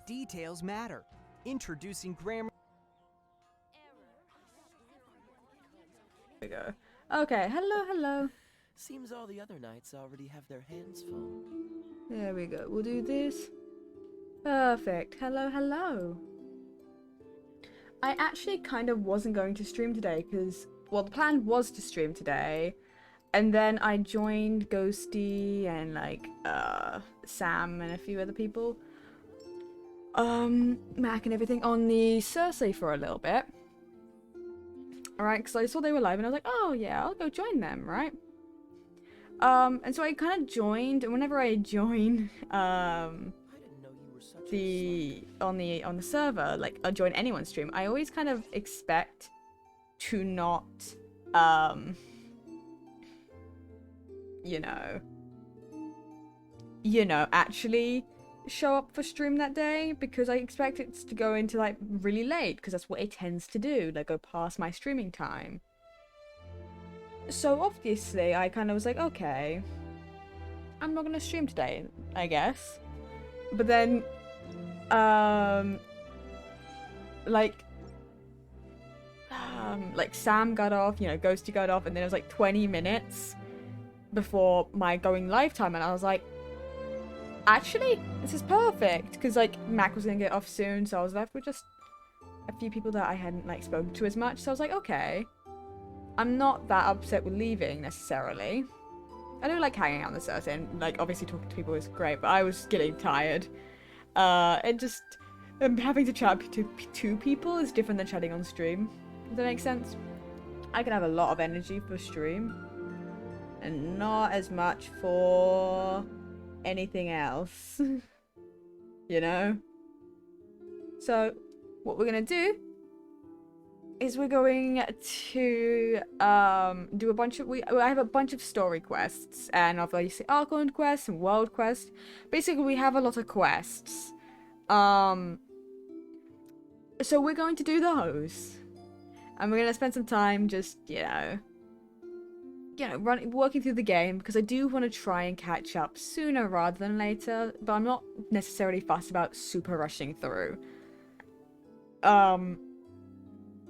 Details matter. Introducing grammar. There we go. Okay, hello. Seems all the other knights already have their hands full. There we go. We'll do this. Perfect. Hello. I actually kind of wasn't going to stream today because, well, the plan was to stream today. And then I joined Ghosty and, like, Sam and a few other people. Mac and everything on the Cersei for a little bit. Alright, because I saw they were live and I was like, oh yeah, I'll go join them, right? And so I kind of joined, and whenever I join, on the server, like, I'll join anyone's stream, I always kind of expect to not, you know, actually show up for stream that day, because I expect it to go into, like, really late, because that's what it tends to do, like, go past my streaming time. So obviously I kind of was like, okay, I'm not gonna stream today, I guess. But then like Sam got off, you know, Ghosty got off, and then it was like 20 minutes before my going live time, and I was like, actually, this is perfect, because like Mac was gonna get off soon, so I was left with just a few people that I hadn't like spoken to as much. So I was like, okay, I'm not that upset with leaving necessarily. I do like hanging out on the server, and like obviously talking to people is great, but I was getting tired. And just having to chat to people is different than chatting on stream. Does that make sense? I can have a lot of energy for stream, and not as much for anything else. You know? So, what we're gonna do is we're going to do a bunch of I have a bunch of story quests, and obviously Archon quests and world quests. Basically, we have a lot of quests. So we're going to do those, and we're gonna spend some time just working through the game, because I do want to try and catch up sooner rather than later, but I'm not necessarily fussed about super rushing through.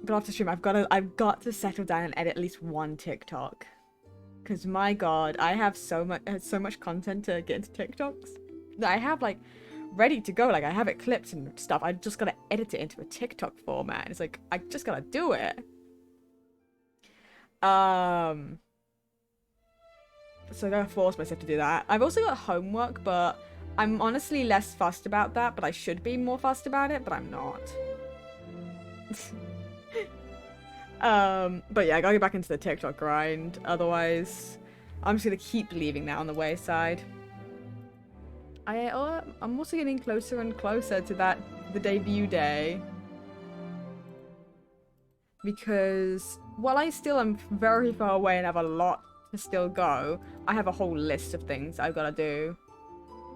But after stream, I've got to settle down and edit at least one TikTok, because my god, I have so much content to get into TikToks that I have like ready to go. Like, I have it clipped and stuff. I just gotta edit it into a TikTok format. It's like I just gotta do it. So I gotta force myself to do that. I've also got homework, but I'm honestly less fussed about that. But I should be more fussed about it, but I'm not. But yeah, I gotta get back into the TikTok grind. Otherwise, I'm just gonna keep leaving that on the wayside. I'm also getting closer and closer to the debut day. Because while I still am very far away and have a lot to still go, I have a whole list of things I've gotta do.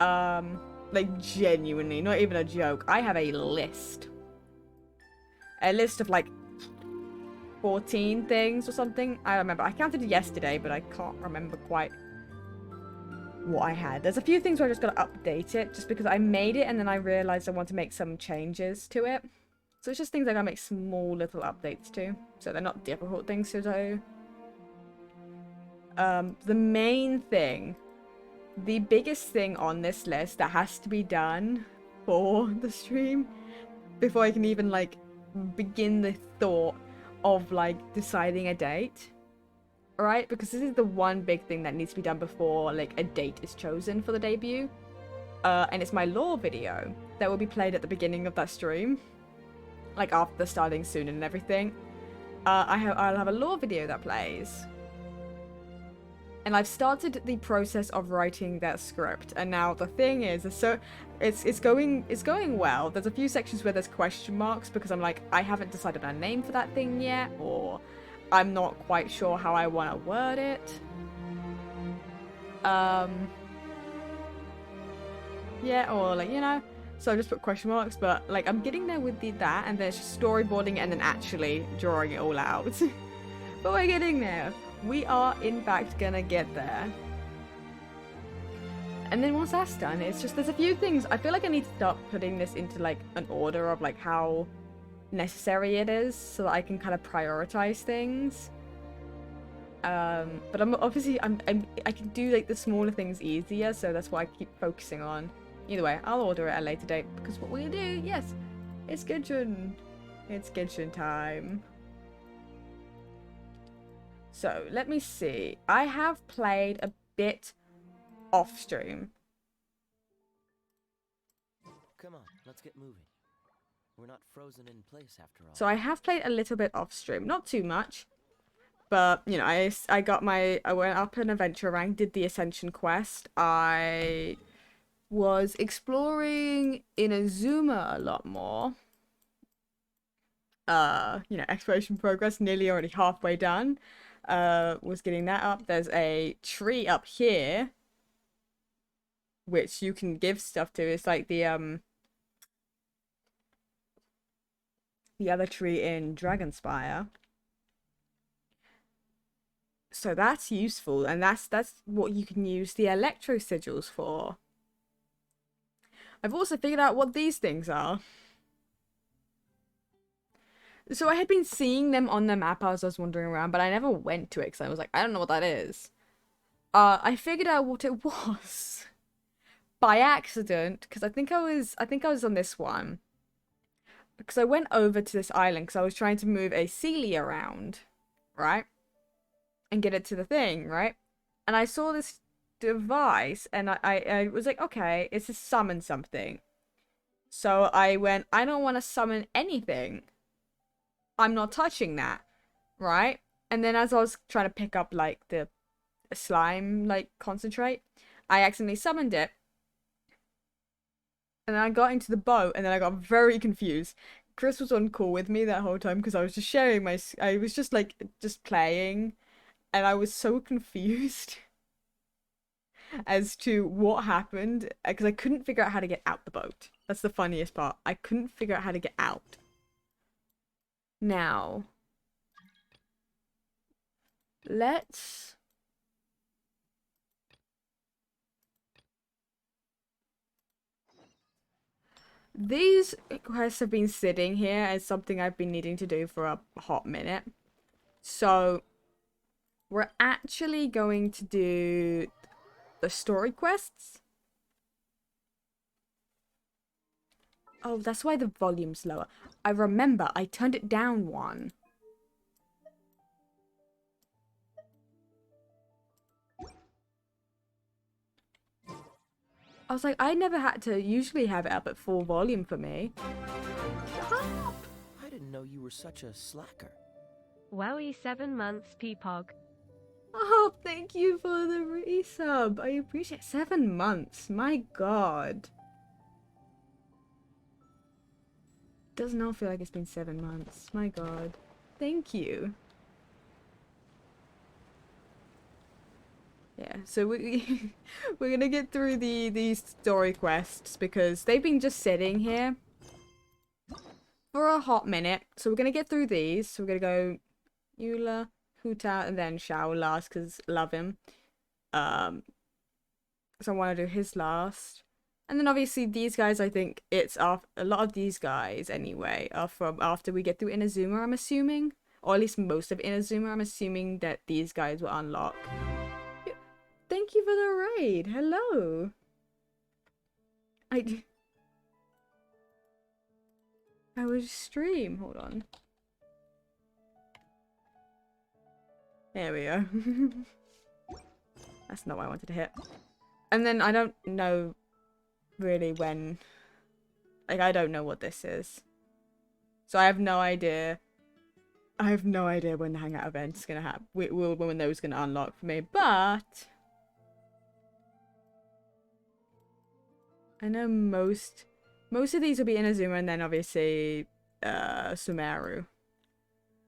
Like, genuinely, not even a joke. I have a list. A list of like 14 things or something. I remember. I counted it yesterday, but I can't remember quite what I had. There's a few things where I just gotta update it, just because I made it and then I realized I want to make some changes to it. So it's just things I gotta make small little updates to, so they're not difficult things to do. The main thing, the biggest thing on this list that has to be done for the stream before I can even like begin the thought of like deciding a date, right? Because this is the one big thing that needs to be done before like a date is chosen for the debut, and it's my lore video that will be played at the beginning of that stream, like after starting soon and everything. I'll have a lore video that plays, and I've started the process of writing that script. And now the thing is, so it's going well. There's a few sections where there's question marks because I'm like, I haven't decided on a name for that thing yet, or I'm not quite sure how I want to word it. Yeah, or like, you know, so I just put question marks, but like I'm getting there with that, and there's just storyboarding and then actually drawing it all out. But we're getting there. We are in fact gonna get there. And then once that's done, it's just, there's a few things. I feel like I need to start putting this into like an order of like how necessary it is, so that I can kind of prioritize things. But I'm obviously I can do like the smaller things easier, so that's what I keep focusing on. Either way, I'll order it at a later date, because what we're gonna do, yes, it's Genshin. It's Genshin time. So let me see. I have played a bit off stream. Come on, let's get moving. We're not frozen in place after all. So I have played a little bit off stream, not too much, but you know, I went up an adventure rank, did the Ascension quest. I was exploring Inazuma a lot more. You know, exploration progress, nearly already halfway done. Was getting that up. There's a tree up here which you can give stuff to. It's like the other tree in Dragonspire. So that's useful, and that's what you can use the electro sigils for. I've also figured out what these things are. So I had been seeing them on the map as I was wandering around, but I never went to it because I was like, I don't know what that is. I figured out what it was by accident, because I think I was on this one. because I went over to this island because I was trying to move a Celia around, right? And get it to the thing, right? And I saw this device and I was like, okay, it's to summon something. So I went, I don't want to summon anything. I'm not touching that, right? And then as I was trying to pick up like the slime like concentrate, I accidentally summoned it. And then I got into the boat and then I got very confused. Chris was on call with me that whole time because I was just sharing I was just like just playing and I was so confused as to what happened because I couldn't figure out how to get out the boat. That's the funniest part. I couldn't figure out how to get out. Now, let's... These quests have been sitting here as something I've been needing to do for a hot minute. So, we're actually going to do the story quests. Oh, that's why the volume's lower. I remember, I turned it down one. I was like, I never had to usually have it up at full volume for me. I didn't know you were such a slacker. Wowie 7 months, Peepog. Oh, thank you for the resub. I appreciate 7 months. My god. Does not feel like it's been 7 months. My god. Thank you. Yeah, so we're gonna get through these story quests because they've been just sitting here for a hot minute. So we're gonna get through these. So we're gonna go Eula, Huta, and then Shao last because love him. So I want to do his last. And then obviously these guys, I think it's a lot of these guys anyway are from after we get through Inazuma, I'm assuming. Or at least most of Inazuma, I'm assuming that these guys will unlock. Thank you for the raid. Hello. I was stream. Hold on. There we go. That's not what I wanted to hit. And then I don't know really when. Like, I don't know what this is. So I have no idea. I have no idea when the hangout event's gonna happen. When those gonna unlock for me. But I know most of these will be Inazuma and then obviously Sumeru.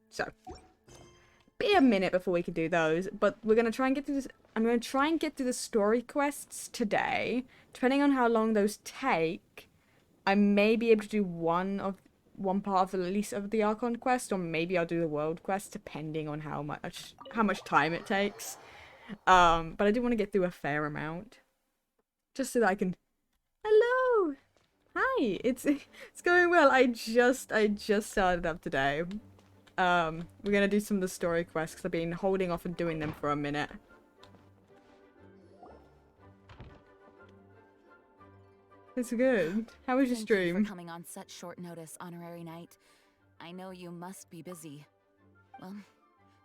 So be a minute before we can do those, but we're gonna try and get through this. I'm gonna try and get through the story quests today. Depending on how long those take, I may be able to do one part of the release of the Archon quest, or maybe I'll do the world quest, depending on how much time it takes. But I do want to get through a fair amount, just so that I can. Hello, hi. It's going well. I just started up today. We're gonna do some of the story quests because I've been holding off and doing them for a minute. It's good. How was your Thank you stream? for coming on such short notice, Honorary Knight. I know you must be busy. Well,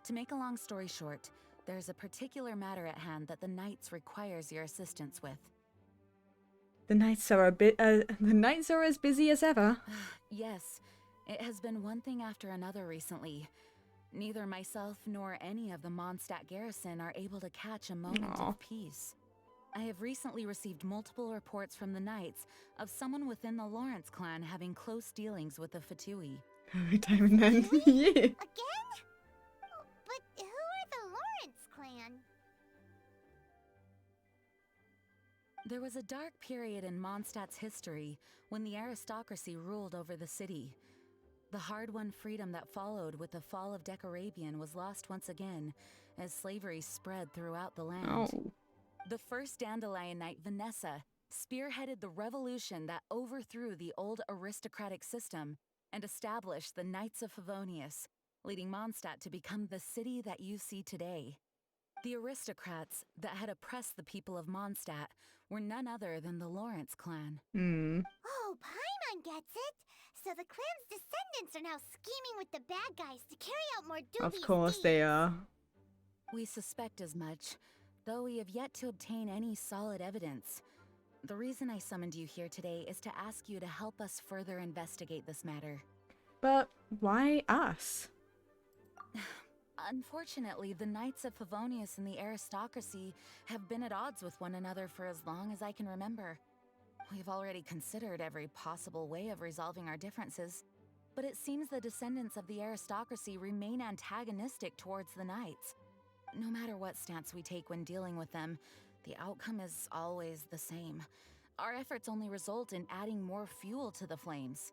to make a long story short, there's a particular matter at hand that the Knights requires your assistance with. The nights are the nights are as busy as ever. Yes, it has been one thing after another recently. Neither myself nor any of the Mondstadt garrison are able to catch a moment of peace. I have recently received multiple reports from the Knights of someone within the Lawrence clan having close dealings with the Fatui. Every time and then. Yeah. Again? But who are the Lawrence clan? There was a dark period in Mondstadt's history when the aristocracy ruled over the city. The hard-won freedom that followed with the fall of Decarabian was lost once again as slavery spread throughout the land. Oh. The first Dandelion Knight, Vanessa, spearheaded the revolution that overthrew the old aristocratic system and established the Knights of Favonius, leading Mondstadt to become the city that you see today. The aristocrats that had oppressed the people of Mondstadt were none other than the Lawrence clan. Oh, Paimon gets it. So the clan's descendants are now scheming with the bad guys to carry out more dubious Of course they deeds. are. We suspect as much, though we have yet to obtain any solid evidence. The reason I summoned you here today is to ask you to help us further investigate this matter. But why us? Unfortunately, the Knights of Favonius and the aristocracy have been at odds with one another for as long as I can remember. We've already considered every possible way of resolving our differences, but it seems the descendants of the aristocracy remain antagonistic towards the Knights. No matter what stance we take when dealing with them, the outcome is always the same. Our efforts only result in adding more fuel to the flames.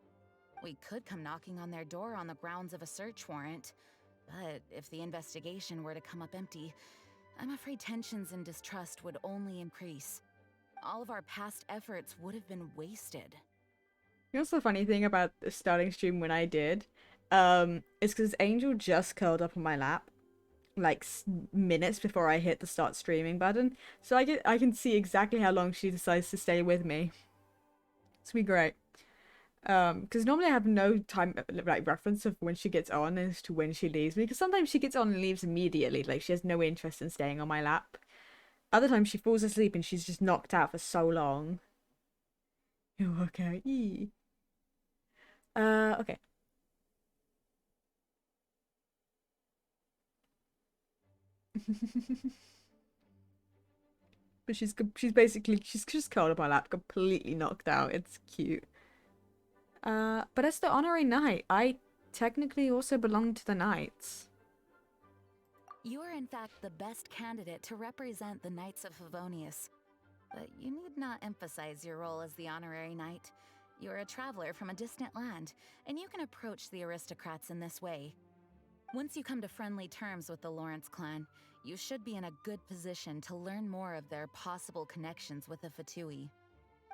We could come knocking on their door on the grounds of a search warrant, but if the investigation were to come up empty, I'm afraid tensions and distrust would only increase. All of our past efforts would have been wasted. You know what's the funny thing about the starting stream when I did? Is because Angel just curled up on my lap, like minutes before I hit the start streaming button. So I can see exactly how long she decides to stay with me. It's gonna be great. Because normally I have no time like reference of when she gets on as to when she leaves me. Because sometimes she gets on and leaves immediately, like she has no interest in staying on my lap. Other times she falls asleep and she's just knocked out for so long. Oh, okay. Okay. But she's just curled up my lap, completely knocked out. It's cute. But as the honorary knight, I technically also belong to the knights. You are in fact the best candidate to represent the Knights of Favonius. But you need not emphasize your role as the honorary knight. You are a traveler from a distant land, and you can approach the aristocrats in this way. Once you come to friendly terms with the Lawrence clan, you should be in a good position to learn more of their possible connections with the Fatui.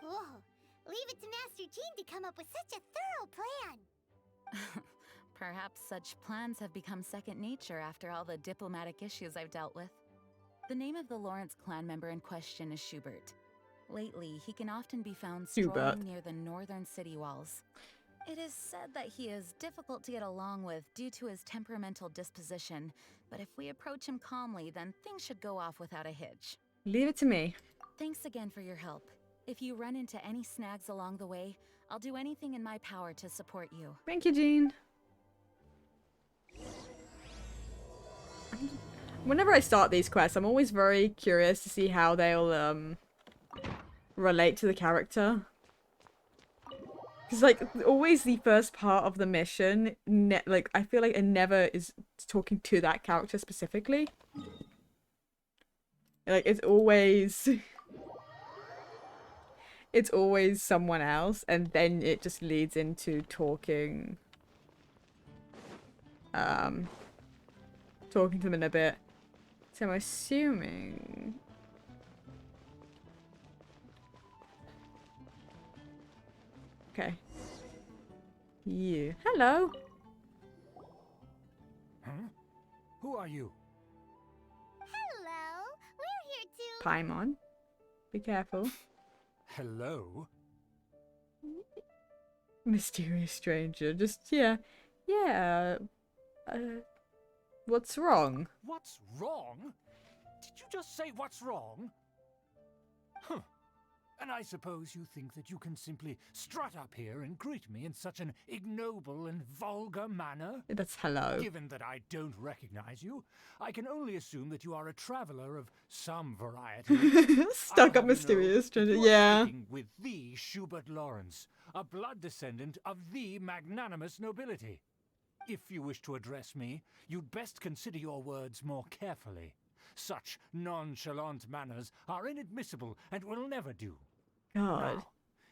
Whoa, leave it to Master Jean to come up with such a thorough plan. Perhaps such plans have become second nature after all the diplomatic issues I've dealt with. The name of the Lawrence clan member in question is Schubert. Lately, he can often be found strolling near the northern city walls. It is said that he is difficult to get along with due to his temperamental disposition, but if we approach him calmly, then things should go off without a hitch. Leave it to me. Thanks again for your help. If you run into any snags along the way, I'll do anything in my power to support you. Thank you, Jean. Whenever I start these quests, I'm always very curious to see how they'll relate to the character. Because, like, always the first part of the mission, like, I feel like it never is talking to that character specifically. Like, it's always... it's always someone else, and then it just leads into talking... talking to them in a bit. So I'm assuming... Okay. You. Hello. Huh? Who are you? Hello, we're here to... Paimon. Be careful. Hello? Mysterious stranger. Just, yeah. Yeah. What's wrong? What's wrong? Did you just say what's wrong? Huh. And I suppose you think that you can simply strut up here and greet me in such an ignoble and vulgar manner? That's hello. Given that I don't recognize you, I can only assume that you are a traveler of some variety. Stuck up mysterious stranger. Yeah. Speaking with the Schubert Lawrence, a blood descendant of the magnanimous nobility. If you wish to address me, you'd best consider your words more carefully. Such nonchalant manners are inadmissible and will never do. God. Now,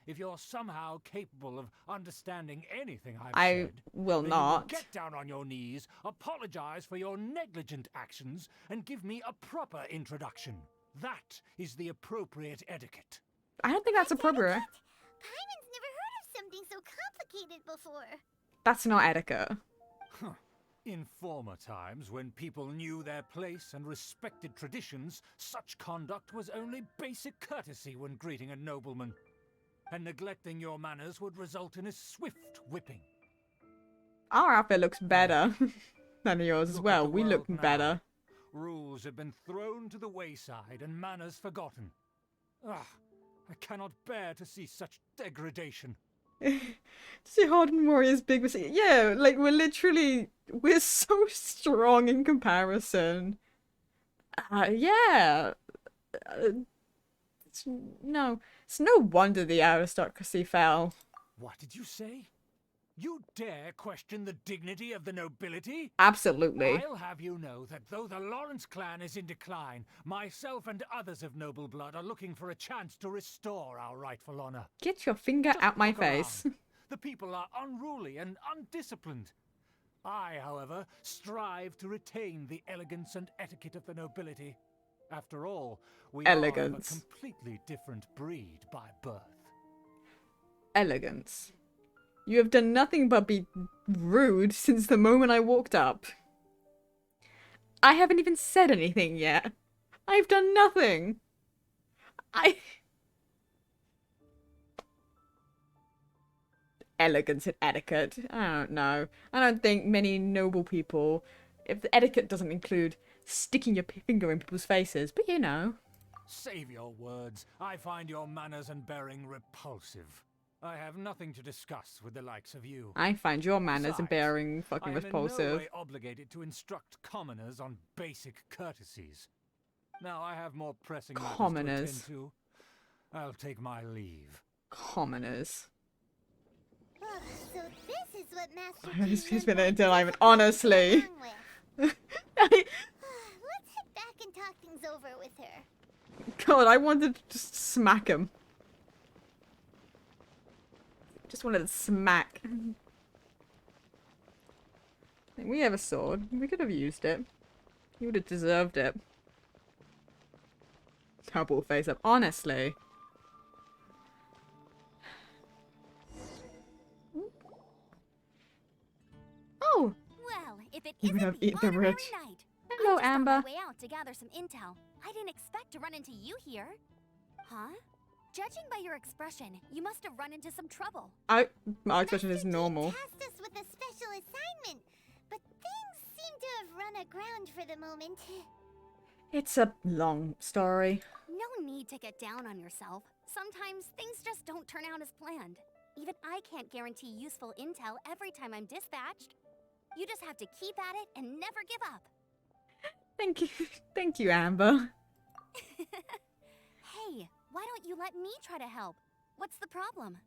if you're somehow capable of understanding anything I've I said, will then not. You will get down on your knees, apologize for your negligent actions, and give me a proper introduction. That is the appropriate etiquette. I don't think that's appropriate. Paimon's never heard of something so complicated before. That's not etiquette. Huh. In former times, when people knew their place and respected traditions, such conduct was only basic courtesy when greeting a nobleman. and neglecting your manners would result in a swift whipping. Our outfit looks better than yours as Look at well. the We look world now. better. Rules have been thrown to the wayside and manners forgotten. Ah, I cannot bear to see such degradation. See Hardened Warrior's big mistake. Yeah, like we're so strong in comparison. Yeah. It's no wonder the aristocracy fell. What did you say? You dare question the dignity of the nobility? Absolutely. I'll have you know that though the Lawrence clan is in decline, myself and others of noble blood are looking for a chance to restore our rightful honor. Get your finger Just out my look face. around. The people are unruly and undisciplined. I, however, strive to retain the elegance and etiquette of the nobility. After all, we Elegance. are of a completely different breed by birth. Elegance. You have done nothing but be rude since the moment I walked up. I haven't even said anything yet. I've done nothing. Elegance and etiquette. I don't know. I don't think many noble people, if the etiquette doesn't include sticking your finger in people's faces, but you know. Save your words. I find your manners and bearing repulsive. I have nothing to discuss with the likes of you. I find your manners and Besides, bearing fucking I am repulsive. in no way obligated to instruct commoners on basic courtesies. Now I have more pressing matters Commoners. to attend to. I'll take my leave. Commoners. So this is what Master He's Chief been wants into us life, to honestly. get along with. Let's head back and talk things over with her. God, I wanted to just smack him. Just wanted to smack. We have a sword. We could have used it. He would have deserved it. Double face up. Honestly. Oh! Well, if it You would isn't have the eaten the honorary rich. knight. Hello, I just Amber. on my way out to gather some intel. I didn't expect to run into you here. Huh? Judging by your expression, you must have run into some trouble. My expression is Master Chief normal. tasked us with a special assignment, but things seem to have run aground for the moment. It's a long story. No need to get down on yourself. Sometimes things just don't turn out as planned. Even I can't guarantee useful intel every time I'm dispatched. You just have to keep at it and never give up. Thank you. Thank you, Amber. Hey, why don't you let me try to help? What's the problem?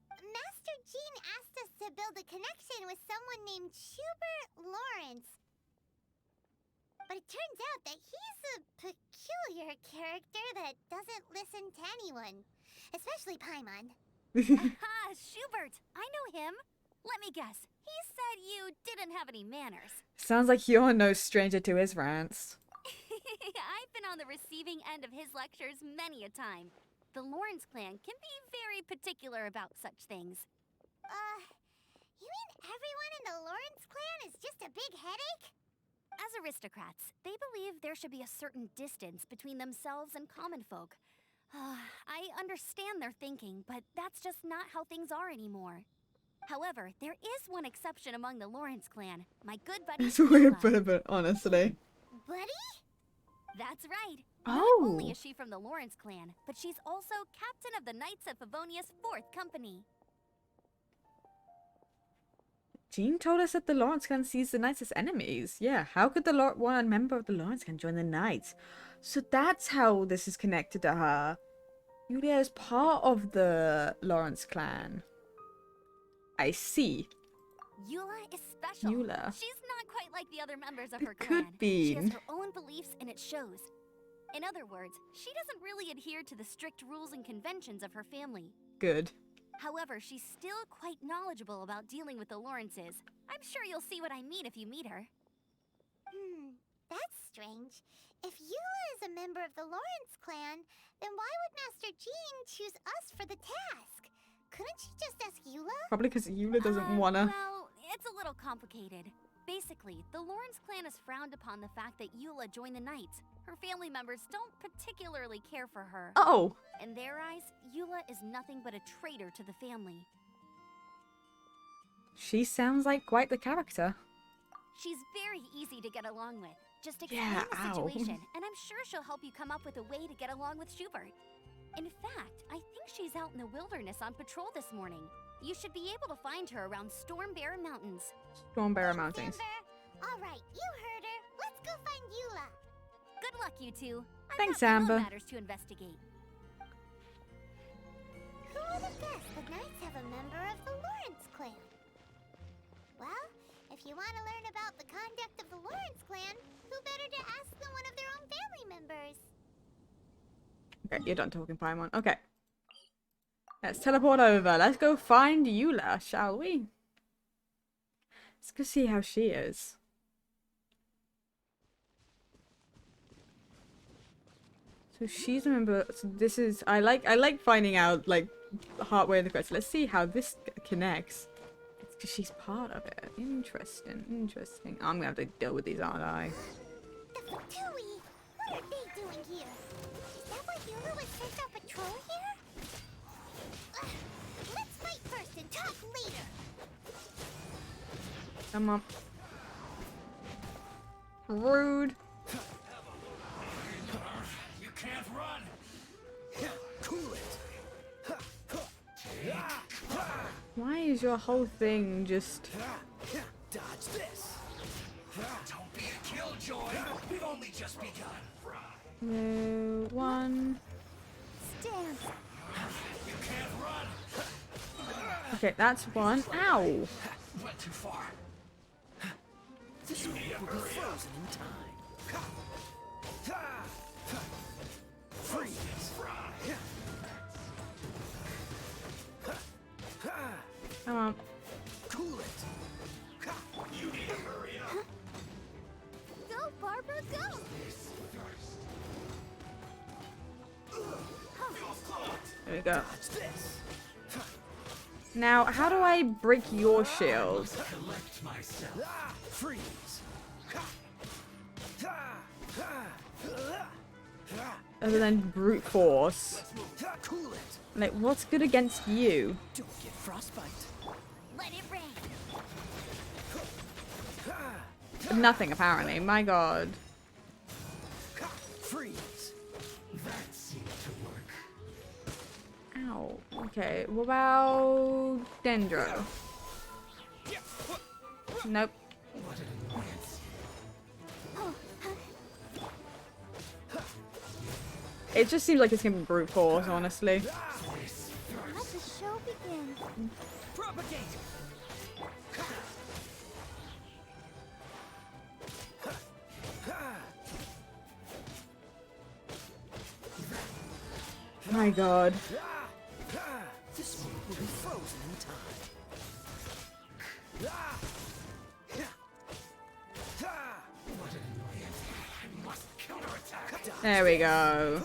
Master Jean asked us to build a connection with someone named Schubert Lawrence. But it turns out that he's a peculiar character that doesn't listen to anyone. Especially Paimon. Aha, Schubert! I know him! Let me guess. He said you didn't have any manners. Sounds like you're no stranger to his rants. I've been on the receiving end of his lectures many a time. The Lawrence clan can be very particular about such things. You mean everyone in the Lawrence clan is just a big headache? As aristocrats, they believe there should be a certain distance between themselves and common folk. I understand their thinking, but that's just not how things are anymore. However, there is one exception among the Lawrence clan, my good buddy It's weird, Sheila. but honestly. Buddy? That's right. Oh. Not only is she from the Lawrence clan, but she's also captain of the Knights of Favonius 4th Company. Jean told us that the Lawrence clan sees the Knights as enemies. Yeah, how could the one member of the Lawrence clan join the Knights? So that's how this is connected to her. Yulia is part of the Lawrence clan. I see. Eula is special. Eula. She's not quite like the other members of It her could clan. be. She has her own beliefs and it shows. In other words, she doesn't really adhere to the strict rules and conventions of her family. Good. However, she's still quite knowledgeable about dealing with the Lawrences. I'm sure you'll see what I mean if you meet her. That's strange. If Eula is a member of the Lawrence clan, then why would Master Jean choose us for the task? Couldn't she just ask Eula? Probably because Eula doesn't wanna. Well, it's a little complicated. Basically, the Lawrence clan has frowned upon the fact that Eula joined the Knights. Her family members don't particularly care for her. Oh, In their eyes, Eula is nothing but a traitor to the family. she sounds like quite the character. She's very easy to get along with. Just explain Yeah, the ow. situation, and I'm sure she'll help you come up with a way to get along with Schubert. In fact, I think she's out in the wilderness on patrol this morning. You should be able to find her around Stormbearer Mountains. Stormbearer Mountains. All right, you heard her. Let's go find Eula. Good luck, you two. I've Thanks, got my own Amber. matters to investigate. Who would have guessed the Knights have a member of the Lawrence clan? Well, if you want to learn about the conduct of the Lawrence clan, who better to ask than one of their own family members? Okay, you're done talking, Paimon. Okay. Let's teleport over. Let's go find Eula, shall we? Let's go see how she is. So she's a member. So this is. I like finding out like halfway in the quest. Let's see how this connects. It's 'cause she's part of it. Interesting. Interesting. I'm gonna have to deal with these, aren't I? The Fatui! What are they doing here? Is that why Eula was sent on patrol here? Let's fight first and talk later! Come on. Rude. You can't run! Cool it! Why is your whole thing just... Dodge this! Don't be a killjoy! We've only just begun! No, one. Stand! You can't run! Okay, that's one. Ow! Went too far. This one will be frozen in time. Freeze! Come on. Cool it! You need to hurry up! Go, Barbara, go! There we go. Dodge this! Now, how do I break your shield? Collect myself. Freeze! Other than brute force. Cool it! Like, what's good against you? Don't get frostbite! Let it rain! Nothing, apparently. My god. Freeze! That seemed to work. Ow. Okay, what about Dendro? Nope. What an annoyance. It just seems like it's gonna be brute force, honestly. Let the show begin. Propagate! My god. This one will be frozen in time. What an annoyance. I must counterattack. There we go.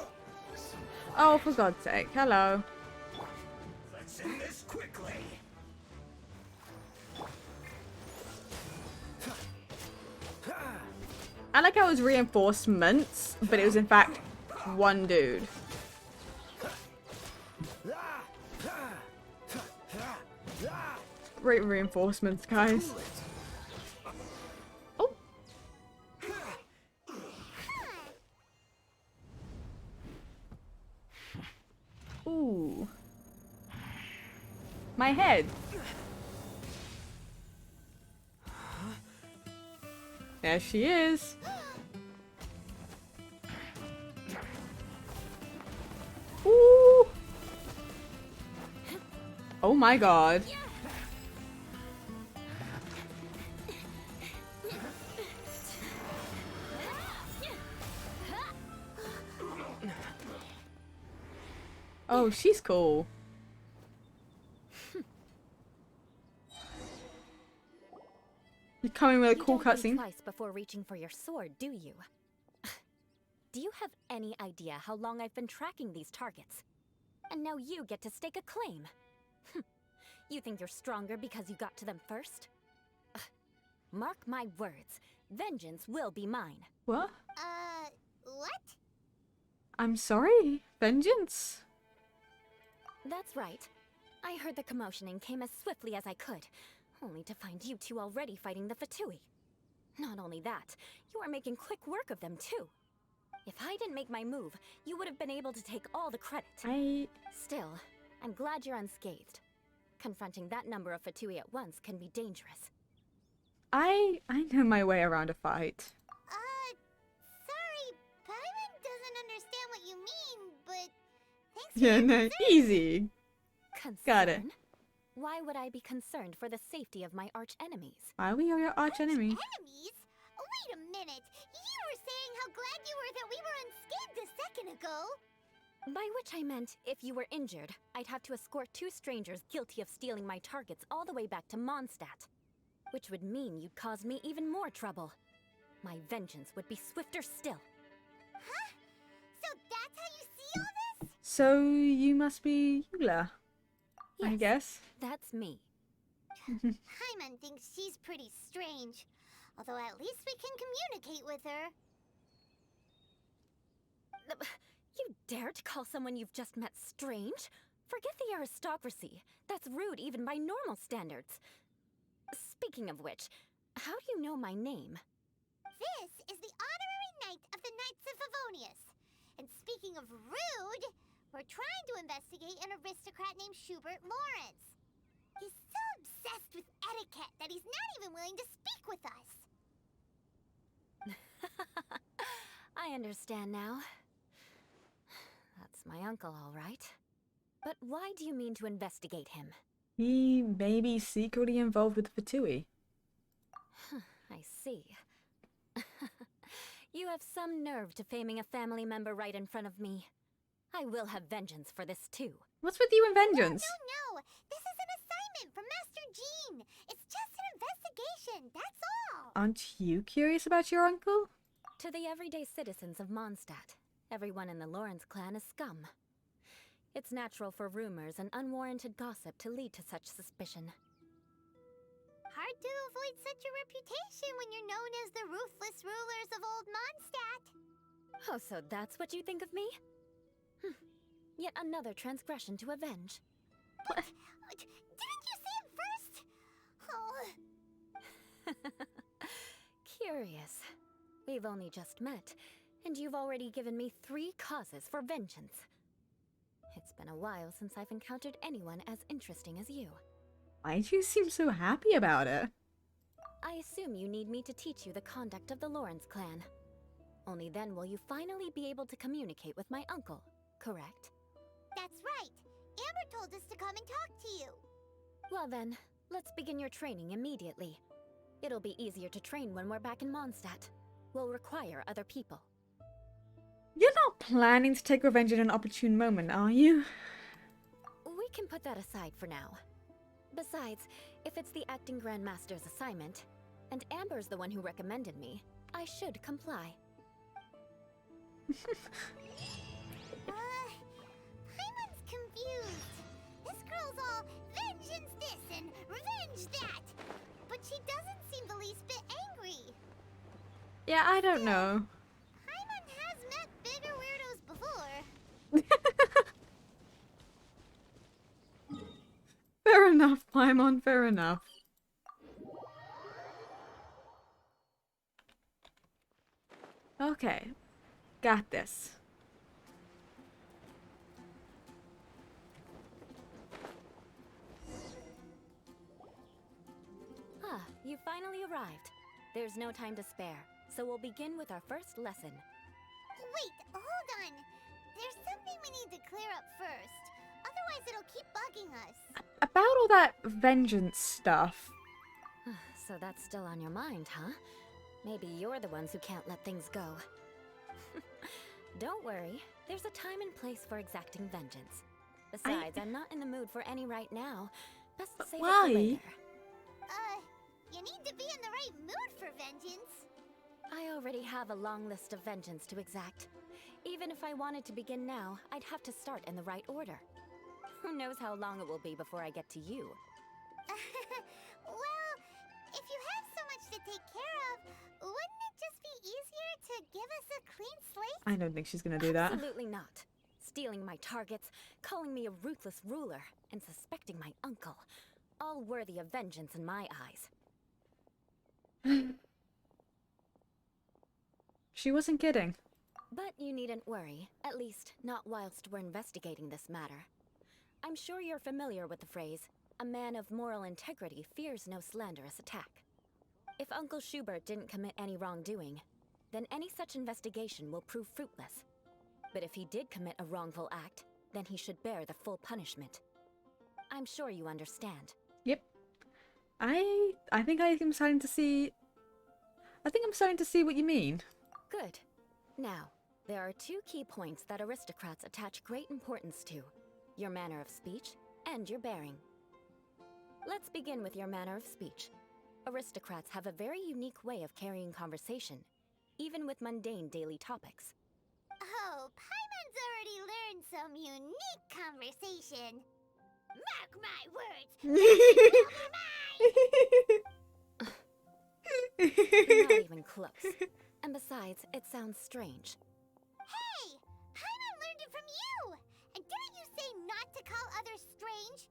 Oh, for God's sake. Hello. Let's end this quickly. I like how it was reinforcements, but it was in fact one dude. Great reinforcements, guys. Oh. Ooh. My head. There she is. Ooh. Oh my god. Oh, she's cool. You're coming with a cool You don't think cutscene. twice before reaching for your sword, do you? Do you have any idea how long I've been tracking these targets? And now you get to stake a claim. You think you're stronger because you got to them first? Mark my words. Vengeance will be mine. What? What? I'm sorry. Vengeance? That's right. I heard the commotion and came as swiftly as I could, only to find you two already fighting the Fatui. Not only that, you are making quick work of them too. If I didn't make my move, you would have been able to take all the credit. Still, I'm glad you're unscathed. Confronting that number of Fatui at once can be dangerous. I know my way around a fight. Sorry, Paimon doesn't understand what you mean, but thanks for Yeah, your no, concern. easy. Concern? Got it. Why would I be concerned for the safety of my arch-enemies? Why are we your arch enemy? Enemies? Wait a minute. You were saying how glad you were that we were unscathed a second ago. By which I meant, if you were injured, I'd have to escort 2 strangers guilty of stealing my targets all the way back to Mondstadt. Which would mean you'd cause me even more trouble. My vengeance would be swifter still. Huh? So that's how you see all this? So you must be Eula, I Yes, guess. that's me. Paimon thinks she's pretty strange. Although at least we can communicate with her. You dare to call someone you've just met strange? Forget the aristocracy. That's rude even by normal standards. Speaking of which, how do you know my name? This is the honorary knight of the Knights of Favonius. And speaking of rude, we're trying to investigate an aristocrat named Schubert Lawrence. He's so obsessed with etiquette that he's not even willing to speak with us. I understand now. That's my uncle, all right. But why do you mean to investigate him? He may be secretly involved with Fatui. I see. You have some nerve to faming a family member right in front of me. I will have vengeance for this too. What's with you and vengeance? No. This is an assignment from Master Jean. It's just an investigation, that's all. Aren't you curious about your uncle? To the everyday citizens of Mondstadt, everyone in the Lawrence clan is scum. It's natural for rumors and unwarranted gossip to lead to such suspicion. Hard to avoid such a reputation when you're known as the ruthless rulers of Old Mondstadt. Oh, so that's what you think of me? Yet another transgression to avenge. Didn't you say it first? Oh. Curious. We've only just met, and you've already given me 3 causes for vengeance. It's been a while since I've encountered anyone as interesting as you. Why do you seem so happy about it? I assume you need me to teach you the conduct of the Lawrence clan. Only then will you finally be able to communicate with my uncle, correct? That's right. Amber told us to come and talk to you. Well then, let's begin your training immediately. It'll be easier to train when we're back in Mondstadt. We'll require other people. You're not planning to take revenge at an opportune moment, are you? We can put that aside for now. Besides, if it's the acting Grandmaster's assignment, and Amber's the one who recommended me, I should comply. Paimon's confused. This girl's all vengeance this and revenge that. But she doesn't seem the least bit angry. Yeah, I don't know. Paimon has met bigger weirdos before. Fair enough, Paimon, fair enough. Okay, got this. Ah, you finally arrived. There's no time to spare, so we'll begin with our first lesson. Wait, hold on. There's something we need to clear up first. Otherwise it'll keep bugging us. About all that vengeance stuff. So that's still on your mind, huh? Maybe you're the ones who can't let things go. Don't worry, there's a time and place for exacting vengeance. Besides, I'm not in the mood for any right now. Best save it why? for later. You need to be in the right mood for vengeance. I already have a long list of vengeance to exact. Even if I wanted to begin now, I'd have to start in the right order. Who knows how long it will be before I get to you? Well, if you have so much to take care of, wouldn't it just be easier to give us a clean slate? I don't think she's gonna do that. Absolutely not. Stealing my targets, calling me a ruthless ruler, and suspecting my uncle. All worthy of vengeance in my eyes. She wasn't kidding. But you needn't worry, at least not whilst we're investigating this matter. I'm sure you're familiar with the phrase, a man of moral integrity fears no slanderous attack. If Uncle Schubert didn't commit any wrongdoing, then any such investigation will prove fruitless. But if he did commit a wrongful act, then he should bear the full punishment. I'm sure you understand. Yep. I think I'm starting to see... I think I'm starting to see what you mean. Good. Now, there are two key points that aristocrats attach great importance to. Your manner of speech and your bearing. Let's begin with your manner of speech. Aristocrats have a very unique way of carrying conversation, even with mundane daily topics. Oh, Paimon's already learned some unique conversation. Mark my words. Not even close. And besides, it sounds strange. Hey! Paimon learned it from you! And didn't you say not to call others strange?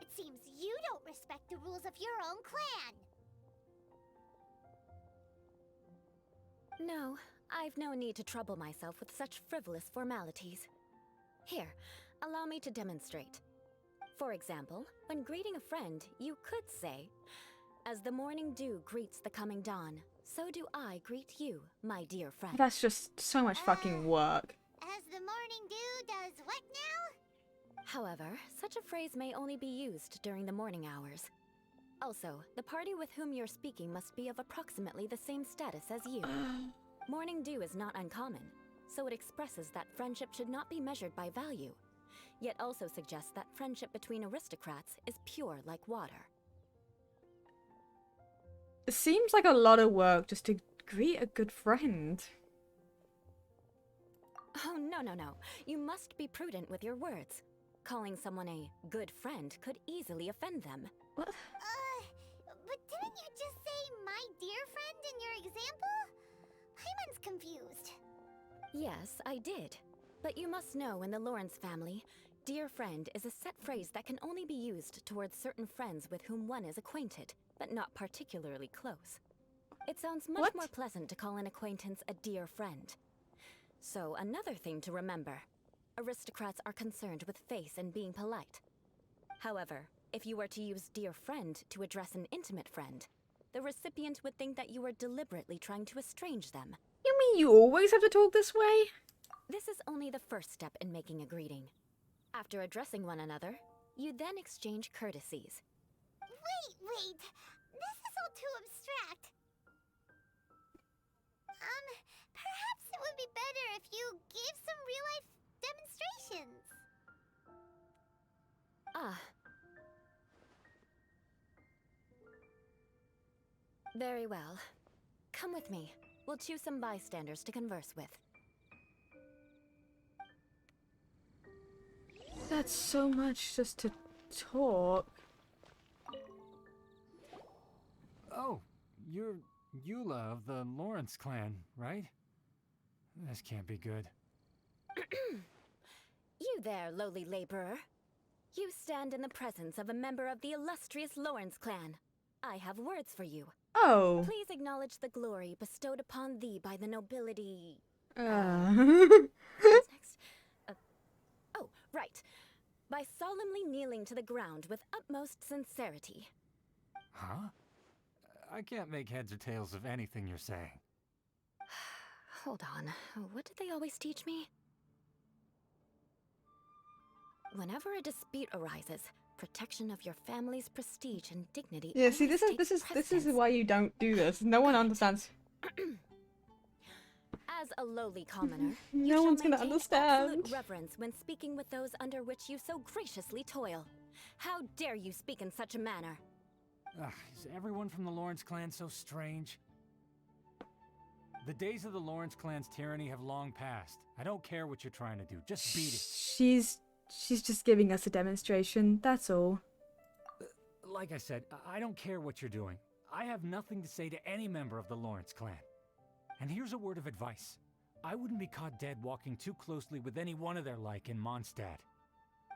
It seems you don't respect the rules of your own clan. No, I've no need to trouble myself with such frivolous formalities. Here, allow me to demonstrate. For example, when greeting a friend, you could say, "As the morning dew greets the coming dawn, so do I greet you, my dear friend." That's just so much fucking work. As the morning dew does what now? However, such a phrase may only be used during the morning hours. Also, the party with whom you're speaking must be of approximately the same status as you. Morning dew is not uncommon, so it expresses that friendship should not be measured by value, yet also suggests that friendship between aristocrats is pure like water. It seems like a lot of work just to greet a good friend. Oh, no, no, no. You must be prudent with your words. Calling someone a good friend could easily offend them. What? But didn't you just say my dear friend in your example? Paimon's confused. Yes, I did. But you must know in the Lawrence family, dear friend is a set phrase that can only be used towards certain friends with whom one is acquainted, but not particularly close. It sounds much What? more pleasant to call an acquaintance a dear friend. So another thing to remember, aristocrats are concerned with face and being polite. However, if you were to use dear friend to address an intimate friend, the recipient would think that you were deliberately trying to estrange them. You mean you always have to talk this way? This is only the first step in making a greeting. After addressing one another, you then exchange courtesies. Wait. This is all too abstract. Perhaps it would be better if you gave some real-life demonstrations. Ah. Very well. Come with me. We'll choose some bystanders to converse with. That's so much just to talk. Oh, you're Eula of the Lawrence clan, right? This can't be good. You there, lowly laborer. You stand in the presence of a member of the illustrious Lawrence clan. I have words for you. Oh. Please acknowledge the glory bestowed upon thee by the nobility. Uh. What's next? Oh, right. By solemnly kneeling to the ground with utmost sincerity. Huh? I can't make heads or tails of anything you're saying. Hold on. What did they always teach me? Whenever a dispute arises, protection of your family's prestige and dignity. Yeah, see, always this takes is precedence. why you don't do this. No one understands. As a lowly commoner, No you shall one's gonna maintain understand. absolute reverence when speaking with those under which you so graciously toil. How dare you speak in such a manner? Ugh, is everyone from the Lawrence clan so strange? The days of the Lawrence clan's tyranny have long passed. I don't care what you're trying to do. Just beat it. She's just giving us a demonstration. That's all. Like I said, I don't care what you're doing. I have nothing to say to any member of the Lawrence clan. And here's a word of advice. I wouldn't be caught dead walking too closely with any one of their like in Mondstadt.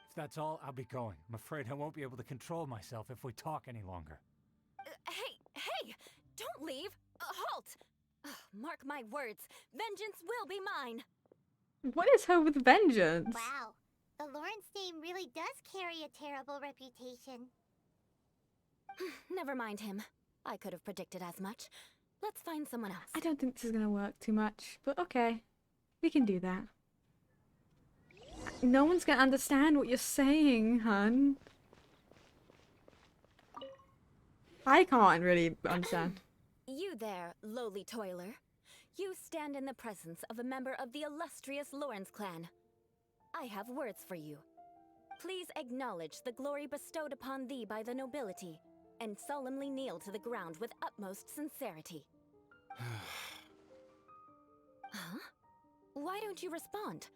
If that's all, I'll be going. I'm afraid I won't be able to control myself if we talk any longer. Hey! Don't leave! Halt! Ugh, mark my words, vengeance will be mine! What is her with vengeance? Wow, the Lawrence name really does carry a terrible reputation. Never mind him. I could have predicted as much. Let's find someone else. I don't think this is gonna work too much, but okay. We can do that. No one's gonna understand what you're saying, hun. I can't really understand. You there, lowly toiler. You stand in the presence of a member of the illustrious Lawrence clan. I have words for you. Please acknowledge the glory bestowed upon thee by the nobility, and solemnly kneel to the ground with utmost sincerity. Huh? Why don't you respond?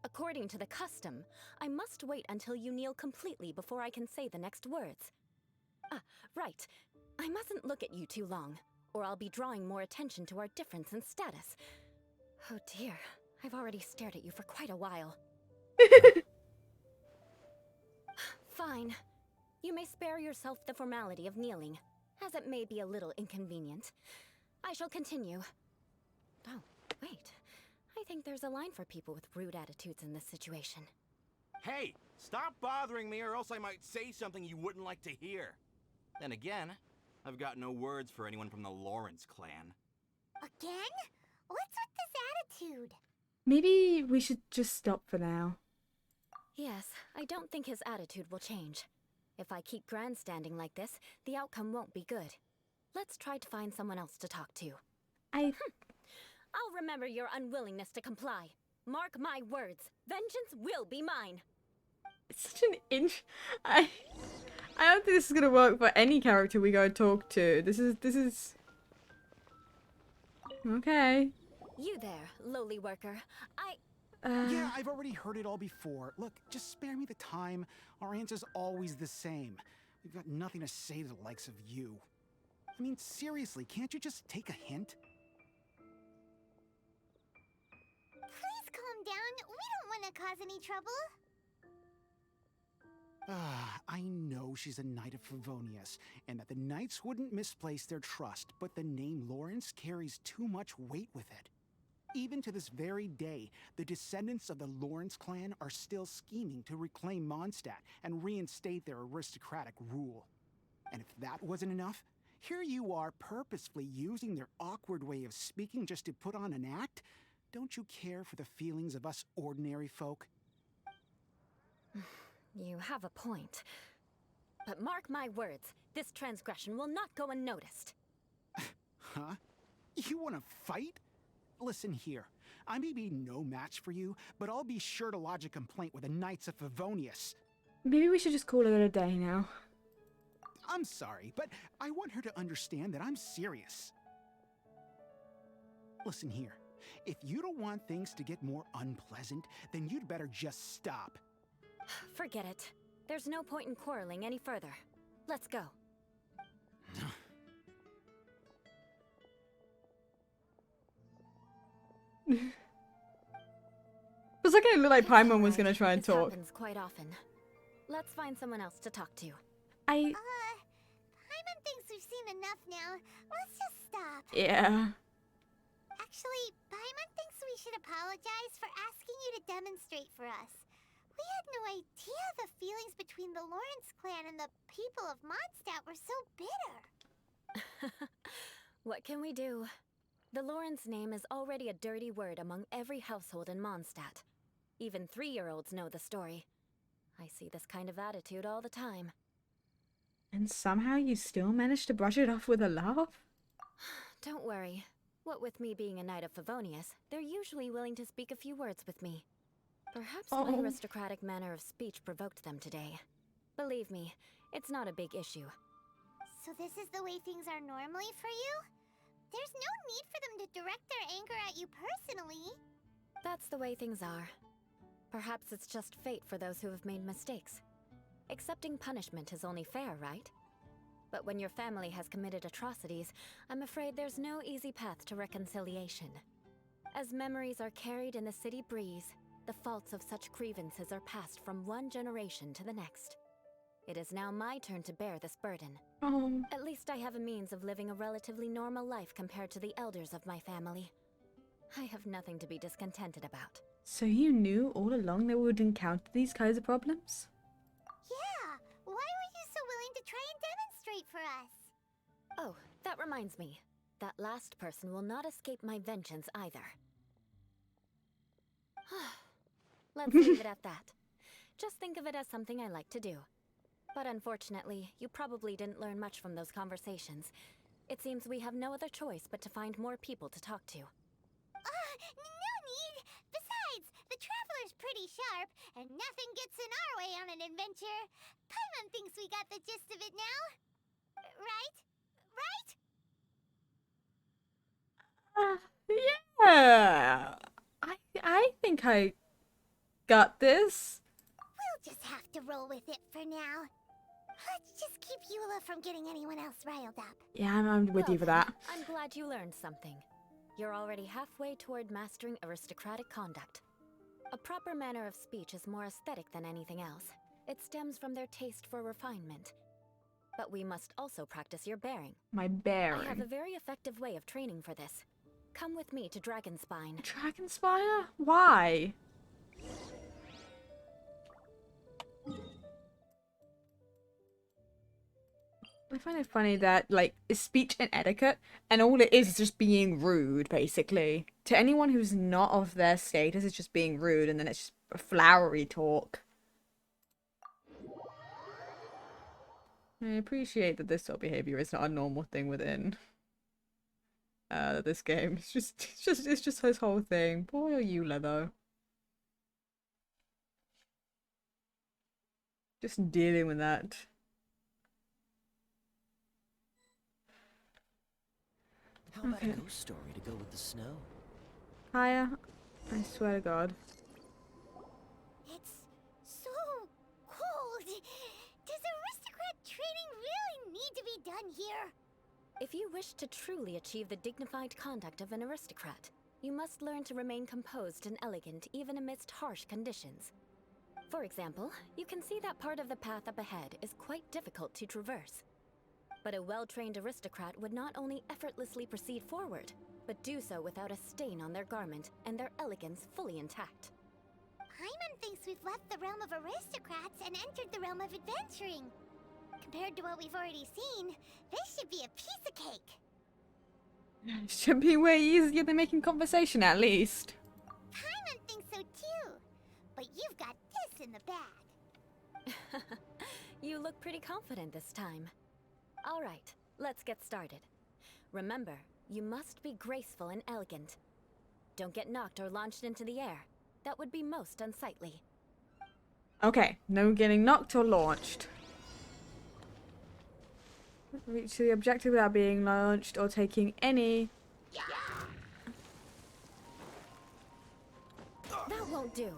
According to the custom, I must wait until you kneel completely before I can say the next words. Ah, right. I mustn't look at you too long, or I'll be drawing more attention to our difference in status. Oh dear, I've already stared at you for quite a while. Fine. You may spare yourself the formality of kneeling, as it may be a little inconvenient. I shall continue. Oh, wait. I think there's a line for people with rude attitudes in this situation. Hey, stop bothering me or else I might say something you wouldn't like to hear. Then again, I've got no words for anyone from the Lawrence clan. Again? What's with this attitude? Maybe we should just stop for now. Yes, I don't think his attitude will change. If I keep grandstanding like this, the outcome won't be good. Let's try to find someone else to talk to. I'll remember your unwillingness to comply. Mark my words, vengeance will be mine. It's such an I don't think this is gonna work for any character we go talk to. This is okay. You there, lowly worker. Yeah, I've already heard it all before. Look, just spare me the time. Our answer's always the same. We've got nothing to say to the likes of you. I mean, seriously, can't you just take a hint? Please calm down. We don't want to cause any trouble. I know she's a Knight of Favonius, and that the Knights wouldn't misplace their trust, but the name Lawrence carries too much weight with it. Even to this very day, the descendants of the Lawrence clan are still scheming to reclaim Mondstadt and reinstate their aristocratic rule. And if that wasn't enough, here you are purposefully using their awkward way of speaking just to put on an act? Don't you care for the feelings of us ordinary folk? You have a point. But mark my words, this transgression will not go unnoticed. Huh? You want to fight? Listen here, I may be no match for you, but I'll be sure to lodge a complaint with the Knights of Favonius. Maybe we should just call it a day now. I'm sorry, but I want her to understand that I'm serious. Listen here, if you don't want things to get more unpleasant, then you'd better just stop. Forget it. There's no point in quarreling any further. Let's go. It was like it looked like Paimon was gonna try and This talk. happens quite often. Let's find someone else to talk to. Paimon thinks we've seen enough now. Let's just stop. Yeah. Actually, Paimon thinks we should apologize for asking you to demonstrate for us. We had no idea the feelings between the Lawrence clan and the people of Mondstadt were so bitter. What can we do? The Lawrence name is already a dirty word among every household in Mondstadt. Even 3-year-olds know the story. I see this kind of attitude all the time. And somehow you still managed to brush it off with a laugh? Don't worry. What with me being a Knight of Favonius, they're usually willing to speak a few words with me. Perhaps my aristocratic manner of speech provoked them today. Believe me, it's not a big issue. So this is the way things are normally for you? There's no need for them to direct their anger at you personally. That's the way things are. Perhaps it's just fate for those who have made mistakes. Accepting punishment is only fair, right? But when your family has committed atrocities, I'm afraid there's no easy path to reconciliation. As memories are carried in the city breeze, the faults of such grievances are passed from one generation to the next. It is now my turn to bear this burden. Oh. At least I have a means of living a relatively normal life compared to the elders of my family. I have nothing to be discontented about. So you knew all along that we would encounter these kinds of problems? Yeah, why were you so willing to try and demonstrate for us? Oh, that reminds me. That last person will not escape my vengeance either. Let's leave it at that. Just think of it as something I like to do. But unfortunately, you probably didn't learn much from those conversations. It seems we have no other choice but to find more people to talk to. No need! Besides, the Traveler's pretty sharp, and nothing gets in our way on an adventure. Paimon thinks we got the gist of it now. Right? Yeah. I think I got this. We'll just have to roll with it for now. Let's just keep Eula from getting anyone else riled up. Yeah, I'm with you for that. I'm glad you learned something. You're already halfway toward mastering aristocratic conduct. A proper manner of speech is more aesthetic than anything else. It stems from their taste for refinement. But we must also practice your bearing. My I bearing. have a very effective way of training for this. Come with me to Dragonspine. Dragonspire? Why? I find it funny that, like, it's speech and etiquette, and all it is just being rude, basically. To anyone who's not of their status, it's just being rude, and then it's just a flowery talk. I appreciate that this sort of behavior is not a normal thing within this game. It's just his whole thing. Poor Eula, though. Just dealing with that. How about a ghost story to go with the snow? Kaya, I swear to God. It's so cold. Does aristocrat training really need to be done here? If you wish to truly achieve the dignified conduct of an aristocrat, you must learn to remain composed and elegant even amidst harsh conditions. For example, you can see that part of the path up ahead is quite difficult to traverse. But a well-trained aristocrat would not only effortlessly proceed forward, but do so without a stain on their garment and their elegance fully intact. Paimon thinks we've left the realm of aristocrats and entered the realm of adventuring. Compared to what we've already seen, this should be a piece of cake. It should be way easier than making conversation, at least. Paimon thinks so too. But you've got this in the bag. You look pretty confident this time. All right, let's get started. Remember, you must be graceful and elegant. Don't get knocked or launched into the air. That would be most unsightly. Okay, no getting knocked or launched. Reach the objective without being launched or taking any... That won't do.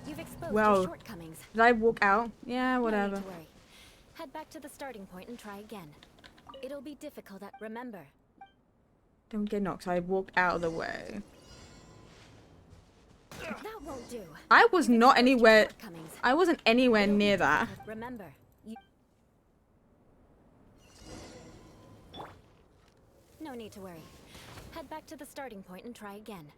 You've exposed Well, your shortcomings. did I walk out? Yeah, whatever. No need to worry. Head back to the starting point and try again. It'll be difficult remember. Don't get knocked. I walked out of the way. That won't do. I was You've not exposed your anywhere... shortcomings. I wasn't anywhere It'll be near that. difficult, remember. No need to worry. Head back to the starting point and try again.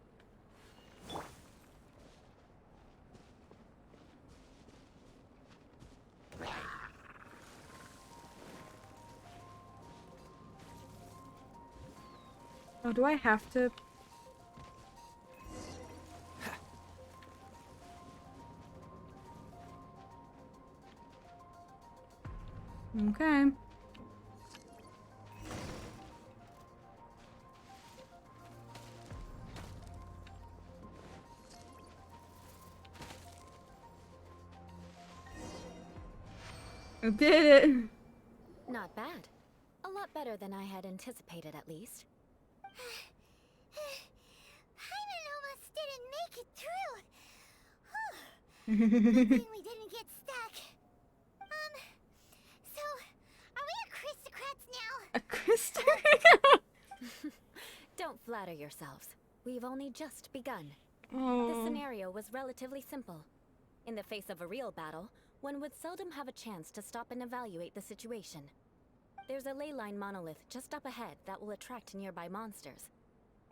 Oh, do I have to... Okay. I did it! Not bad. A lot better than I had anticipated, at least. Paimon almost didn't make it through. Good thing we didn't get stuck. So, are we aristocrats yourselves. We've only just begun. This Oh. scenario was relatively simple. In the face of a real battle, one would seldom have a chance to stop and evaluate the situation. There's a ley line monolith just up ahead that will attract nearby monsters.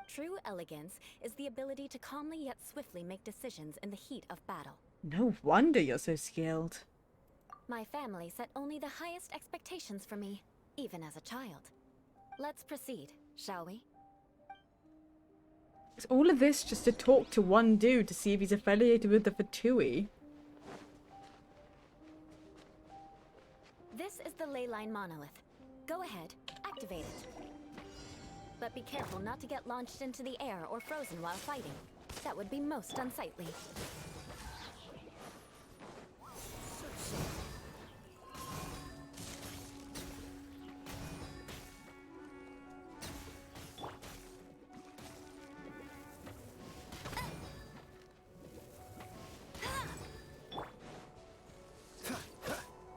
True elegance is the ability to calmly yet swiftly make decisions in the heat of battle. No wonder you're so skilled. My family set only the highest expectations for me, even as a child. Let's proceed, shall we? Is all of this just to talk to one dude to see if he's affiliated with the Fatui? This is the ley line monolith. Go ahead, activate it. But be careful not to get launched into the air or frozen while fighting. That would be most unsightly.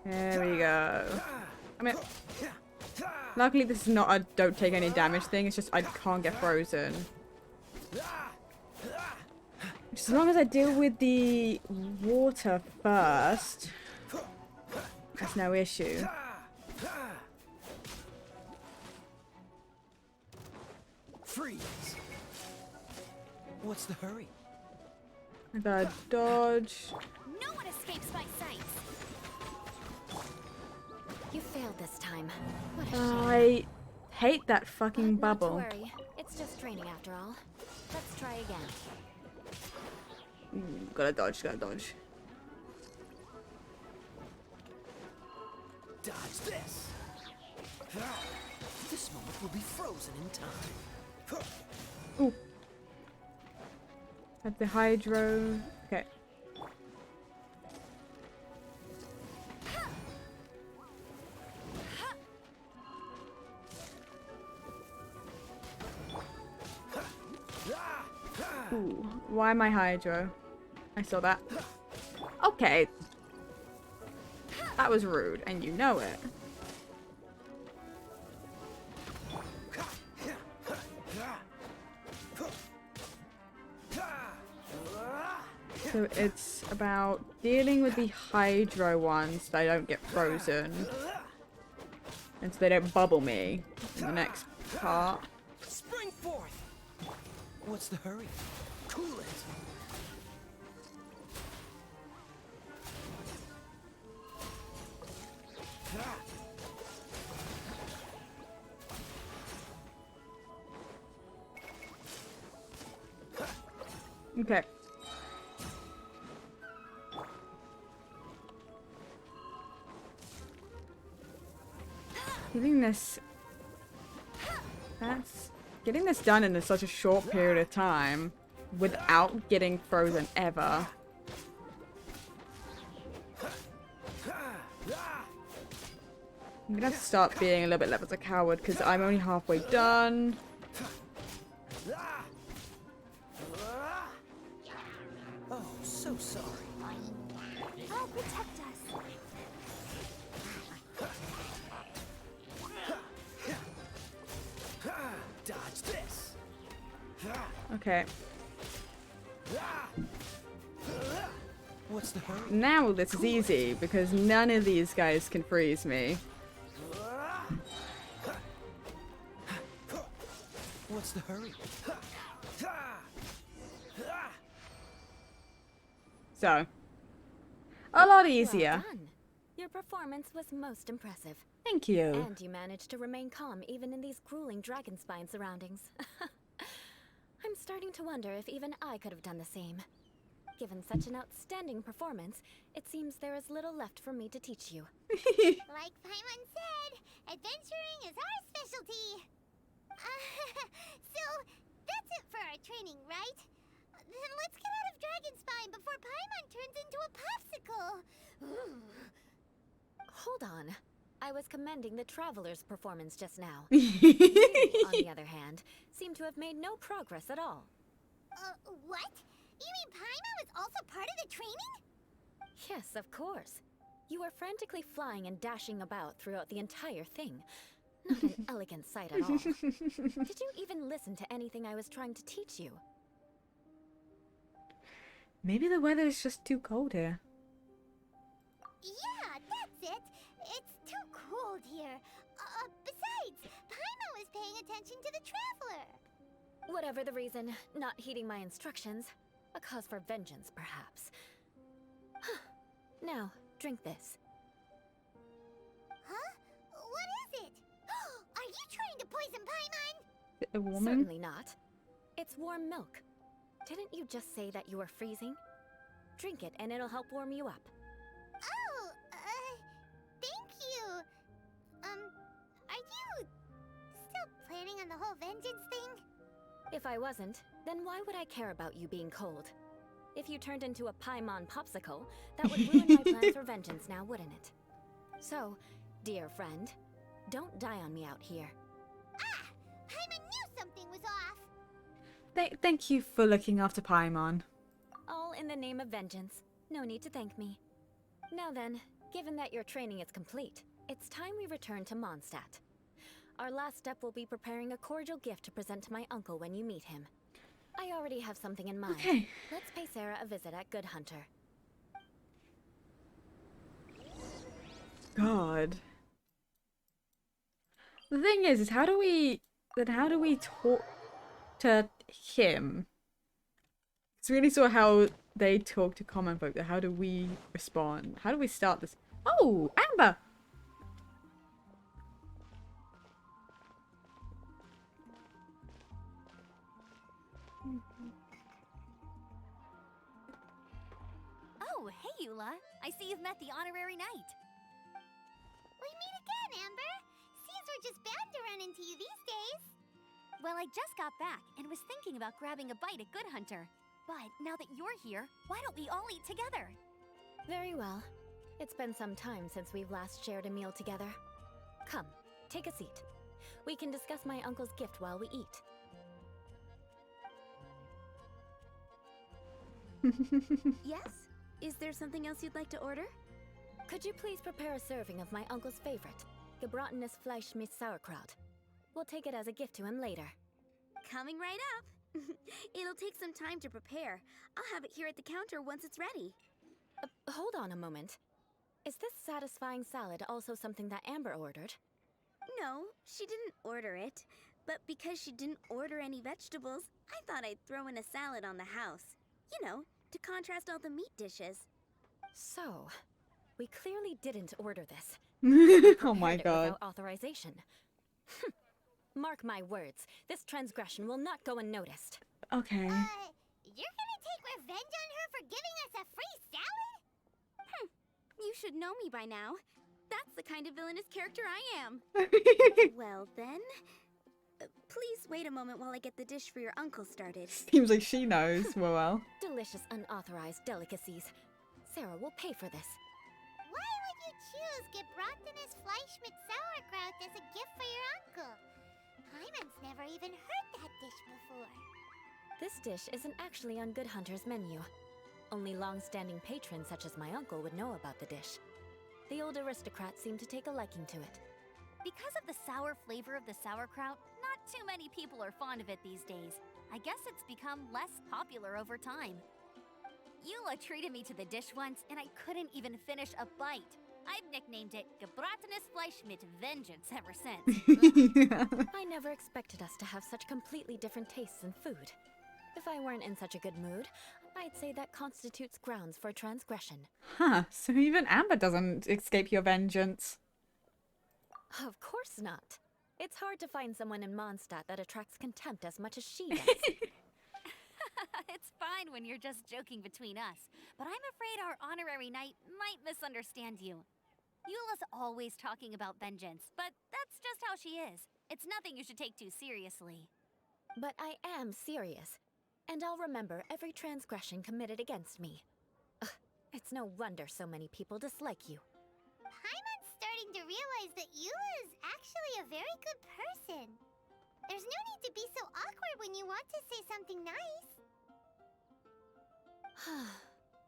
There we go. I mean, luckily this is not a don't take any damage thing, it's just I can't get frozen. Just as long as I deal with the water first, that's no issue. Freeze! What's the hurry? I gotta dodge. No one escapes my sight. You failed this time. What a shame. I hate that fucking But not to bubble. worry. It's just training after all. Let's try again. Gotta dodge, gotta dodge. Dodge this! This moment will be frozen in time. Ooh. Have the hydro. Okay. Ooh, why my hydro? I saw that. Okay. That was rude, and you know it. So it's about dealing with the hydro ones so they don't get frozen. And so they don't bubble me in the next part. Spring forth! What's the hurry? Cool it! Okay. Getting this done in such a short period of time without getting frozen ever. I'm gonna have to start being a little bit less of a coward because I'm only halfway done. Oh, so sorry. I'll protect us. Dodge this! Okay. What's the hurry? Now this is easy because none of these guys can freeze me. What's the hurry? So, a lot easier. Well done. Your performance was most impressive. Thank you. And you managed to remain calm even in these grueling dragon spine surroundings. I'm starting to wonder if even I could have done the same. Given such an outstanding performance, it seems there is little left for me to teach you. Like Paimon said, adventuring is our specialty. So, that's it for our training, right? Then let's get out of Dragonspine before Paimon turns into a popsicle. Hold on. I was commending the Traveler's performance just now. You, on the other hand, seem to have made no progress at all. What? You mean Paimon was also part of the training? Yes, of course. You were frantically flying and dashing about throughout the entire thing. Not an elegant sight at all. Did you even listen to anything I was trying to teach you? Maybe the weather is just too cold here. Yeah, that's it. It's too cold here. Besides, Paimon was paying attention to the traveler. Whatever the reason, not heeding my instructions. A cause for vengeance, perhaps. Now, drink this. Huh? What is it? Are you trying to poison Paimon? A woman? Certainly not. It's warm milk. Didn't you just say that you were freezing? Drink it and it'll help warm you up. Oh, thank you. Are you still planning on the whole vengeance thing? If I wasn't, then why would I care about you being cold? If you turned into a Paimon popsicle, that would ruin my plans for vengeance now, wouldn't it? So, dear friend, don't die on me out here. Ah! Paimon knew something was off! Thank you for looking after Paimon. All in the name of vengeance. No need to thank me. Now then, given that your training is complete, it's time we return to Mondstadt. Our last step will be preparing a cordial gift to present to my uncle when you meet him. I already have something in mind. Okay. Let's pay Sarah a visit at Good Hunter. God. The thing is how do we talk to him? It's really sort of how they talk to common folk. How do we respond? How do we start this? Oh, Amber! Oh, hey, Eula. I see you've met the honorary knight. We meet again, Amber. Seems we're just bound to run into you these days. Well, I just got back and was thinking about grabbing a bite at Good Hunter. But now that you're here, why don't we all eat together? Very well. It's been some time since we've last shared a meal together. Come, take a seat. We can discuss my uncle's gift while we eat. Yes? Is there something else you'd like to order? Could you please prepare a serving of my uncle's favorite, gebratenes Fleisch mit Sauerkraut? We'll take it as a gift to him later. Coming right up. It'll take some time to prepare. I'll have it here at the counter once it's ready. Hold on a moment. Is this satisfying salad also something that Amber ordered? No, she didn't order it. But because she didn't order any vegetables, I thought I'd throw in a salad on the house. You know, to contrast all the meat dishes. So, we clearly didn't order this. Oh my Prepared it god. without authorization. Mark my words, this transgression will not go unnoticed. Okay. You're gonna take revenge on her for giving us a free salad? You should know me by now. That's the kind of villainous character I am. Well then, please wait a moment while I get the dish for your uncle started. Seems like she knows well. Delicious unauthorized delicacies. Sarah will pay for this. Why would you choose gebratenes Fleisch mit Sauerkraut as a gift for your uncle? Paimon's never even heard that dish before. This dish isn't actually on Good Hunter's menu. Only long-standing patrons such as my uncle would know about the dish. The old aristocrat seemed to take a liking to it. Because of the sour flavor of the sauerkraut, not too many people are fond of it these days. I guess it's become less popular over time. Eula treated me to the dish once, and I couldn't even finish a bite. I've nicknamed it gebratenes Fleisch mit Vengeance ever since. I never expected us to have such completely different tastes in food. If I weren't in such a good mood, I'd say that constitutes grounds for transgression. Huh, so even Amber doesn't escape your vengeance. Of course not. It's hard to find someone in Mondstadt that attracts contempt as much as she does. It's fine when you're just joking between us, but I'm afraid our honorary knight might misunderstand you. Eula's always talking about vengeance, but that's just how she is. It's nothing you should take too seriously. But I am serious, and I'll remember every transgression committed against me. Ugh, it's no wonder so many people dislike you. Paimon's starting to realize that Eula is actually a very good person. There's no need to be so awkward when you want to say something nice.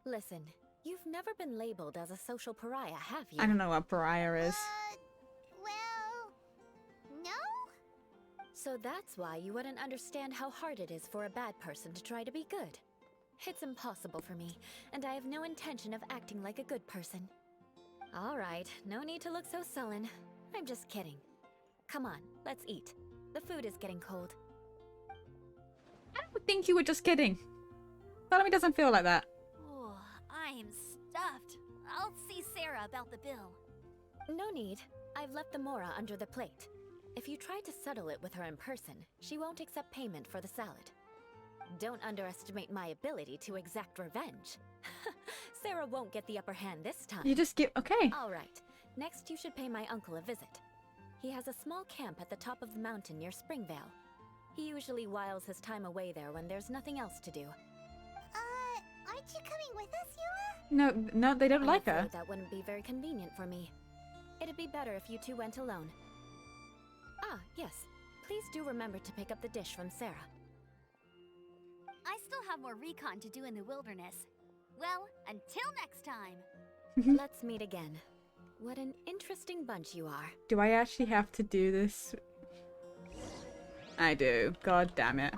Listen, you've never been labeled as a social pariah, have you? I don't know what pariah is. Well, So that's why you wouldn't understand how hard it is for a bad person to try to be good. It's impossible for me, and I have no intention of acting like a good person. Alright, no need to look so sullen. I'm just kidding. Come on, let's eat. The food is getting cold. I don't think you were just kidding. Bellamy doesn't feel like that. Oh, I am stuffed. I'll see Sarah about the bill. No need. I've left the mora under the plate. If you try to settle it with her in person, she won't accept payment for the salad. Don't underestimate my ability to exact revenge. Sarah won't get the upper hand this time. You just give... Okay. Alright, next you should pay my uncle a visit. He has a small camp at the top of the mountain near Springvale. He usually whiles his time away there when there's nothing else to do. Aren't you coming with us, Eula? No, they don't like I'm her. afraid that wouldn't be very convenient for me. It'd be better if you two went alone. Ah, yes. Please do remember to pick up the dish from Sarah. I still have more recon to do in the wilderness. Well, until next time. Let's meet again. What an interesting bunch you are. Do I actually have to do this? I do. God damn it.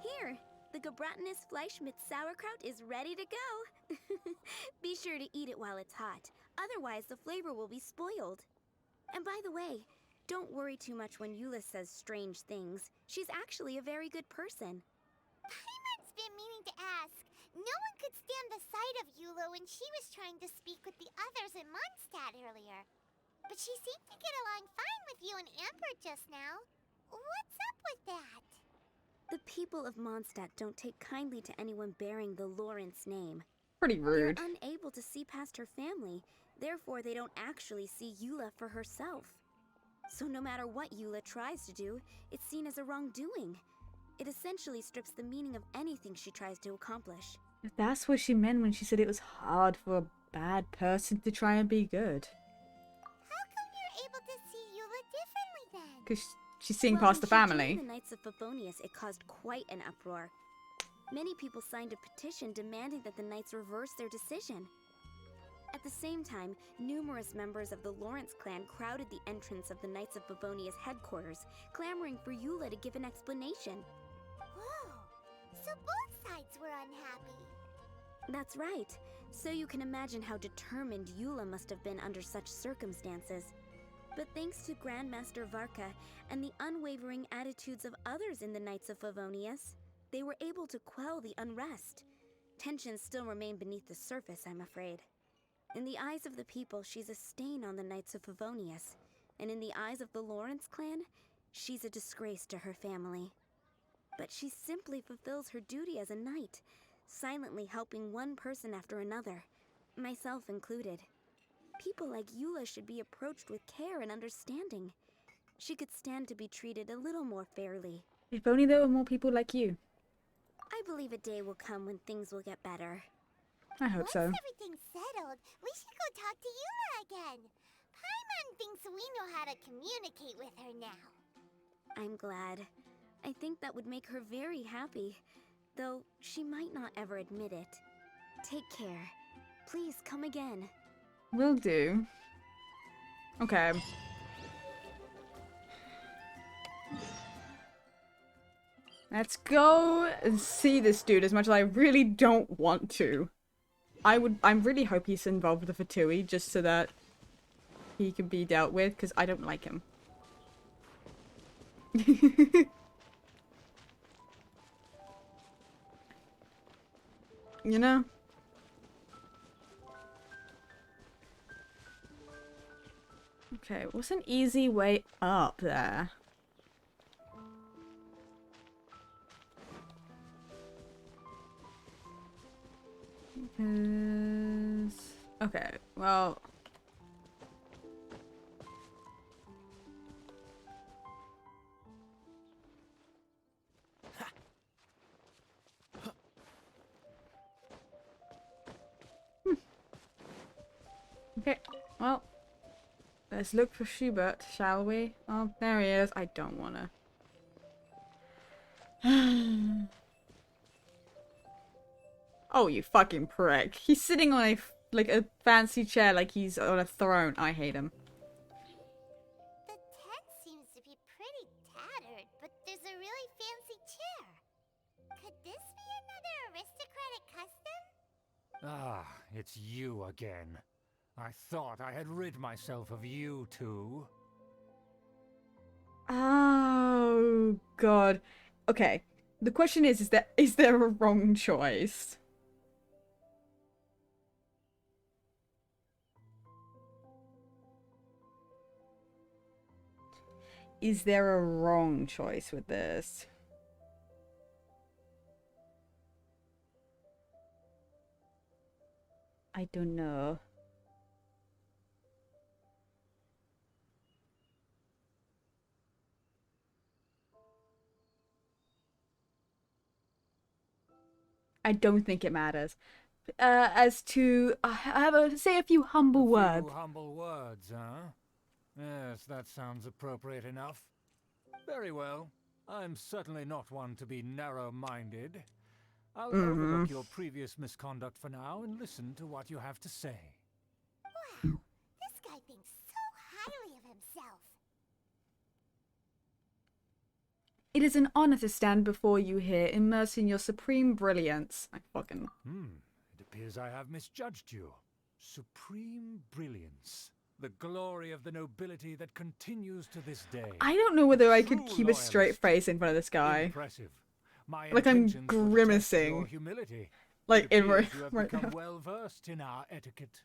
Here, the Gebratinus Fleischmitz sauerkraut is ready to go. Be sure to eat it while it's hot. Otherwise, the flavor will be spoiled. And by the way, don't worry too much when Eula says strange things. She's actually a very good person. Paimon's been meaning to ask. No one could stand the sight of Eula when she was trying to speak with the others in Mondstadt earlier. But she seemed to get along fine with you and Amber just now. What's up with that? The people of Mondstadt don't take kindly to anyone bearing the Lawrence name. Pretty rude. They're unable to see past her family, therefore they don't actually see Eula for herself. So no matter what Eula tries to do, it's seen as a wrongdoing. It essentially strips the meaning of anything she tries to accomplish. If that's what she meant when she said it was hard for a bad person to try and be good. How come you're able to see Eula differently then? Because she's seeing Well, past the when she family. joined the Knights of Favonius, it caused quite an uproar. Many people signed a petition demanding that the Knights reverse their decision. At the same time, numerous members of the Lawrence clan crowded the entrance of the Knights of Favonius headquarters, clamoring for Eula to give an explanation. Whoa, so both sides were unhappy. That's right. So you can imagine how determined Eula must have been under such circumstances. But thanks to Grandmaster Varka and the unwavering attitudes of others in the Knights of Favonius, they were able to quell the unrest. Tensions still remain beneath the surface, I'm afraid. In the eyes of the people, she's a stain on the Knights of Favonius, and in the eyes of the Lawrence clan, she's a disgrace to her family. But she simply fulfills her duty as a knight, silently helping one person after another, myself included. People like Eula should be approached with care and understanding. She could stand to be treated a little more fairly. If only there were more people like you. I believe a day will come when things will get better. I hope so. Once everything's settled, we should go talk to Eula again. Paimon thinks we know how to communicate with her now. I'm glad. I think that would make her very happy, though she might not ever admit it. Take care. Please come again. Will do. Okay. Let's go and see this dude as much as I really don't want to. I really hope he's involved with the Fatui just so that he can be dealt with, because I don't like him. You know? Okay, what's an easy way up there? Okay, well... Okay, well... Let's look for Schubert, shall we? Oh, there he is. I don't wanna. Oh, you fucking prick. He's sitting on a fancy chair like he's on a throne. I hate him. The tent seems to be pretty aristocratic custom? Ah, it's you again. I thought I had rid myself of you two. Oh god. Okay. The question is there a wrong choice? Is there a wrong choice with this? I don't know. I don't think it matters. As to, I have say a few humble words. A few humble words, huh? Yes, that sounds appropriate enough. Very well. I'm certainly not one to be narrow-minded. I'll overlook your previous misconduct for now and listen to what you have to say. Wow, this guy thinks so highly of himself. It is an honor to stand before you here, immersed in your supreme brilliance. I fucking... It appears I have misjudged you. Supreme brilliance. The glory of the nobility that continues to this day. I don't know whether I could True keep a straight loyalist. face in front of this guy. Impressive. My Like I'm intentions were to test grimacing. your humility. Like It in appears you have right become now. well versed in our etiquette.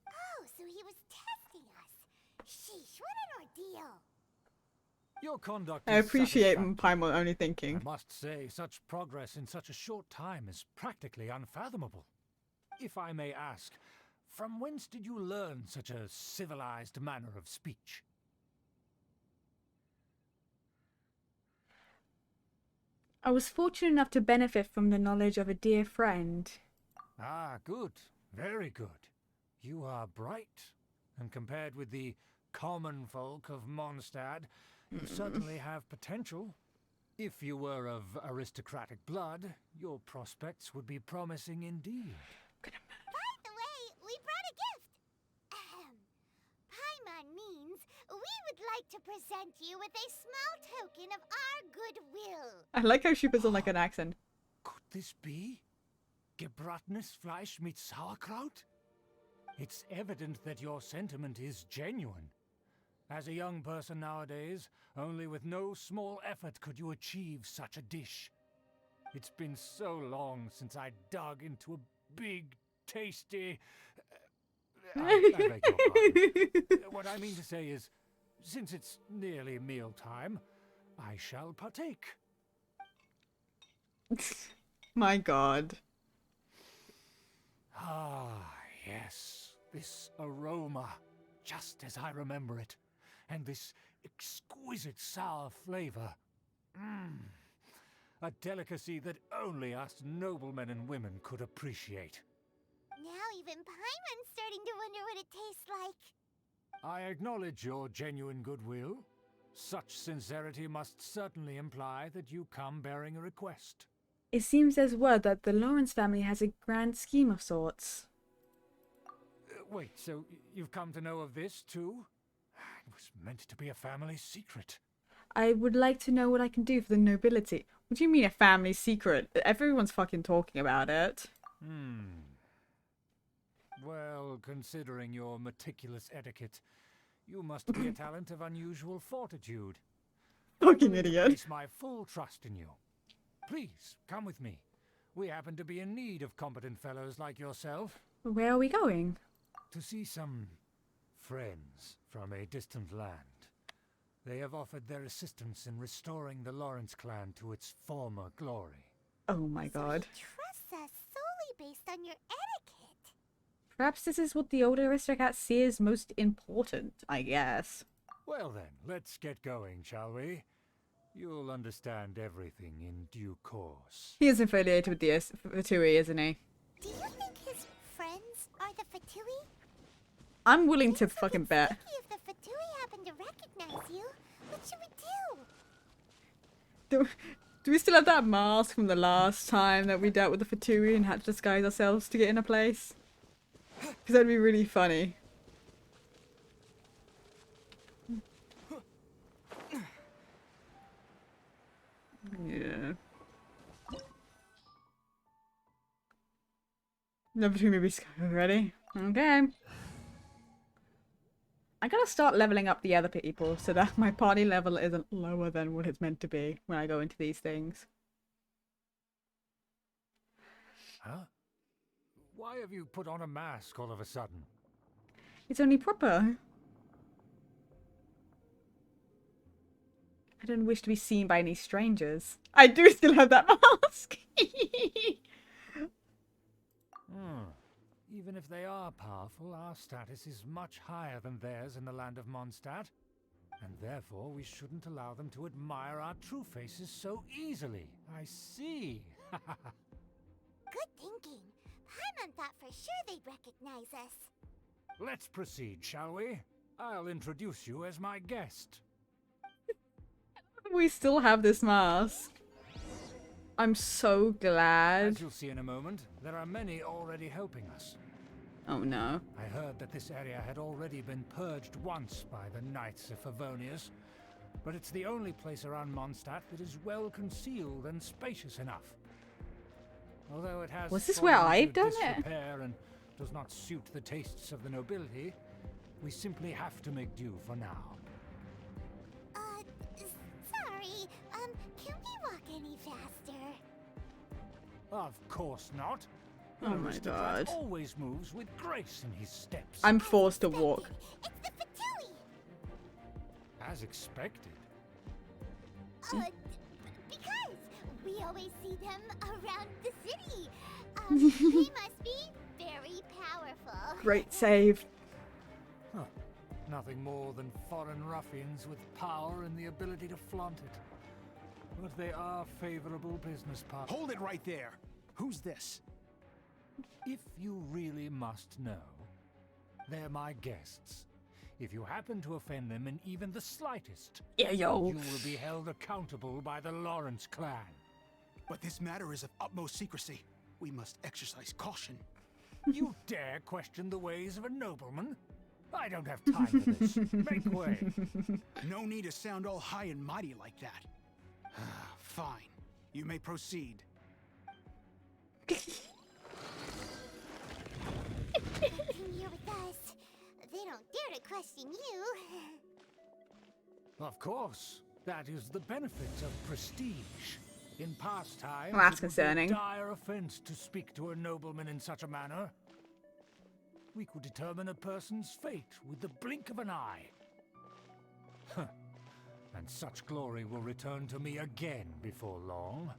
Oh, so he was testing us. Sheesh, what an ordeal. Your conduct I is appreciate satisfactory. Paimon only thinking. I must say, such progress in such a short time is practically unfathomable. If I may ask, from whence did you learn such a civilized manner of speech? I was fortunate enough to benefit from the knowledge of a dear friend. Ah, good. Very good. You are bright, and compared with the common folk of Mondstadt, you certainly have potential. If you were of aristocratic blood, your prospects would be promising indeed. By the way, we brought a gift. Paimon means we would like to present you with a small token of our goodwill. I like how she puts on like an accent. Could this be Gebratenes Fleisch mit Sauerkraut? It's evident that your sentiment is genuine. As a young person nowadays, only with no small effort could you achieve such a dish. It's been so long since I dug into a big, tasty... I beg your pardon. What I mean to say is, since it's nearly mealtime, I shall partake. My god. Ah, yes. This aroma, just as I remember it. And this exquisite sour flavor. A delicacy that only us noblemen and women could appreciate. Now even Paimon's starting to wonder what it tastes like. I acknowledge your genuine goodwill. Such sincerity must certainly imply that you come bearing a request. It seems there's word that the Lawrence family has a grand scheme of sorts. Wait, so you've come to know of this too? It was meant to be a family secret. I would like to know what I can do for the nobility. What do you mean a family secret? Everyone's fucking talking about it. Well, considering your meticulous etiquette, you must be a talent of unusual fortitude. Fucking I idiot. place my full trust in you. Please, come with me. We happen to be in need of competent fellows like yourself. Where are we going? To see some friends from a distant land. They have offered their assistance in restoring the Lawrence clan to its former glory. Oh my god. So he trusts us solely based on your etiquette. Perhaps this is what the older aristocrats see as most important, I guess. Well then, let's get going, shall we? You'll understand everything in due course. He is affiliated with the Fatui, isn't he? Do you think his friends are the Fatui? I'm willing to fucking bet. If the Fatui happen to recognize you, what should we do? Do we still have that mask from the last time that we dealt with the Fatui and had to disguise ourselves to get in a place? Because that'd be really funny. Yeah. Number 2 movie ready? Okay. I gotta start leveling up the other people so that my party level isn't lower than what it's meant to be when I go into these things. Huh? Why have you put on a mask all of a sudden? It's only proper. I don't wish to be seen by any strangers. I do still have that mask. Even if they are powerful, our status is much higher than theirs in the land of Mondstadt. And therefore, we shouldn't allow them to admire our true faces so easily. I see. Good thinking. Paimon thought for sure they'd recognize us. Let's proceed, shall we? I'll introduce you as my guest. We still have this mask. I'm so glad. As you'll see in a moment, there are many already helping us. Oh no. I heard that this area had already been purged once by the Knights of Favonius, but it's the only place around Mondstadt that is well concealed and spacious enough. Although it has Was this where I've done it? disrepair and does not suit the tastes of the nobility, we simply have to make do for now. Sorry, can we walk any faster? Of course not. Oh my god. Always moves with grace in his steps. I'm forced to walk. It's the Fatui! As expected. Because we always see them around the city. They must be very powerful. Great save. Huh. Nothing more than foreign ruffians with power and the ability to flaunt it. But they are favorable business partners. Hold it right there. Who's this? If you really must know, they're my guests. If you happen to offend them in even the slightest, Yeah, yo. you will be held accountable by the Lawrence clan. But this matter is of utmost secrecy. We must exercise caution. You dare question the ways of a nobleman? I don't have time for this. Make way. No need to sound all high and mighty like that. Fine. You may proceed. Come here with us. They don't dare to question you. Of course. That is the benefit of prestige. In past times, Well, that's it would concerning. be a dire offense to speak to a nobleman in such a manner. We could determine a person's fate with the blink of an eye. Huh. And such glory will return to me again before long.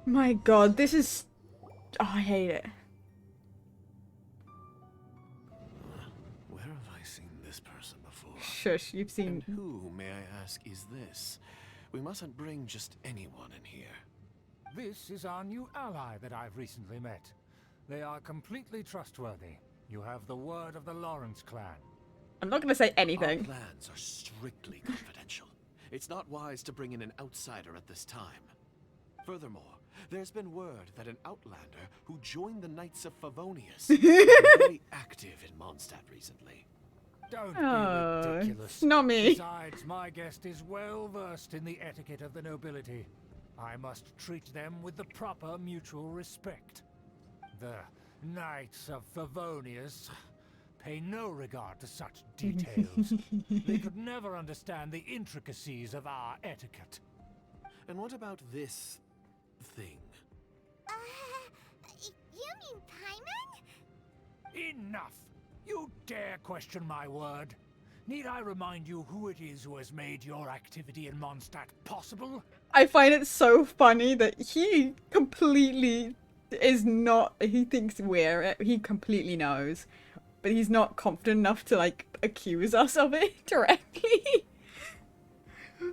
My god, this is... Oh, I hate it. Where have I seen this person before? Shush, you've seen... And who, may I ask, is this? We mustn't bring just anyone in here. This is our new ally that I've recently met. They are completely trustworthy. You have the word of the Lawrence clan. I'm not gonna say anything. Our plans are strictly confidential. It's not wise to bring in an outsider at this time. Furthermore, there's been word that an outlander who joined the Knights of Favonius has been very active in Mondstadt recently. Don't Oh, be ridiculous. it's not me. Besides, my guest is well versed in the etiquette of the nobility. I must treat them with the proper mutual respect. The Knights of Favonius pay no regard to such details. They could never understand the intricacies of our etiquette. And what about this thing? You mean Paimon? Enough! You dare question my word? Need I remind you who it is who has made your activity in Mondstadt possible? I find it so funny that he completely is not... He thinks he completely knows. But he's not confident enough to, like, accuse us of it directly.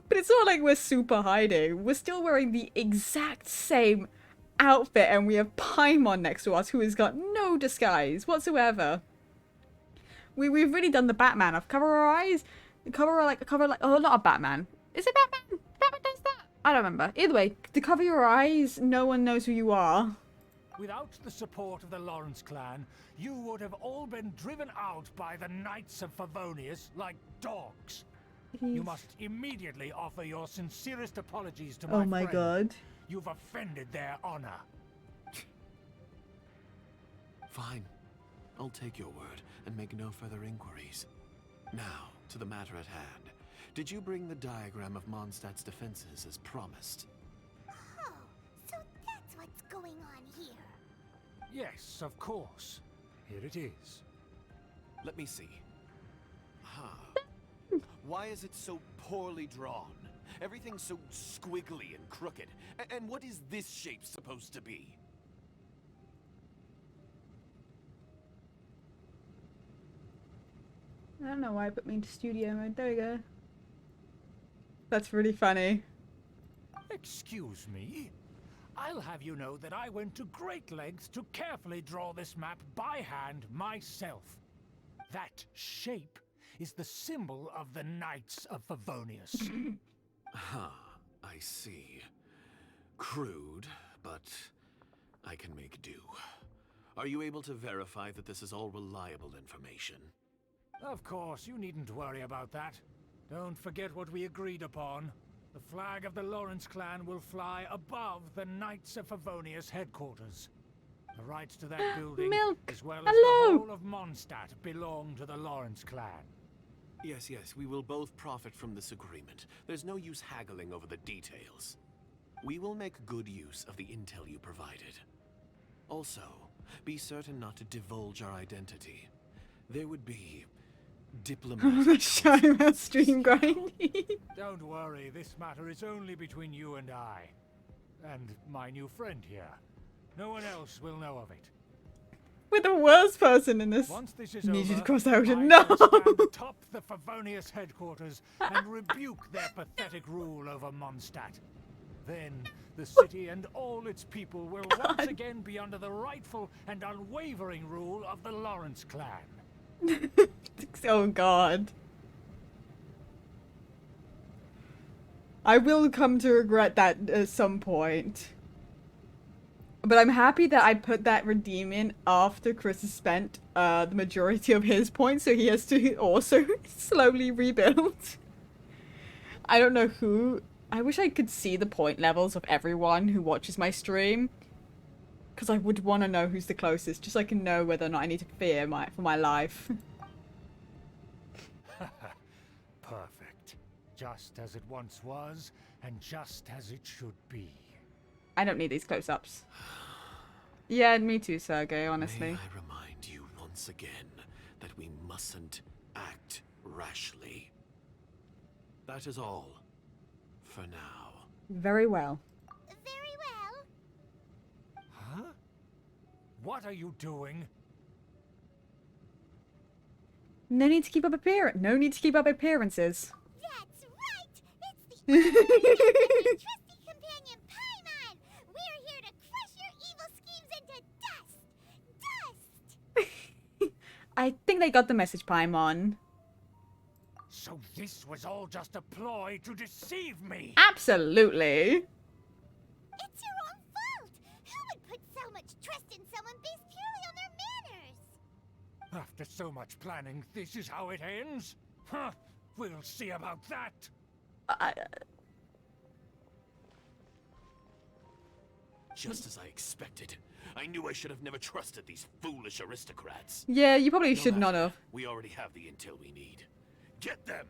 But it's not like we're super hiding. We're still wearing the exact same outfit and we have Paimon next to us who has got no disguise whatsoever. We've really done the Batman of cover our eyes. Cover like, oh, not a Batman. Is it Batman? Batman does that? I don't remember. Either way, to cover your eyes, no one knows who you are. Without the support of the Lawrence clan, you would have all been driven out by the Knights of Favonius like dogs. You must immediately offer your sincerest apologies to my friend. God. You've offended their honor. Fine. I'll take your word and make no further inquiries. Now, to the matter at hand. Did you bring the diagram of Mondstadt's defenses as promised? Oh, so that's what's going on here. Yes, of course. Here it is. Let me see. Why is it so poorly drawn? Everything's so squiggly and crooked. And what is this shape supposed to be? I don't know why it put me into studio mode. There we go. That's really funny. Excuse me? I'll have you know that I went to great lengths to carefully draw this map by hand myself. That shape is the symbol of the Knights of Favonius. I see. Crude, but I can make do. Are you able to verify that this is all reliable information? Of course, you needn't worry about that. Don't forget what we agreed upon. The flag of the Lawrence clan will fly above the Knights of Favonius headquarters. The rights to that building, Milk. as well as Hello. the whole of Mondstadt, belong to the Lawrence clan. Yes, we will both profit from this agreement. There's no use haggling over the details. We will make good use of the intel you provided. Also, be certain not to divulge our identity. There would be diplomatic Showing that stream grind. Don't worry, this matter is only between you and I. And my new friend here. No one else will know of it. We're the worst person in this. Once this is Need you over, to cross the ocean. I No! shall stand atop the Favonius headquarters and rebuke their pathetic rule over Mondstadt. Then the city and all its people will once again be under the rightful and unwavering rule of the Lawrence clan. Oh god. I will come to regret that at some point. But I'm happy that I put that redeem in after Chris has spent the majority of his points, so he has to also slowly rebuild. I don't know who. I wish I could see the point levels of everyone who watches my stream. Because I would want to know who's the closest, just so I can know whether or not I need to fear for my life. Perfect. Just as it once was, and just as it should be. I don't need these close-ups. Yeah, me too, Sergey, honestly. May I remind you once again that we mustn't act rashly. That is all. For now. Very well. Very well. Huh? What are you doing? No need to keep up appearances. That's right. It's the trusty companion Paimon. We're here to crush your evil schemes into dust. I think they got the message, Paimon. So this was all just a ploy to deceive me? Absolutely. It's your own fault. Who would put so much trust in someone based purely on their manners? After so much planning, this is how it ends? Huh? We'll see about that. Just as I expected. I knew I should have never trusted these foolish aristocrats. Yeah, you probably should not have. We already have the intel we need. Get them!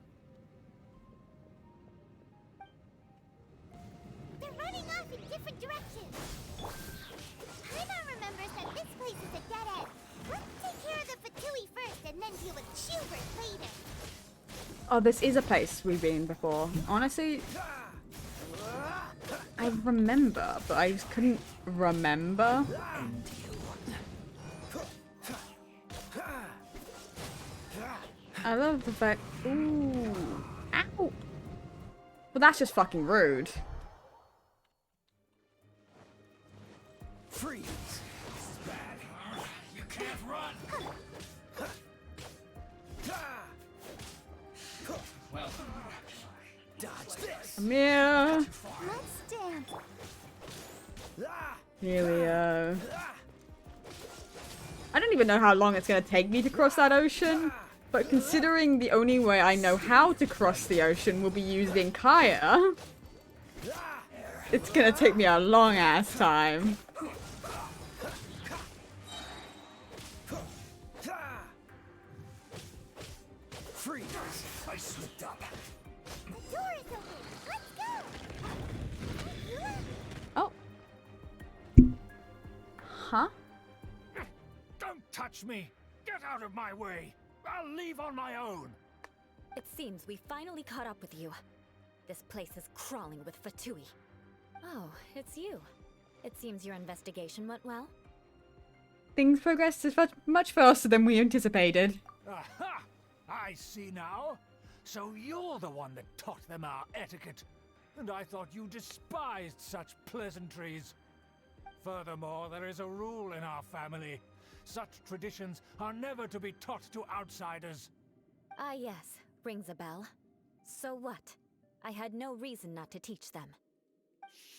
They're running off in different directions. Paimon remembers that this place is a dead end. Let's take care of the Fatui first and then deal with Schubert later. Oh, this is a place we've been before. Honestly, I remember, but I just couldn't remember. I love the fact. Ooh. Ow! But that's just fucking rude. Freeze! This is bad. You can't run! Well, dodge this! Come here. Let's dance. Here we go. I don't even know how long it's gonna take me to cross that ocean. But considering the only way I know how to cross the ocean will be using Kaya, it's gonna take me a long ass time. Huh? Don't touch me! Get out of my way! I'll leave on my own! It seems we finally caught up with you. This place is crawling with Fatui. Oh, it's you. It seems your investigation went well. Things progressed much faster than we anticipated. Aha! I see now. So you're the one that taught them our etiquette. And I thought you despised such pleasantries. Furthermore, there is a rule in our family. Such traditions are never to be taught to outsiders. Ah yes, rings a bell. So what? I had no reason not to teach them.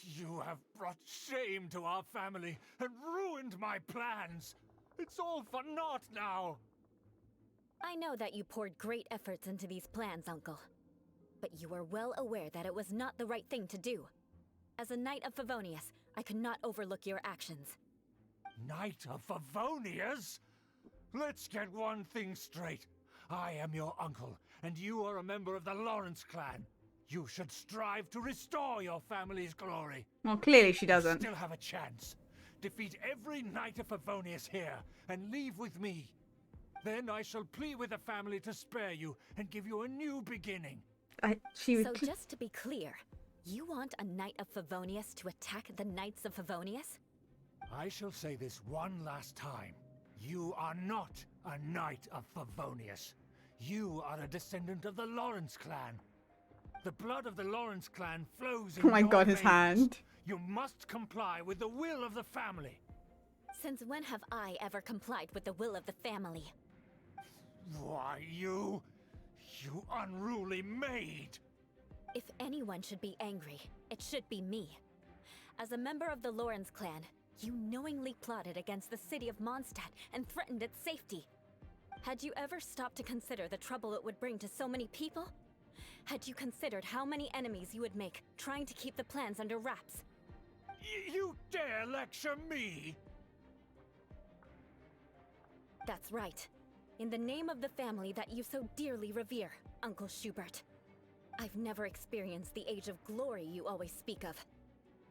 You have brought shame to our family and ruined my plans. It's all for naught now. I know that you poured great efforts into these plans, Uncle. But you are well aware that it was not the right thing to do. As a Knight of Favonius, I could not overlook your actions. Knight of Favonius? Let's get one thing straight. I am your uncle, and you are a member of the Lawrence clan. You should strive to restore your family's glory. Well, clearly she doesn't. You still have a chance. Defeat every Knight of Favonius here, and leave with me. Then I shall plead with the family to spare you and give you a new beginning. So just to be clear, you want a Knight of Favonius to attack the Knights of Favonius? I shall say this one last time. You are not a Knight of Favonius. You are a descendant of the Lawrence clan. The blood of the Lawrence clan flows in Oh my your god, his veins. hand. You must comply with the will of the family. Since when have I ever complied with the will of the family? Why, you unruly maid! If anyone should be angry, it should be me. As a member of the Lawrence clan, you knowingly plotted against the city of Mondstadt and threatened its safety. Had you ever stopped to consider the trouble it would bring to so many people? Had you considered how many enemies you would make trying to keep the plans under wraps? You dare lecture me? That's right. In the name of the family that you so dearly revere, Uncle Schubert. I've never experienced the age of glory you always speak of.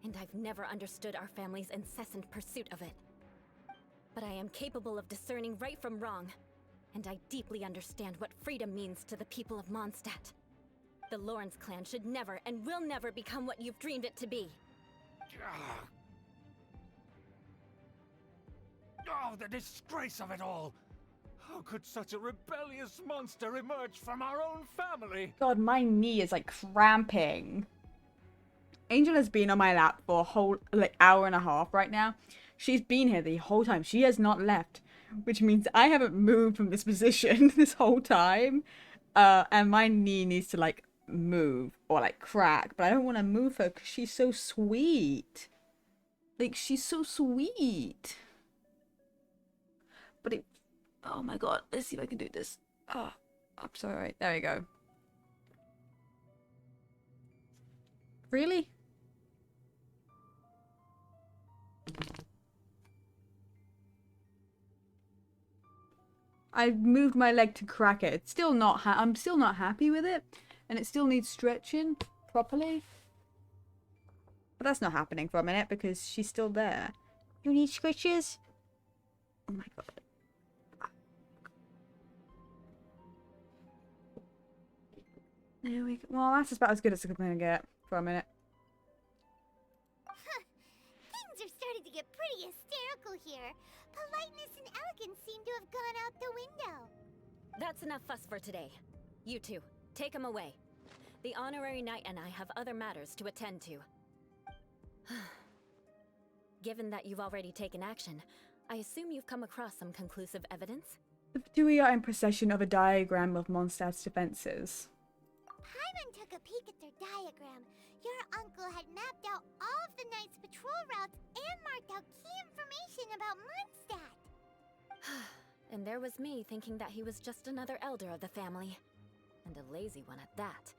And I've never understood our family's incessant pursuit of it. But I am capable of discerning right from wrong. And I deeply understand what freedom means to the people of Mondstadt. The Lawrence clan should never and will never become what you've dreamed it to be. Oh, the disgrace of it all! How could such a rebellious monster emerge from our own family? God, my knee is like cramping. Angel has been on my lap for a whole hour and a half right now. She's been here the whole time. She has not left, which means I haven't moved from this position this whole time. And my knee needs to like move or like crack, but I don't want to move her because she's so sweet. Like, she's so sweet. But it, oh my god, let's see if I can do this. Oh, I'm sorry. There we go. Really? I moved my leg to crack it. It's still not I'm still not happy with it, and it still needs stretching properly. But that's not happening for a minute because she's still there. You need scratches? Oh my god. There we go. Well, that's about as good as I'm gonna get for a minute. Things are starting to get pretty hysterical here. Politeness and elegance seem to have gone out the window. That's enough fuss for today. You two, take him away. The honorary knight and I have other matters to attend to. Given that you've already taken action, I assume you've come across some conclusive evidence? The Fatui are in possession of a diagram of Mondstadt's defenses. Paimon took a peek at their diagram. Your uncle had mapped out all of the Knight's patrol routes and marked out key information about Mondstadt. And there was me thinking that he was just another elder of the family. And a lazy one at that.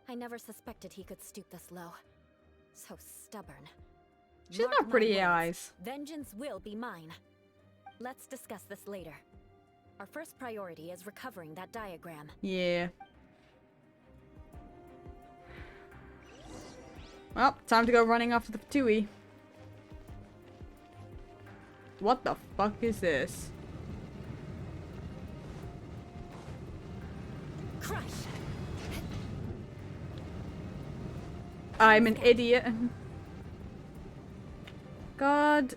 I never suspected he could stoop this low. So stubborn. She's Mark got my pretty words, eyes. Vengeance will be mine. Let's discuss this later. Our first priority is recovering that diagram. Yeah. Well, time to go running after the Fatui. What the fuck is this? Crush. I'm an idiot. God.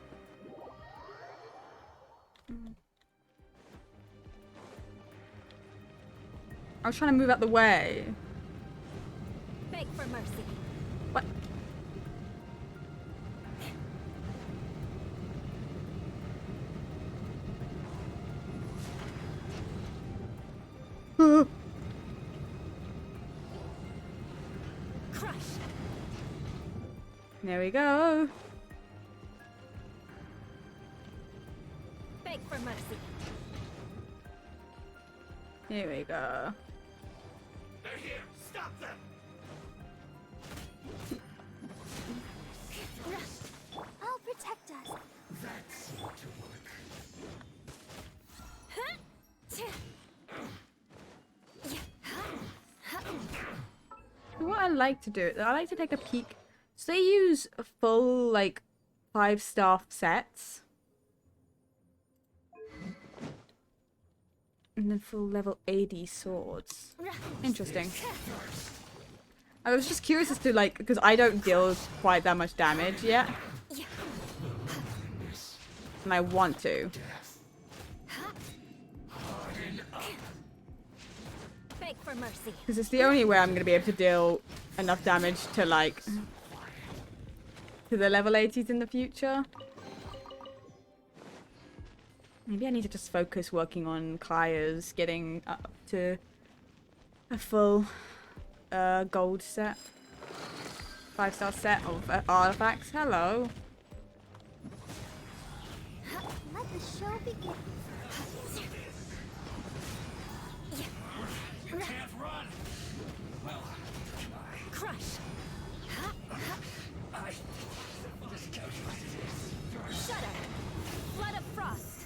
I was trying to move out the way. Beg for mercy. What? Crush. There we go. Beg for mercy. Here we go. They're here! Stop them! I'll protect us. That seemed to work. What I like to do, I like to take a peek. So they use full, like, 5-star sets. And then full level 80 swords. Interesting. I was just curious as to, like, because I don't deal quite that much damage yet. And I want to. Beg for mercy. Because it's the only way I'm going to be able to deal enough damage to, like, to the level 80s in the future. Maybe I need to just focus working on Kaya's getting up to a full gold set. 5-star set of artifacts. Hello. Let the show begin. You can't run! Well, Crush. I miscalculated it. Shudder. Flood of frost.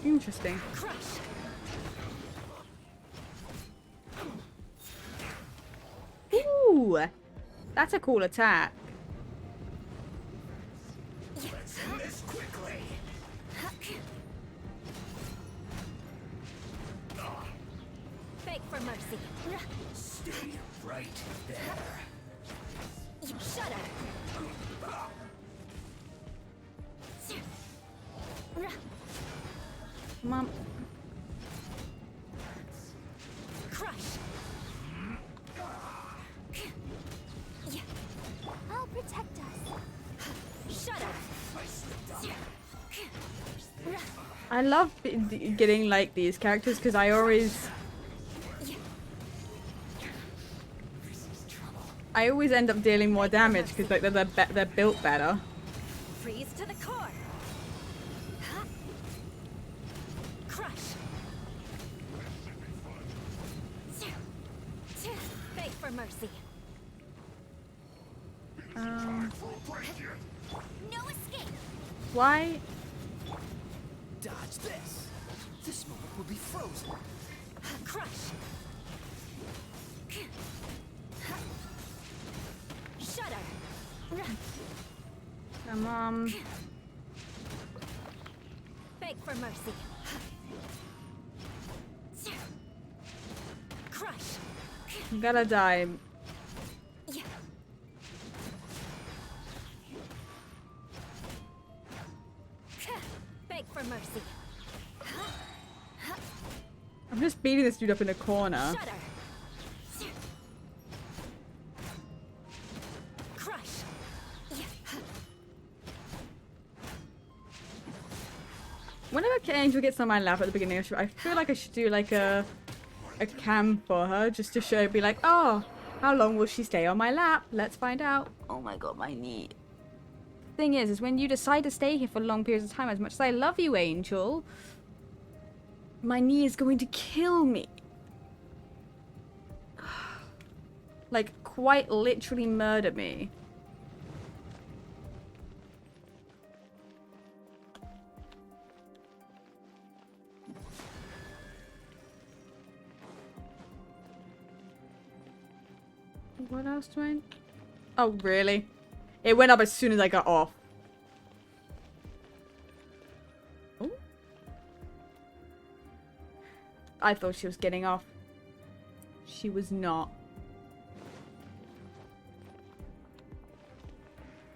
Interesting. Crush. Ooh, that's a cool attack. Let's do this quickly! Beg for mercy. Stay right there. Shudder. Mom. Crush. I'll protect us. Shudder. I love getting like these characters because I always end up dealing more damage because like they're built better. Freeze to the core. Crush. Beg for mercy. No escape. Why? Dodge this. This moment will be frozen. Crush. Shudder. Come on. Beg for mercy. Crush. I'm gonna die. Beg for mercy. I'm just beating this dude up in a corner. Shudder. Crush. Whenever Angel gets on my lap at the beginning, I feel like I should do like a cam for her just to show, be like, oh, how long will she stay on my lap? Let's find out. Oh my god, my knee. Thing is when you decide to stay here for long periods of time, as much as I love you, Angel, my knee is going to kill me. Like, quite literally murder me. What else do I... Oh, really? It went up as soon as I got off. I thought she was getting off. She was not.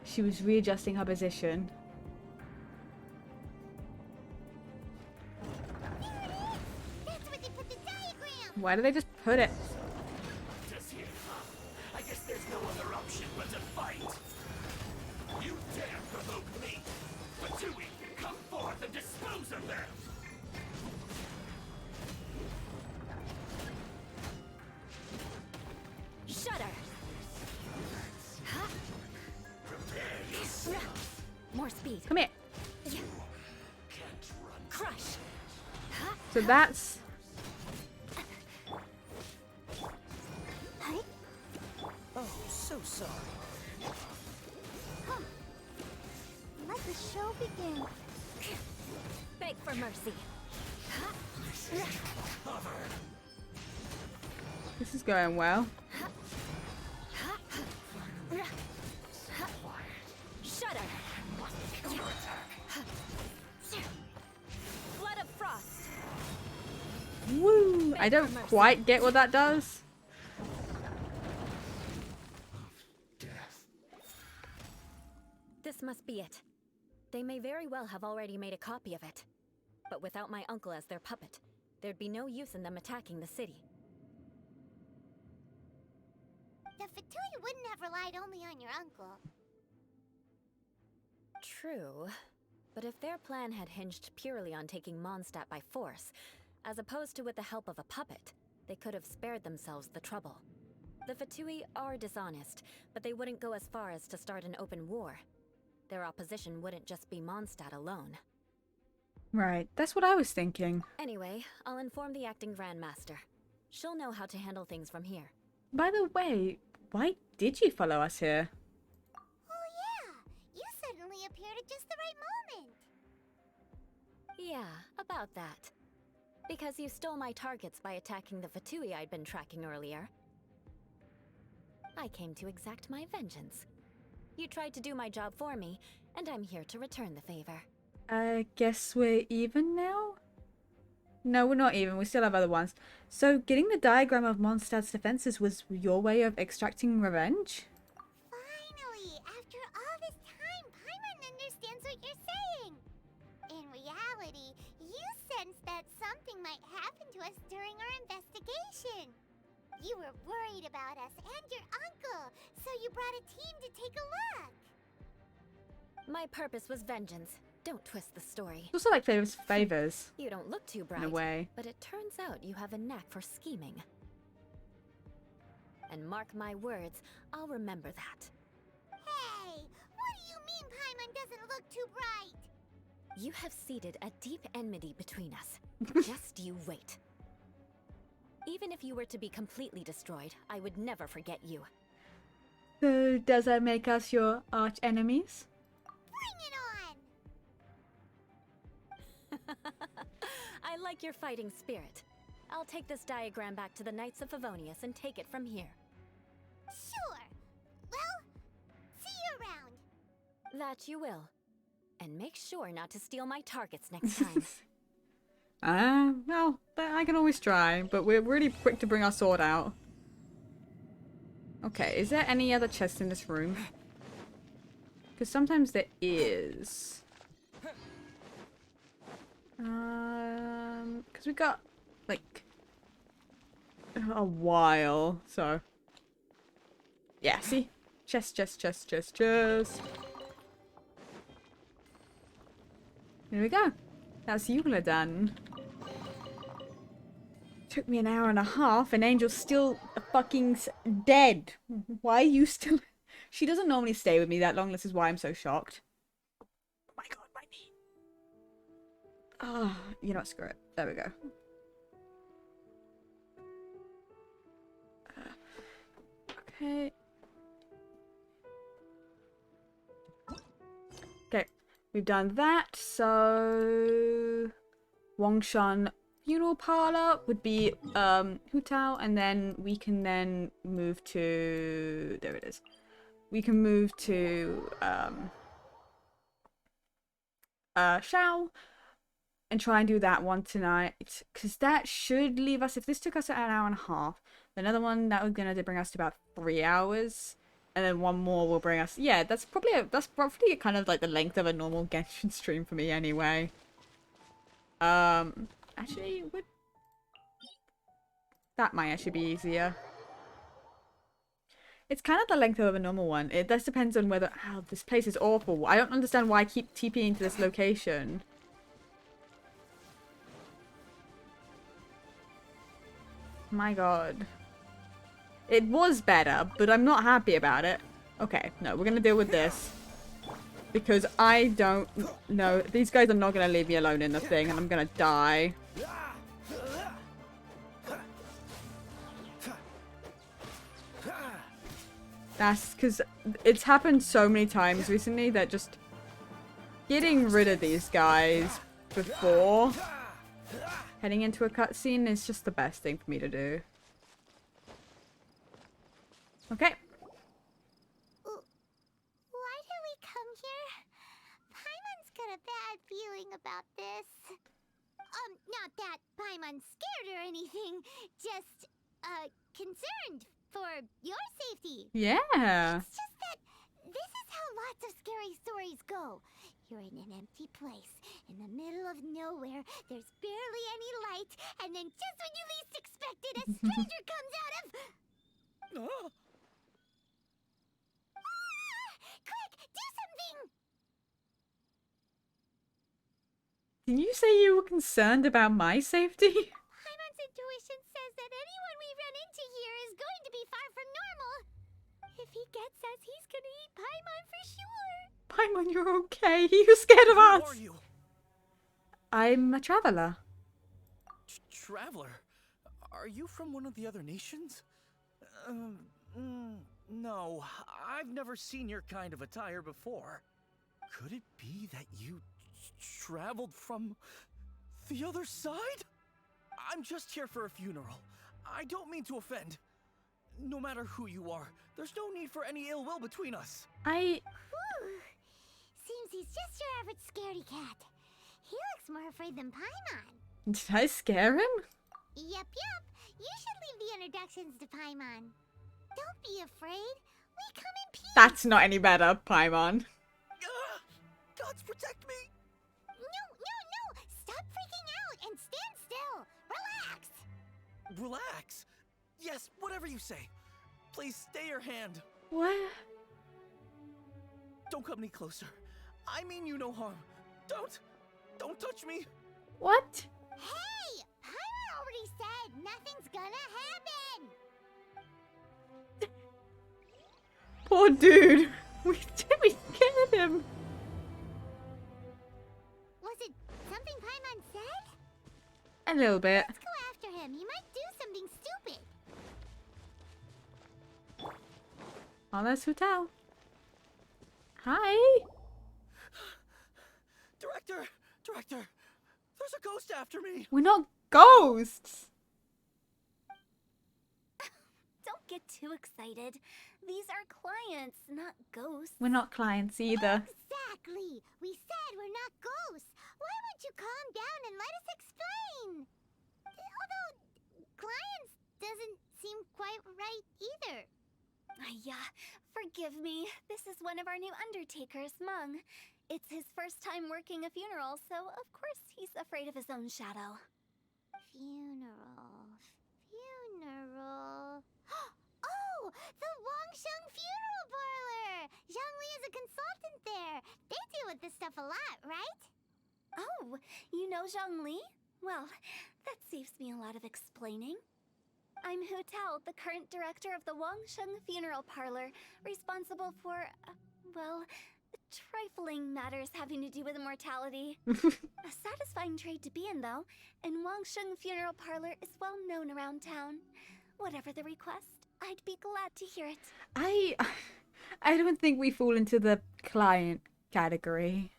She was readjusting her position. That's where they put the diagram. Why do they just put it? Just here, huh? I guess there's no other option but to fight. You dare provoke me! Fatui, come forth and dispose of them! Shudder! Prepare yourself. More speed. Come here. Can't run. Crush! So that's... Oh, so sorry. Let the show begin. Beg for mercy. This is going well. Shudder! Flood of frost! Woo! I don't quite get what that does. This must be it. They may very well have already made a copy of it. But without my uncle as their puppet, there'd be no use in them attacking the city. The Fatui wouldn't have relied only on your uncle. True. But if their plan had hinged purely on taking Mondstadt by force, as opposed to with the help of a puppet, they could have spared themselves the trouble. The Fatui are dishonest, but they wouldn't go as far as to start an open war. Their opposition wouldn't just be Mondstadt alone. Right, that's what I was thinking. Anyway, I'll inform the acting Grandmaster. She'll know how to handle things from here. By the way, why did you follow us here? Oh yeah, you suddenly appeared at just the right moment. Yeah, about that. Because you stole my targets by attacking the Fatui I'd been tracking earlier. I came to exact my vengeance. You tried to do my job for me, and I'm here to return the favor. I guess we're even now? No, we're not even. We still have other ones. So, getting the diagram of Mondstadt's defenses was your way of extracting revenge? Finally, after all this time, Paimon understands what you're saying. In reality, you sensed that something might happen to us during our investigation. You were worried about us and your uncle, so you brought a team to take a look. My purpose was vengeance. Don't twist the story. It's also like favors. You don't look too bright, In a way. but it turns out you have a knack for scheming. And mark my words, I'll remember that. Hey, what do you mean Paimon doesn't look too bright? You have seeded a deep enmity between us. Just you wait. Even if you were to be completely destroyed, I would never forget you. So, does that make us your arch enemies? Bring it on! I like your fighting spirit. I'll take this diagram back to the Knights of Favonius and take it from here. Sure. Well, see you around. That you will. And make sure not to steal my targets next time. Well, I can always try, but we're really quick to bring our sword out. Okay, is there any other chest in this room? Because sometimes there is. Because we got, like, a while, so. Yeah, see? Chest. Here we go. That's Eula done. Took me an hour and a half, and Angel's still fucking dead. Why are you still... She doesn't normally stay with me that long, this is why I'm so shocked. Oh my god, my knee. Ah, you know what, screw it. There we go. Okay. Okay, we've done that, so... Wangshan Funeral Parlor would be Hutao, and then we can then move to... There it is. We can move to Shao, and try and do that one tonight, because that should leave us, if this took us an hour and a half, another one that was gonna bring us to about 3 hours, and then one more will bring us, yeah, that's roughly kind of like the length of a normal Genshin stream for me anyway. Actually, that might actually be easier. It's kind of the length of a normal one. It just depends on whether... Ow, this place is awful. I don't understand why I keep TPing to this location. My god. It was better, but I'm not happy about it. Okay, no, we're gonna deal with this. Because I don't know. These guys are not gonna leave me alone in the thing, and I'm gonna die. That's because it's happened so many times recently that just getting rid of these guys before heading into a cutscene is just the best thing for me to do. Okay. Why did we come here? Paimon's got a bad feeling about this. Not that Paimon's scared or anything, just, concerned for your safety. Yeah. It's just that this is how lots of scary stories go. You're in an empty place, in the middle of nowhere, there's barely any light, and then just when you least expect it, a stranger comes out of... Ah! Quick, do something! Can you say you were concerned about my safety? Paimon's intuition says that anyone we run into here is going to be far from normal. If he gets us, he's gonna eat Paimon for sure. Paimon, you're okay. You're scared of us. Who are you? I'm a traveler. Traveler? Are you from one of the other nations? No, I've never seen your kind of attire before. Could it be that you traveled from the other side? I'm just here for a funeral. I don't mean to offend. No matter who you are, there's no need for any ill will between us. Whew. Seems he's just your average scaredy cat. He looks more afraid than Paimon. Did I scare him? Yep. You should leave the introductions to Paimon. Don't be afraid. We come in peace. That's not any better, Paimon. Gods protect me! No. Stop freaking out and stand still. Relax. Relax? Yes, whatever you say. Please stay your hand. What? Don't come any closer. I mean you no harm. Don't touch me. What? Hey! Paimon already said nothing's gonna happen. Poor dude. We scared him. Was it something Paimon said? A little bit. Let's go after him. He might do something stupid. Oh, that's Hotel. Hi. Director, there's a ghost after me. We're not ghosts. Don't get too excited. These are clients, not ghosts. We're not clients either. Exactly. We said we're not ghosts. Why won't you calm down and let us explain? Although, clients doesn't seem quite right either. Forgive me. This is one of our new undertakers, Mung. It's his first time working a funeral, so of course he's afraid of his own shadow. Funeral. Oh! The Wangsheng Funeral Parlor! Zhongli is a consultant there. They deal with this stuff a lot, right? Oh, you know Zhongli? Well, that saves me a lot of explaining. I'm Hu Tao, the current director of the Wangsheng Funeral Parlor, responsible for, trifling matters having to do with immortality. A satisfying trade to be in, though, and Wangsheng Funeral Parlor is well known around town. Whatever the request, I'd be glad to hear it. I don't think we fall into the client category.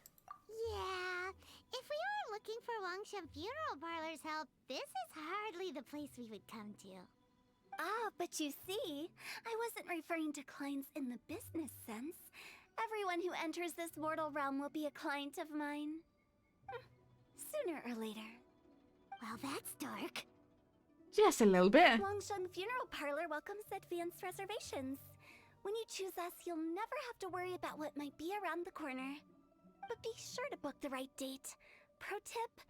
Yeah, if we were looking for Wangsheng Funeral Parlor's help, this is hardly the place we would come to. Ah, but you see, I wasn't referring to clients in the business sense. Everyone who enters this mortal realm will be a client of mine. sooner or later. Well, that's dark. Just a little bit. Wangsheng Funeral Parlor welcomes advanced reservations. When you choose us, you'll never have to worry about what might be around the corner. But be sure to book the right date. Pro tip,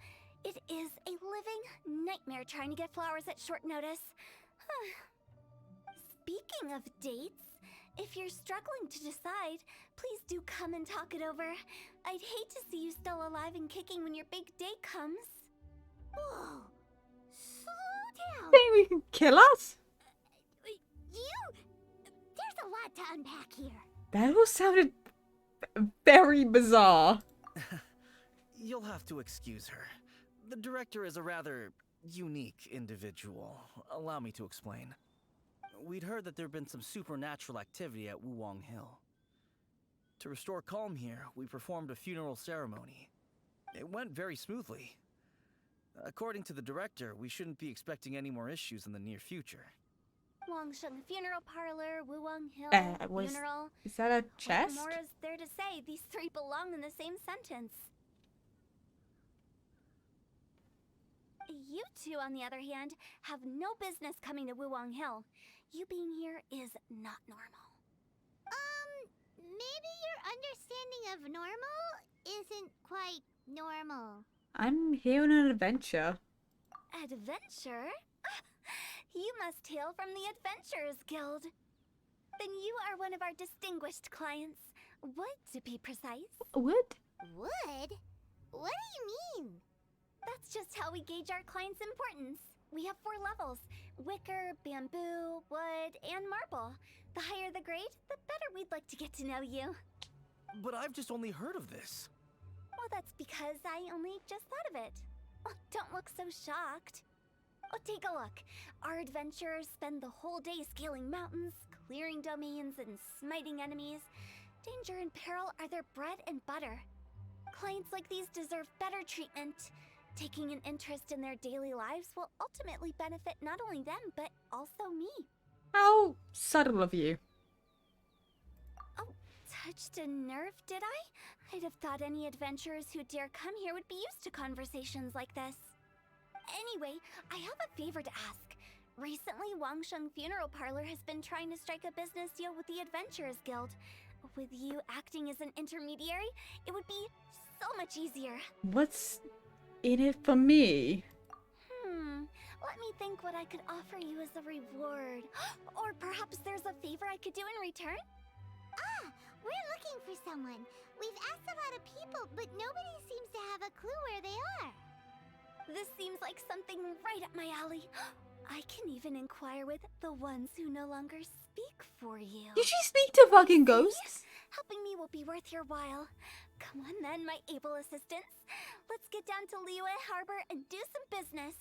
it is a living nightmare trying to get flowers at short notice. Speaking of dates, if you're struggling to decide, please do come and talk it over. I'd hate to see you still alive and kicking when your big day comes. Whoa! Slow down! Think we can kill us? There's a lot to unpack here. That all sounded very bizarre. You'll have to excuse her. The director is a rather unique individual. Allow me to explain. We'd heard that there'd been some supernatural activity at Wuwang Hill. To restore calm here, we performed a funeral ceremony. It went very smoothly. According to the director, we shouldn't be expecting any more issues in the near future. Wangsheng Funeral Parlor, Wuwang Hill, funeral. Is that a chest? What more is there to say? These three belong in the same sentence. You two, on the other hand, have no business coming to Wuwang Hill. You being here is not normal. Maybe your understanding of normal isn't quite normal. I'm here on an adventure. Adventure? You must hail from the Adventurers Guild. Then you are one of our distinguished clients. Wood, to be precise. Wood? Wood? What do you mean? That's just how we gauge our clients' importance. We have 4 levels: wicker, bamboo, wood, and marble. The higher the grade, the better we'd like to get to know you. But I've just only heard of this. Well, that's because I only just thought of it. Oh, don't look so shocked. Oh, take a look. Our adventurers spend the whole day scaling mountains, clearing domains, and smiting enemies. Danger and peril are their bread and butter. Clients like these deserve better treatment. Taking an interest in their daily lives will ultimately benefit not only them, but also me. How subtle of you. Oh, touched a nerve, did I? I'd have thought any adventurers who dare come here would be used to conversations like this. Anyway, I have a favor to ask. Recently, Wangsheng Funeral Parlor has been trying to strike a business deal with the Adventurers Guild. With you acting as an intermediary, it would be so much easier. What's in it for me? Let me think what I could offer you as a reward. Or perhaps there's a favor I could do in return? We're looking for someone. We've asked a lot of people, but nobody seems to have a clue where they are. This seems like something right up my alley. I can even inquire with the ones who no longer speak for you. Did she speak to fucking ghosts? Helping me will be worth your while. Come on then, my able assistants. Let's get down to Liyue Harbor and do some business.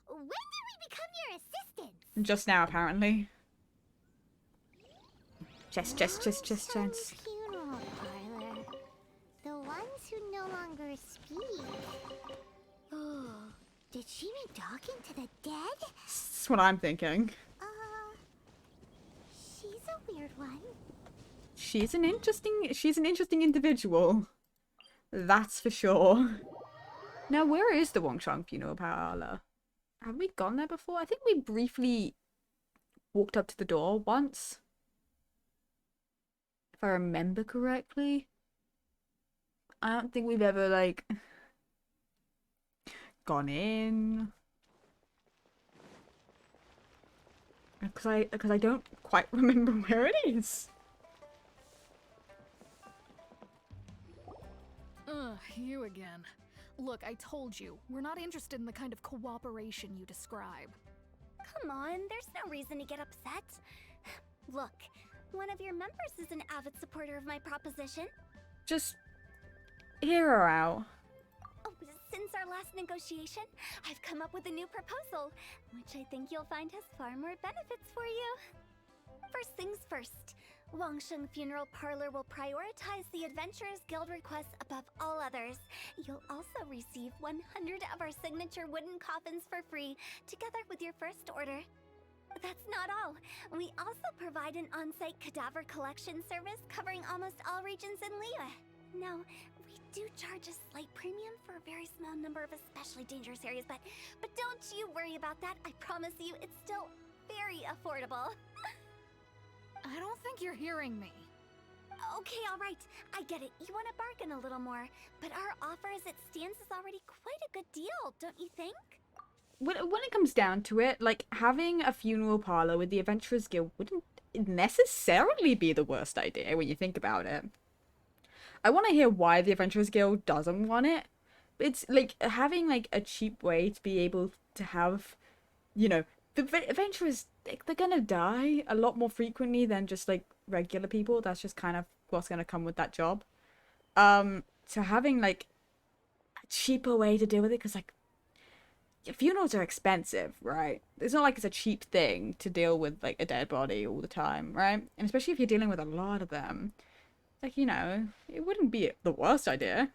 When did we become your assistants? Just now, apparently. Chest. Funeral parlor. The ones who no longer speak. Oh, did she mean talking to the dead? That's what I'm thinking. She's a weird one. She's an interesting individual. That's for sure. Now, where is the Wangsheng Funeral Parlor? Have we gone there before? I think we briefly walked up to the door once. If I remember correctly. I don't think we've ever, like, gone in. Because I don't quite remember where it is. You again. Look, I told you, we're not interested in the kind of cooperation you describe. Come on, there's no reason to get upset. Look, one of your members is an avid supporter of my proposition. Just hear her out. Oh, since our last negotiation, I've come up with a new proposal, which I think you'll find has far more benefits for you. First things first, Wangsheng Funeral Parlor will prioritize the Adventurers Guild requests above all others. You'll also receive 100 of our signature wooden coffins for free, together with your first order. That's not all. We also provide an on-site cadaver collection service covering almost all regions in Liyue. Now, We do charge a slight premium for a very small number of especially dangerous areas, but don't you worry about that. I promise you, it's still very affordable. I don't think you're hearing me. Okay, all right. I get it. You want to bargain a little more, but our offer as it stands is already quite a good deal, don't you think? When it comes down to it, like, having a funeral parlor with the Adventurers Guild wouldn't necessarily be the worst idea when you think about it. I want to hear why the Adventurers Guild doesn't want it. It's like having like a cheap way to be able to have, you know, the adventurers, they're gonna die a lot more frequently than just like regular people. That's just kind of what's gonna come with that job. So having like a cheaper way to deal with it, because like funerals are expensive, right? It's not like it's a cheap thing to deal with like a dead body all the time, right? And especially if you're dealing with a lot of them, like, you know, it wouldn't be the worst idea.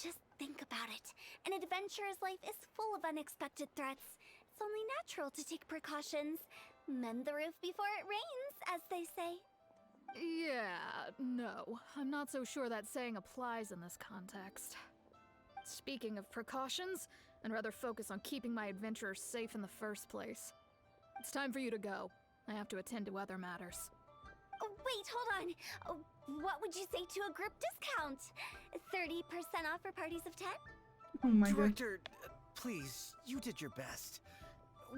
Just think about it. An adventurer's life is full of unexpected threats. It's only natural to take precautions. Mend the roof before it rains, as they say. Yeah, no. I'm not so sure that saying applies in this context. Speaking of precautions, I'd rather focus on keeping my adventurers safe in the first place. It's time for you to go. I have to attend to other matters. Oh, wait, hold on. Oh, what would you say to a group discount? 30% off for parties of 10? Oh my god. Director, please, you did your best.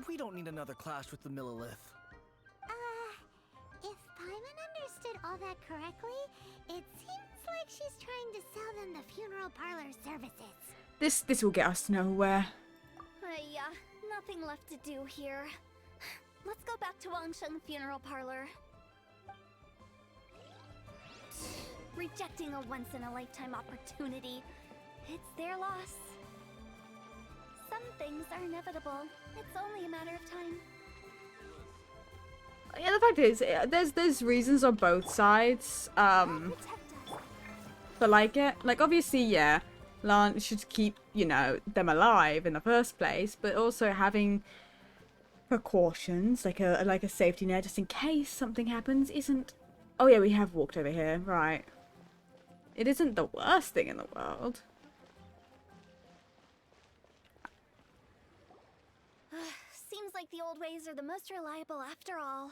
We don't need another clash with the Millilith. If Paimon understood all that correctly, it seems like she's trying to sell them the funeral parlor services. This will get us nowhere. Nothing left to do here. Let's go back to Wangsheng Funeral Parlor. Rejecting a once-in-a-lifetime opportunity. It's their loss. Some things are inevitable. It's only a matter of time. Yeah, the fact is, there's reasons on both sides, for like it. Like, obviously, yeah, Lance should keep, you know, them alive in the first place, but also having precautions, like a safety net, just in case something happens, isn't... Oh yeah, we have walked over here, right. It isn't the worst thing in the world. Seems like the old ways are the most reliable after all.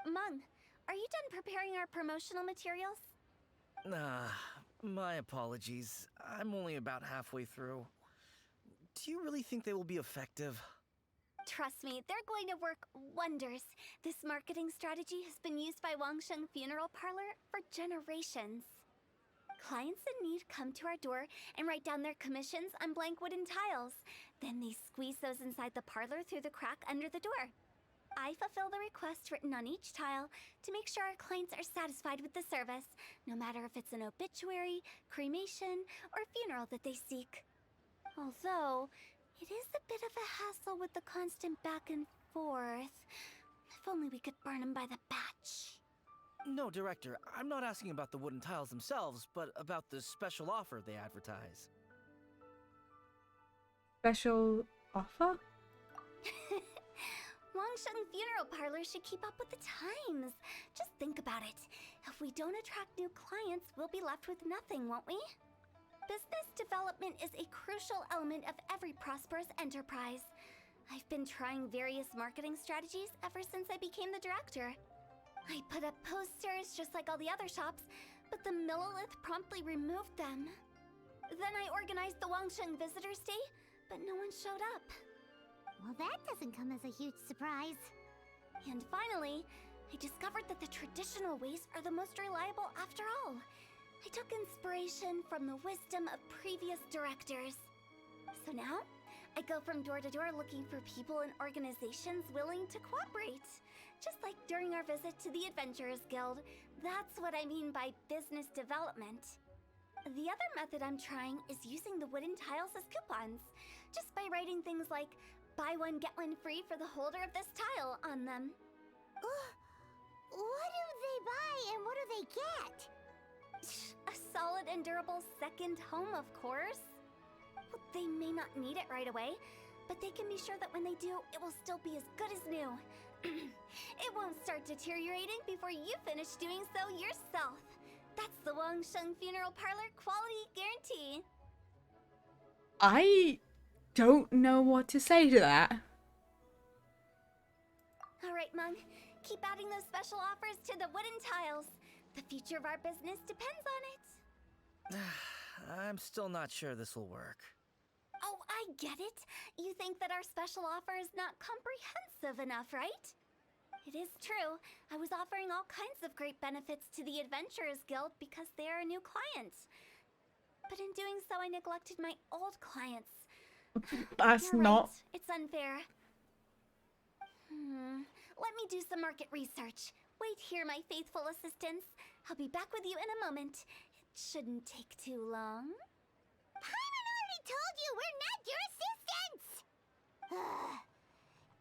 Mung, are you done preparing our promotional materials? My apologies. I'm only about halfway through. Do you really think they will be effective? Trust me, they're going to work wonders. This marketing strategy has been used by Wangsheng Funeral Parlor for generations. Clients in need come to our door and write down their commissions on blank wooden tiles. Then they squeeze those inside the parlor through the crack under the door. I fulfill the request written on each tile to make sure our clients are satisfied with the service, no matter if it's an obituary, cremation, or funeral that they seek. Although, it is a bit of a hassle with the constant back and forth. If only we could burn them by the batch. No, Director, I'm not asking about the wooden tiles themselves, but about the special offer they advertise. Special offer? Wangsheng Funeral Parlor should keep up with the times. Just think about it. If we don't attract new clients, we'll be left with nothing, won't we? Business development is a crucial element of every prosperous enterprise. I've been trying various marketing strategies ever since I became the director. I put up posters just like all the other shops, but the Millilith promptly removed them. Then I organized the Wangsheng Visitors Day, but no one showed up. Well, that doesn't come as a huge surprise. And finally, I discovered that the traditional ways are the most reliable after all. I took inspiration from the wisdom of previous directors. So now, I go from door to door looking for people and organizations willing to cooperate. Just like during our visit to the Adventurers Guild, that's what I mean by business development. The other method I'm trying is using the wooden tiles as coupons, just by writing things like, buy one get one free for the holder of this tile on them. What do they buy and what do they get? A solid and durable second home, of course. Well, they may not need it right away, but they can be sure that when they do, it will still be as good as new. It won't start deteriorating before you finish doing so yourself. That's the Wangsheng Funeral Parlor quality guarantee. I don't know what to say to that. All right, Mung. Keep adding those special offers to the wooden tiles. The future of our business depends on it. I'm still not sure this will work. Oh, I get it. You think that our special offer is not comprehensive enough, right? It is true. I was offering all kinds of great benefits to the Adventurers Guild because they are a new client. But in doing so, I neglected my old clients. That's You're not... right. It's unfair. Let me do some market research. Wait here, my faithful assistants. I'll be back with you in a moment. It shouldn't take too long. Paimon already told you we're not your assistants!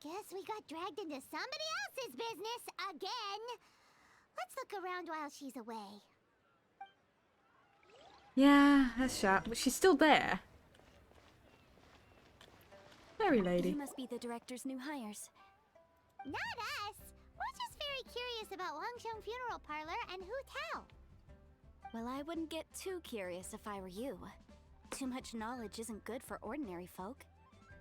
Guess we got dragged into somebody else's business again. Let's look around while she's away. Yeah, that's sharp. But she's still there. Fairy lady. You must be the director's new hires. Not us. We're just very curious about Wangsheng Funeral Parlor and Hu Tao. Well, I wouldn't get too curious if I were you. Too much knowledge isn't good for ordinary folk.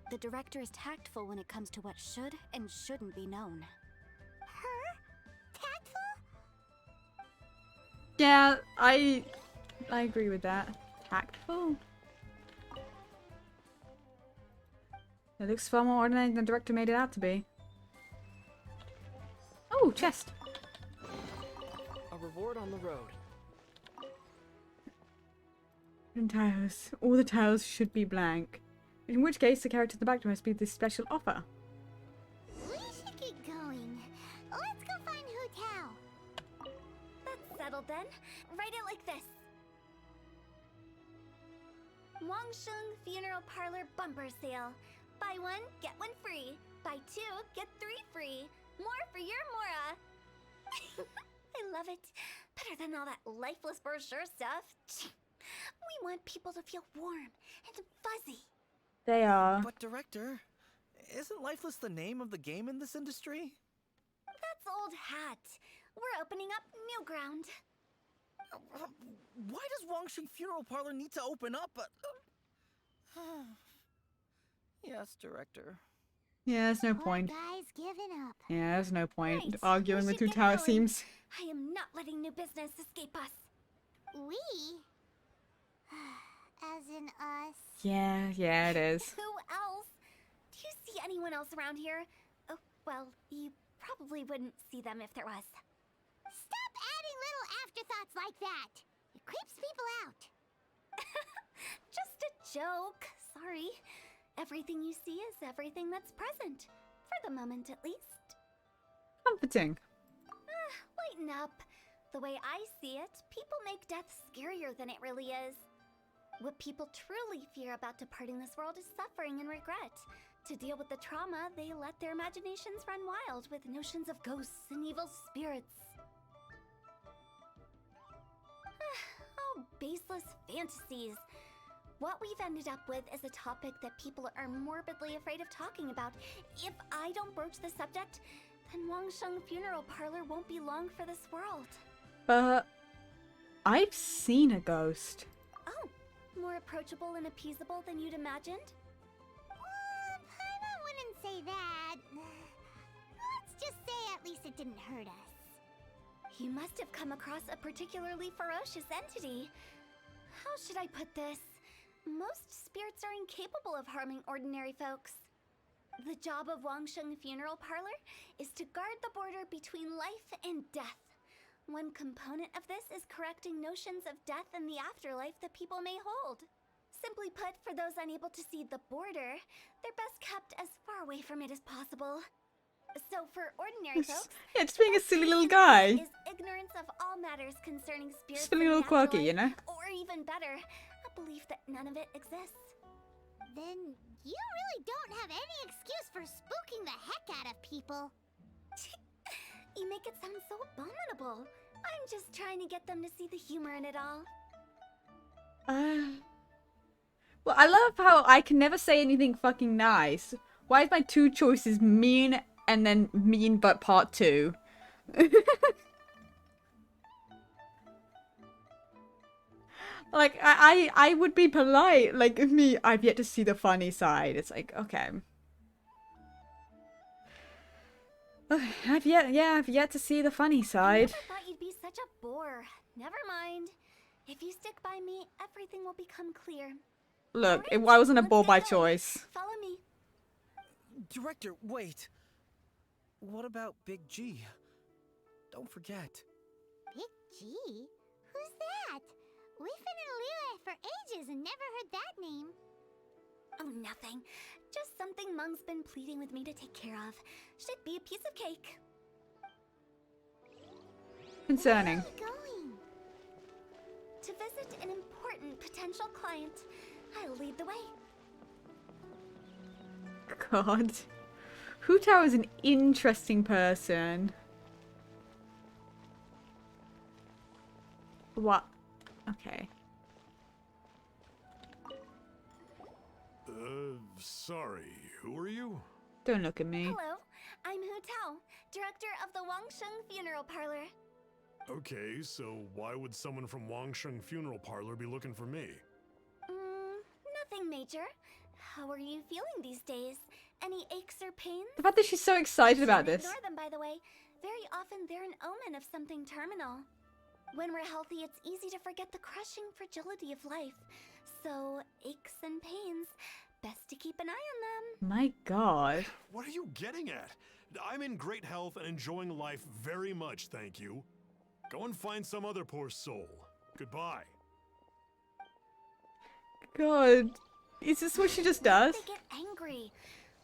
The director is tactful when it comes to what should and shouldn't be known. Her? Tactful? Yeah, I agree with that. Tactful. It looks far more ordinary than the director made it out to be. Oh, chest. A reward on the road. And tiles. All the tiles should be blank. In which case, the character in the back must be this special offer. We should get going. Let's go find Hu Tao. That's settled then. Write it like this. Wangsheng Funeral Parlor Bumper Sale. Buy one, get one free. Buy two, get three free. More for your Mora. I love it. Better than all that lifeless brochure stuff. We want people to feel warm and fuzzy. They are. But director, isn't Lifeless the name of the game in this industry? That's old hat. We're opening up new ground. Why does Wangsheng Funeral Parlor need to open up? Yes, director. Yeah, there's no Poor point. guy's giving up. Yeah, there's no point Right, arguing we with should Hu get Tao, it going. seems. I am not letting new business escape us. We? As in us. Yeah, it is. Who else? Do you see anyone else around here? Oh, well, you probably wouldn't see them if there was. Stop adding little afterthoughts like that. It creeps people out. Just a joke. Sorry. Everything you see is everything that's present. For the moment, at least. Comforting. Lighten up. The way I see it, people make death scarier than it really is. What people truly fear about departing this world is suffering and regret. To deal with the trauma, they let their imaginations run wild with notions of ghosts and evil spirits. Oh, baseless fantasies. What we've ended up with is a topic that people are morbidly afraid of talking about. If I don't broach the subject, then Wangsheng Funeral Parlor won't be long for this world. But I've seen a ghost. Oh, more approachable and appeasable than you'd imagined? Paimon wouldn't say that. Let's just say at least it didn't hurt us. You must have come across a particularly ferocious entity. How should I put this? Most spirits are incapable of harming ordinary folks. The job of Wangsheng Funeral Parlor is to guard the border between life and death. One component of this is correcting notions of death and the afterlife that people may hold. Simply put, for those unable to see the border, they're best kept as far away from it as possible. So for ordinary folks, Yeah, just being a silly little guy. is ignorance of all matters concerning spirits. Just feeling a and little the quirky, you know? afterlife, or even better, a belief that none of it exists. Then you really don't have any excuse for spooking the heck out of people. You make it sound so abominable. I'm just trying to get them to see the humor in it all. Well, I love how I can never say anything fucking nice. Why is my two choices mean and then mean but part two? Like, I would be polite. Like, me, I've yet to see the funny side. It's like, okay. I've yet to see the funny I side. never thought you'd be such a bore. Never mind. If you stick by me, everything will become clear. Look, Alright, I wasn't a let's bore get by going. choice. Follow me. Director, wait. What about Big G? Don't forget. Big G? Who's that? We've been in Liyue for ages and never heard that name. Oh, nothing. Just something Mung's been pleading with me to take care of. Should be a piece of cake. Concerning. Where are we going? To visit an important potential client. I'll lead the way. God. Hu Tao is an interesting person. What? Okay. Sorry, who are you? Don't look at me. Hello, I'm Hu Tao, director of the Wangsheng Funeral Parlor. Okay, so why would someone from Wangsheng Funeral Parlor be looking for me? Nothing major. How are you feeling these days? Any aches or pains? The fact that she's so excited about Shouldn't this. Ignore them, by the way. Very often they're an omen of something terminal. When we're healthy, it's easy to forget the crushing fragility of life. So, aches and pains, best to keep an eye on them. My God. What are you getting at? I'm in great health and enjoying life very much, thank you. Go and find some other poor soul. Goodbye. God. Is this what she just does? They get angry.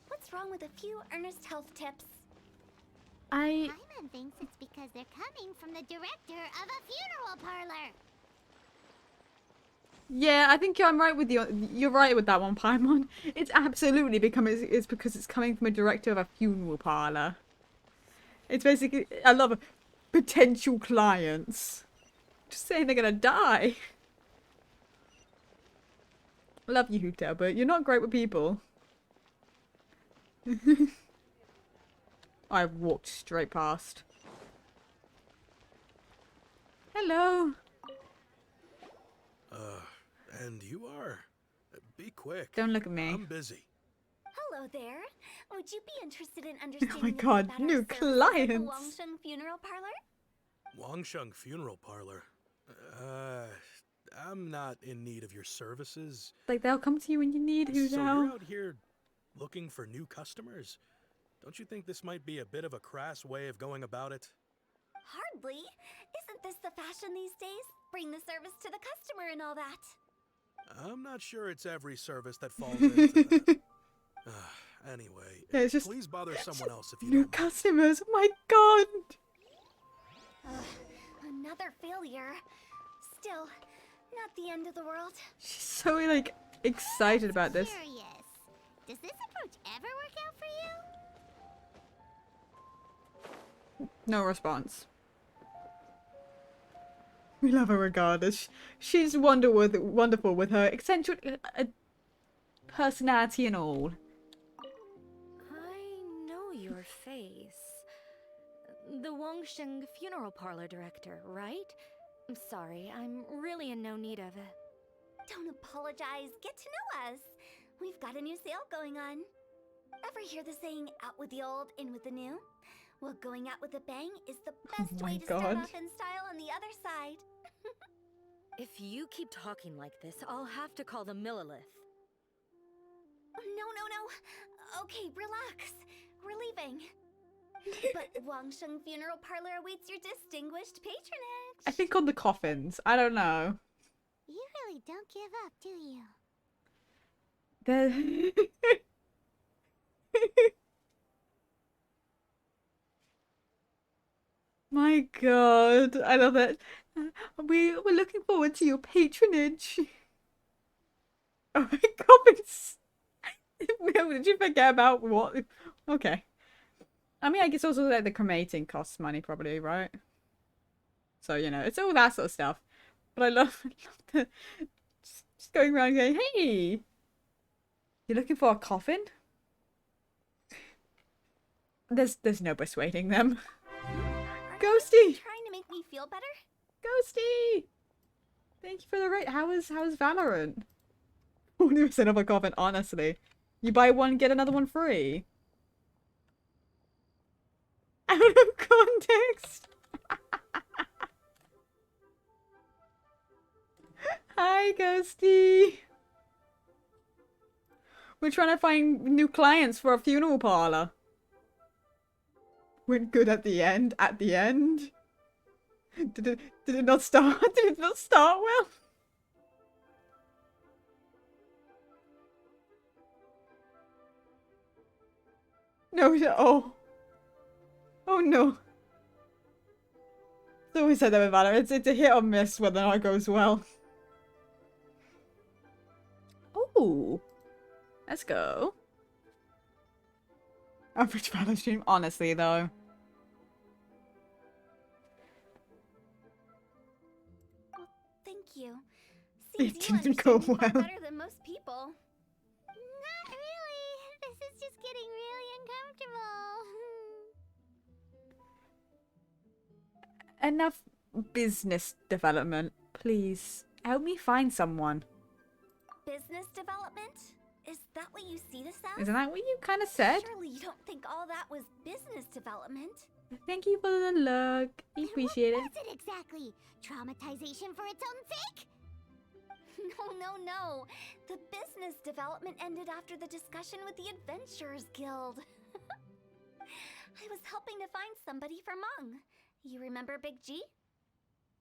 What's wrong with a few earnest health tips? Paimon thinks it's because they're coming from the director of a funeral parlor. Yeah, I think I'm right with you. You're right with that one, Paimon. It's absolutely it's because it's coming from a director of a funeral parlor. It's basically, I love it. Potential clients. Just saying they're gonna die. Love you, Huta, but you're not great with people. I walked straight past. Hello. And you are? Be quick. Don't look at me. I'm busy. Hello there. Would you be interested in understanding Oh my a bit God, about new our services at the clients. Wangsheng Funeral Parlor? Wangsheng Funeral Parlor. I'm not in need of your services. Like, they'll come to you when you need who So now. you're out here looking for new customers? Don't you think this might be a bit of a crass way of going about it? Hardly. Isn't this the fashion these days? Bring the service to the customer and all that. I'm not sure it's every service that falls into that. Anyway, Yeah, it's just please bother someone else if you new don't. customers. Oh my God. Another failure. Still, not the end of the world. She's so like excited about this. Curious. Does this approach ever work out for you? No response. We love her regardless. She's wonderful with her eccentric personality and all. I know your face. The Wangsheng Funeral Parlor director, right? I'm sorry, I'm really in no need of it. Don't apologize. Get to know us. We've got a new sale going on. Ever hear the saying, out with the old, in with the new? Well, going out with a bang is the best my way to start God. off in style on the other side. If you keep talking like this, I'll have to call the Millilith. No. Okay, relax. We're leaving. But Wangsheng Funeral Parlor awaits your distinguished patronage. I think on the coffins. I don't know. You really don't give up, do you? They're... My God, I love it. We're looking forward to your patronage. Oh my coffins. Did you forget about what? Okay. I mean, I guess also that the cremating costs money, probably, right? So, you know, it's all that sort of stuff. But I love the just going around going, hey, you're looking for a coffin? There's no persuading them. Are Ghosty! you trying to make me feel better? Ghosty! Thank you for the rate. How's Valorant? 40% of a comment, honestly. You buy one, get another one free. Out of context. Hi, Ghosty. We're trying to find new clients for a funeral parlor. Went good at the end. At the end. Did it not start? Did it not start well? No. Oh. Oh no. It's always said that with Valor. It's a hit or miss whether or not it goes well. Ooh. Let's go. Average Valor stream, honestly though. Thank you. It Seems you didn't go understand me far well. better than most people. Not really. This is just getting really uncomfortable. Enough business development. Please, help me find someone. Business development? Is that what you see this as? Isn't that what you kind of said? Surely you don't think all that was business development? Thank you for the look. I appreciate it. What was it exactly? Traumatization for its own sake? No. The business development ended after the discussion with the Adventurers Guild. I was helping to find somebody for Mung. You remember Big G?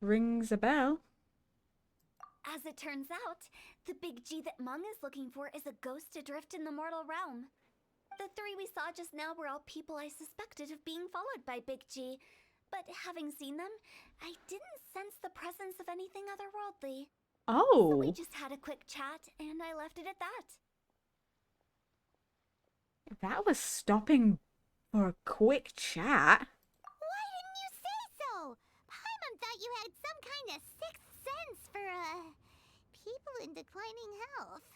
Rings a bell. As it turns out, the Big G that Mung is looking for is a ghost adrift in the mortal realm. The three we saw just now were all people I suspected of being followed by Big G, but having seen them, I didn't sense the presence of anything otherworldly. Oh. So we just had a quick chat, and I left it at that. That was stopping for a quick chat. Why didn't you say so? Paimon thought you had some kind of sixth sense for, people in declining health.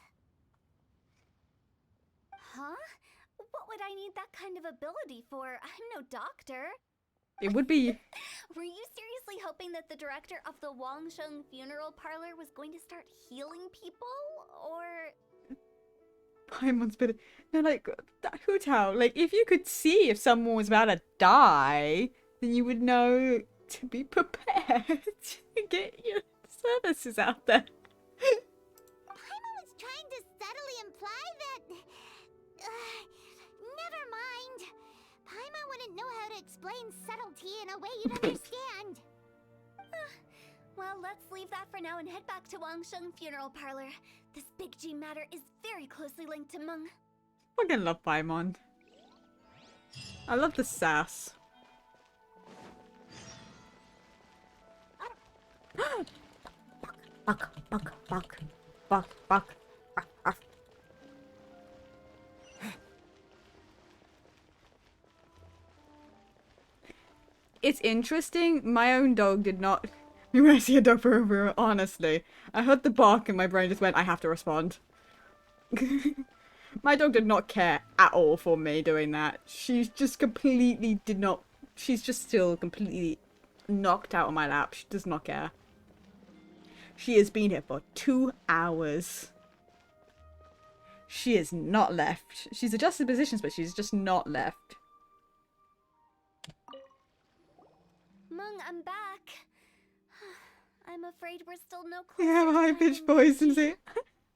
Huh? What would I need that kind of ability for? I'm no doctor. It would be... Were you seriously hoping that the director of the Wangsheng funeral parlor was going to start healing people? Or... Paimon's been... No, like, Hu Tao, like, if you could see if someone was about to die, then you would know to be prepared to get your services out there. Paimon was trying to subtly imply that... never mind. Paimon wouldn't know how to explain subtlety in a way you'd understand. Well, let's leave that for now and head back to Wangsheng funeral parlor. This Big G matter is very closely linked to Mung. Fucking love Paimon. I love the sass. Buck. It's interesting. My own dog did not. When I see a dog for a room, honestly, I heard the bark and my brain just went, I have to respond. My dog did not care at all for me doing that. She's just completely did not. She's just still completely knocked out on my lap. She does not care. She has been here for 2 hours. She is not left. She's adjusted positions, but she's just not left. Mung, I'm back. I'm afraid we're still no closer. Yeah, high pitched voice and say,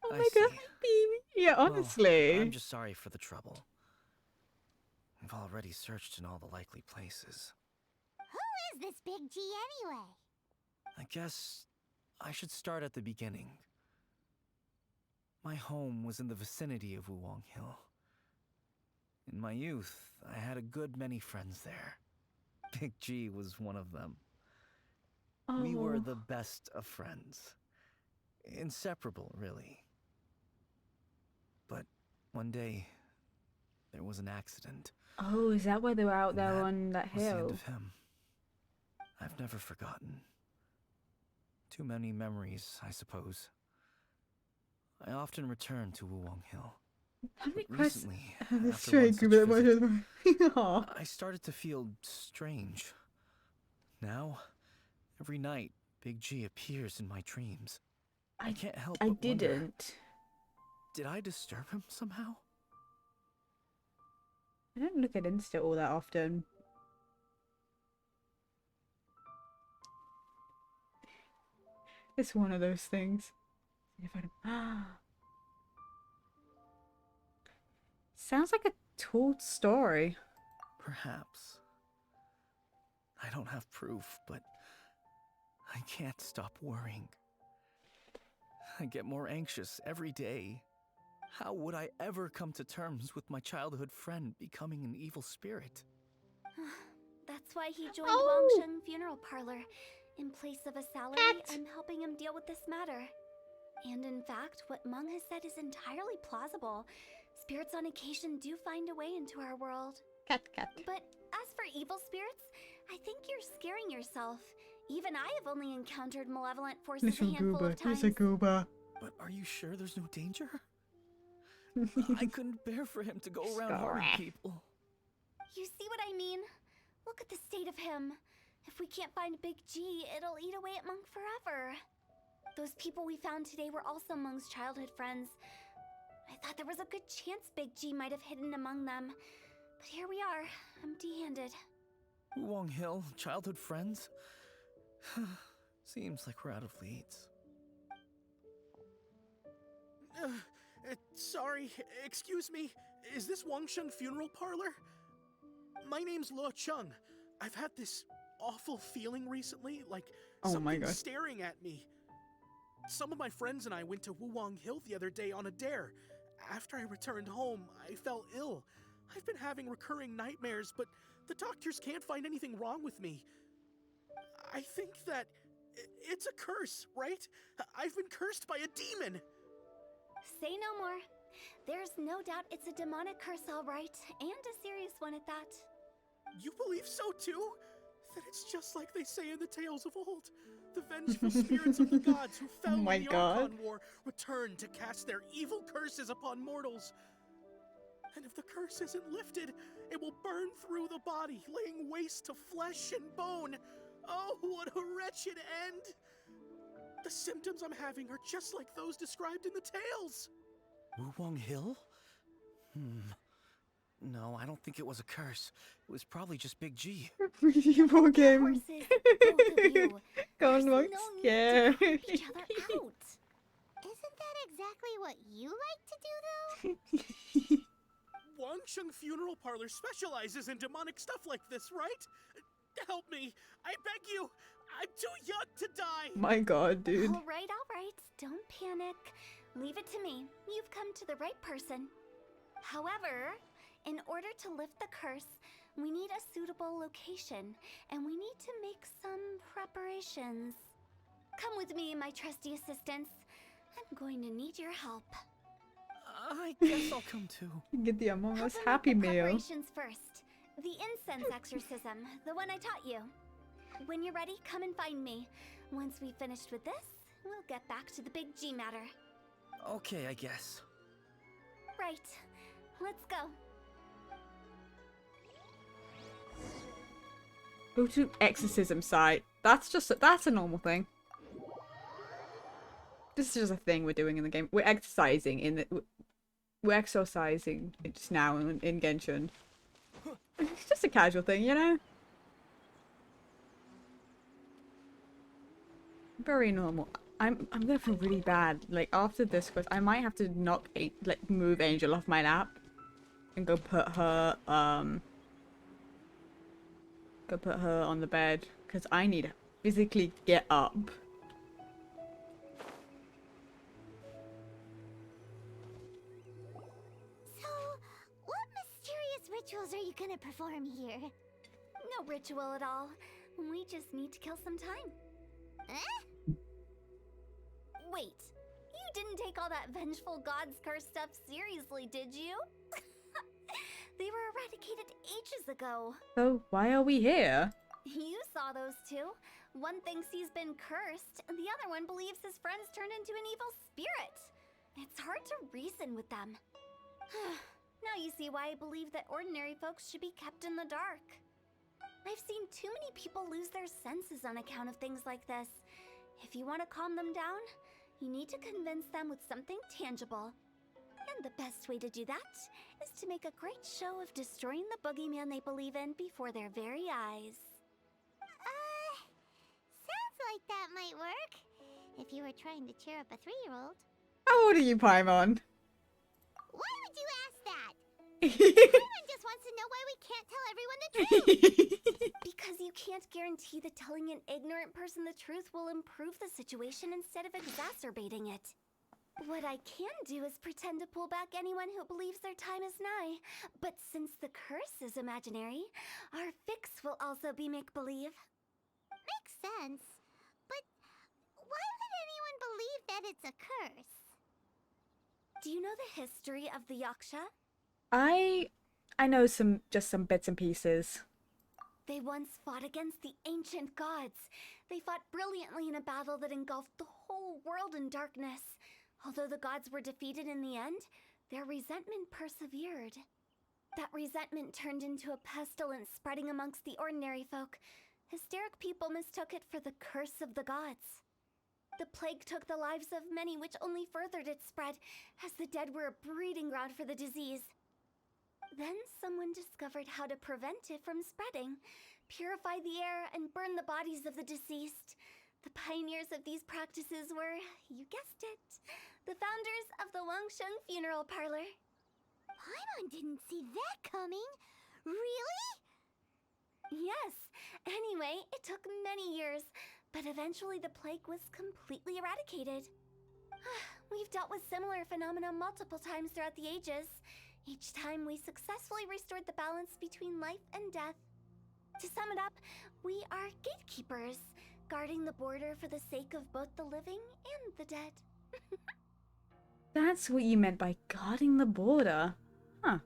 "Oh my god, baby." Yeah, Well, honestly. I'm just sorry for the trouble. I've already searched in all the likely places. Who is this Big G anyway? I guess I should start at the beginning. My home was in the vicinity of Wuwang Hill. In my youth, I had a good many friends there. Big G was one of them. We were the best of friends. Inseparable, really. But one day, there was an accident. Oh, is that why they were out there on that Was the end hill? of him. I've never forgotten. Too many memories, I suppose. I often return to Wuwang Hill. How many But questions? recently, This after straight one such group visit, Aw. I started to feel strange. Now, every night, Big G appears in my dreams. I can't help I but wonder, didn't. did I disturb him somehow? I don't look at Insta all that often. It's one of those things. If I sounds like a told story. Perhaps. I don't have proof, but I can't stop worrying. I get more anxious every day. How would I ever come to terms with my childhood friend becoming an evil spirit? That's why he joined Oh. Wangsheng Funeral Parlor. In place of a salary, I'm helping him deal with this matter. And in fact, what Meng has said is entirely plausible. Spirits on occasion do find a way into our world. Cat. But as for evil spirits, I think you're scaring yourself. Even I have only encountered malevolent forces a handful of times. goober. But are you sure there's no danger? I couldn't bear for him to go around harming people. You see what I mean? Look at the state of him. If we can't find Big G, it'll eat away at Monk forever. Those people we found today were also Monk's childhood friends. I thought there was a good chance Big G might have hidden among them. But here we are, empty-handed. Wong Hill, childhood friends? Seems like we're out of leads. Sorry, excuse me. Is this Wangsheng Funeral Parlor? My name's Luo Chung. I've had this awful feeling recently, like something staring at me. Some of my friends and I went to Wuwang Hill the other day on a dare. After I returned home, I fell ill. I've been having recurring nightmares, but the doctors can't find anything wrong with me. I think that it's a curse, right? I've been cursed by a demon. Say no more. There's no doubt it's a demonic curse, all right, and a serious one at that. You believe so too? Then it's just like they say in the tales of old. The vengeful spirits of the gods who fell in the Archon War return to cast their evil curses upon mortals. And if the curse isn't lifted, it will burn through the body, laying waste to flesh and bone. Oh, what a wretched end! The symptoms I'm having are just like those described in the tales. Wuwang Hill? No, I don't think it was a curse. It was probably just Big G. Evil game. Both of you. Go on, Monk. Yeah. Each other out. Isn't that exactly what you like to do, though? Wangsheng Funeral Parlor specializes in demonic stuff like this, right? Help me. I beg you. I'm too young to die. My god, dude. All right. Don't panic. Leave it to me. You've come to the right person. However, in order to lift the curse, we need a suitable location, and we need to make some preparations. Come with me, my trusty assistants. I'm going to need your help. I guess I'll come too. Get the Among Us Help Happy them with the Meal. preparations first. The incense exorcism, the one I taught you. When you're ready, come and find me. Once we've finished with this, we'll get back to the Big G matter. Okay, I guess. Right. Let's go. Go to exorcism site. That's a normal thing. This is just a thing we're doing in the game. We're exercising we're exorcising just now in Genshin. It's just a casual thing, you know? Very normal. I'm gonna feel really bad. Like after this quest, I might have to move Angel off my lap and go put her on the bed because I need to physically get up. So, what mysterious rituals are you gonna perform here? No ritual at all. We just need to kill some time. Eh? Wait, you didn't take all that vengeful god's curse stuff seriously, did you? They were eradicated ages ago. So why are we here? You saw those two. One thinks he's been cursed, and the other one believes his friends turned into an evil spirit. It's hard to reason with them. Now you see why I believe that ordinary folks should be kept in the dark. I've seen too many people lose their senses on account of things like this. If you want to calm them down, you need to convince them with something tangible. And the best way to do that is to make a great show of destroying the boogeyman they believe in before their very eyes. Sounds like that might work. If you were trying to cheer up a 3-year-old. How old are you, Paimon? Why would you ask that? Everyone just wants to know why we can't tell everyone the truth. Because you can't guarantee that telling an ignorant person the truth will improve the situation instead of exacerbating it. What I can do is pretend to pull back anyone who believes their time is nigh. But since the curse is imaginary, our fix will also be make-believe. Makes sense. But why would anyone believe that it's a curse? Do you know the history of the Yaksha? I know just some bits and pieces. They once fought against the ancient gods. They fought brilliantly in a battle that engulfed the whole world in darkness. Although the gods were defeated in the end, their resentment persevered. That resentment turned into a pestilence spreading amongst the ordinary folk. Hysteric people mistook it for the curse of the gods. The plague took the lives of many, which only furthered its spread, as the dead were a breeding ground for the disease. Then someone discovered how to prevent it from spreading, purify the air, and burn the bodies of the deceased. The pioneers of these practices were, you guessed it, the founders of the Wangsheng Funeral Parlor. Paimon didn't see that coming. Really? Yes. Anyway, it took many years, but eventually the plague was completely eradicated. We've dealt with similar phenomena multiple times throughout the ages. Each time we successfully restored the balance between life and death. To sum it up, we are gatekeepers, guarding the border for the sake of both the living and the dead. That's what you meant by guarding the border. Huh.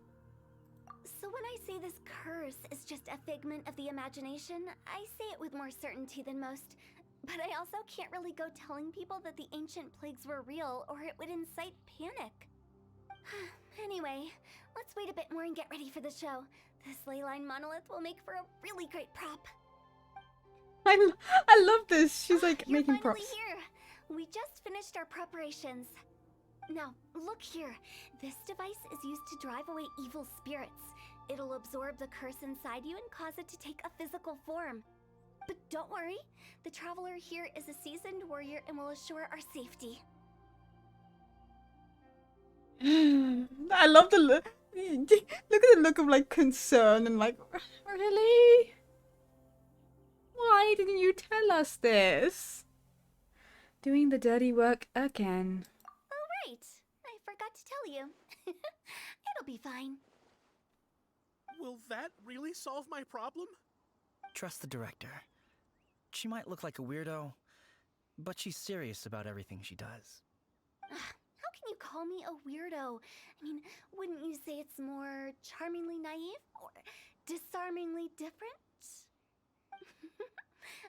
So when I say this curse is just a figment of the imagination, I say it with more certainty than most. But I also can't really go telling people that the ancient plagues were real, or it would incite panic. Anyway, let's wait a bit more and get ready for the show. This ley line monolith will make for a really great prop. I love this. She's like You're making finally props. here. We just finished our preparations. Now, look here. This device is used to drive away evil spirits. It'll absorb the curse inside you and cause it to take a physical form. But don't worry, the traveler here is a seasoned warrior and will assure our safety. I love the look. Look at the look of like concern and like, really? Why didn't you tell us this? Doing the dirty work again. Oh, right. I forgot to tell you. It'll be fine. Will that really solve my problem? Trust the director. She might look like a weirdo, but she's serious about everything she does. How can you call me a weirdo? I mean, wouldn't you say it's more charmingly naive or disarmingly different?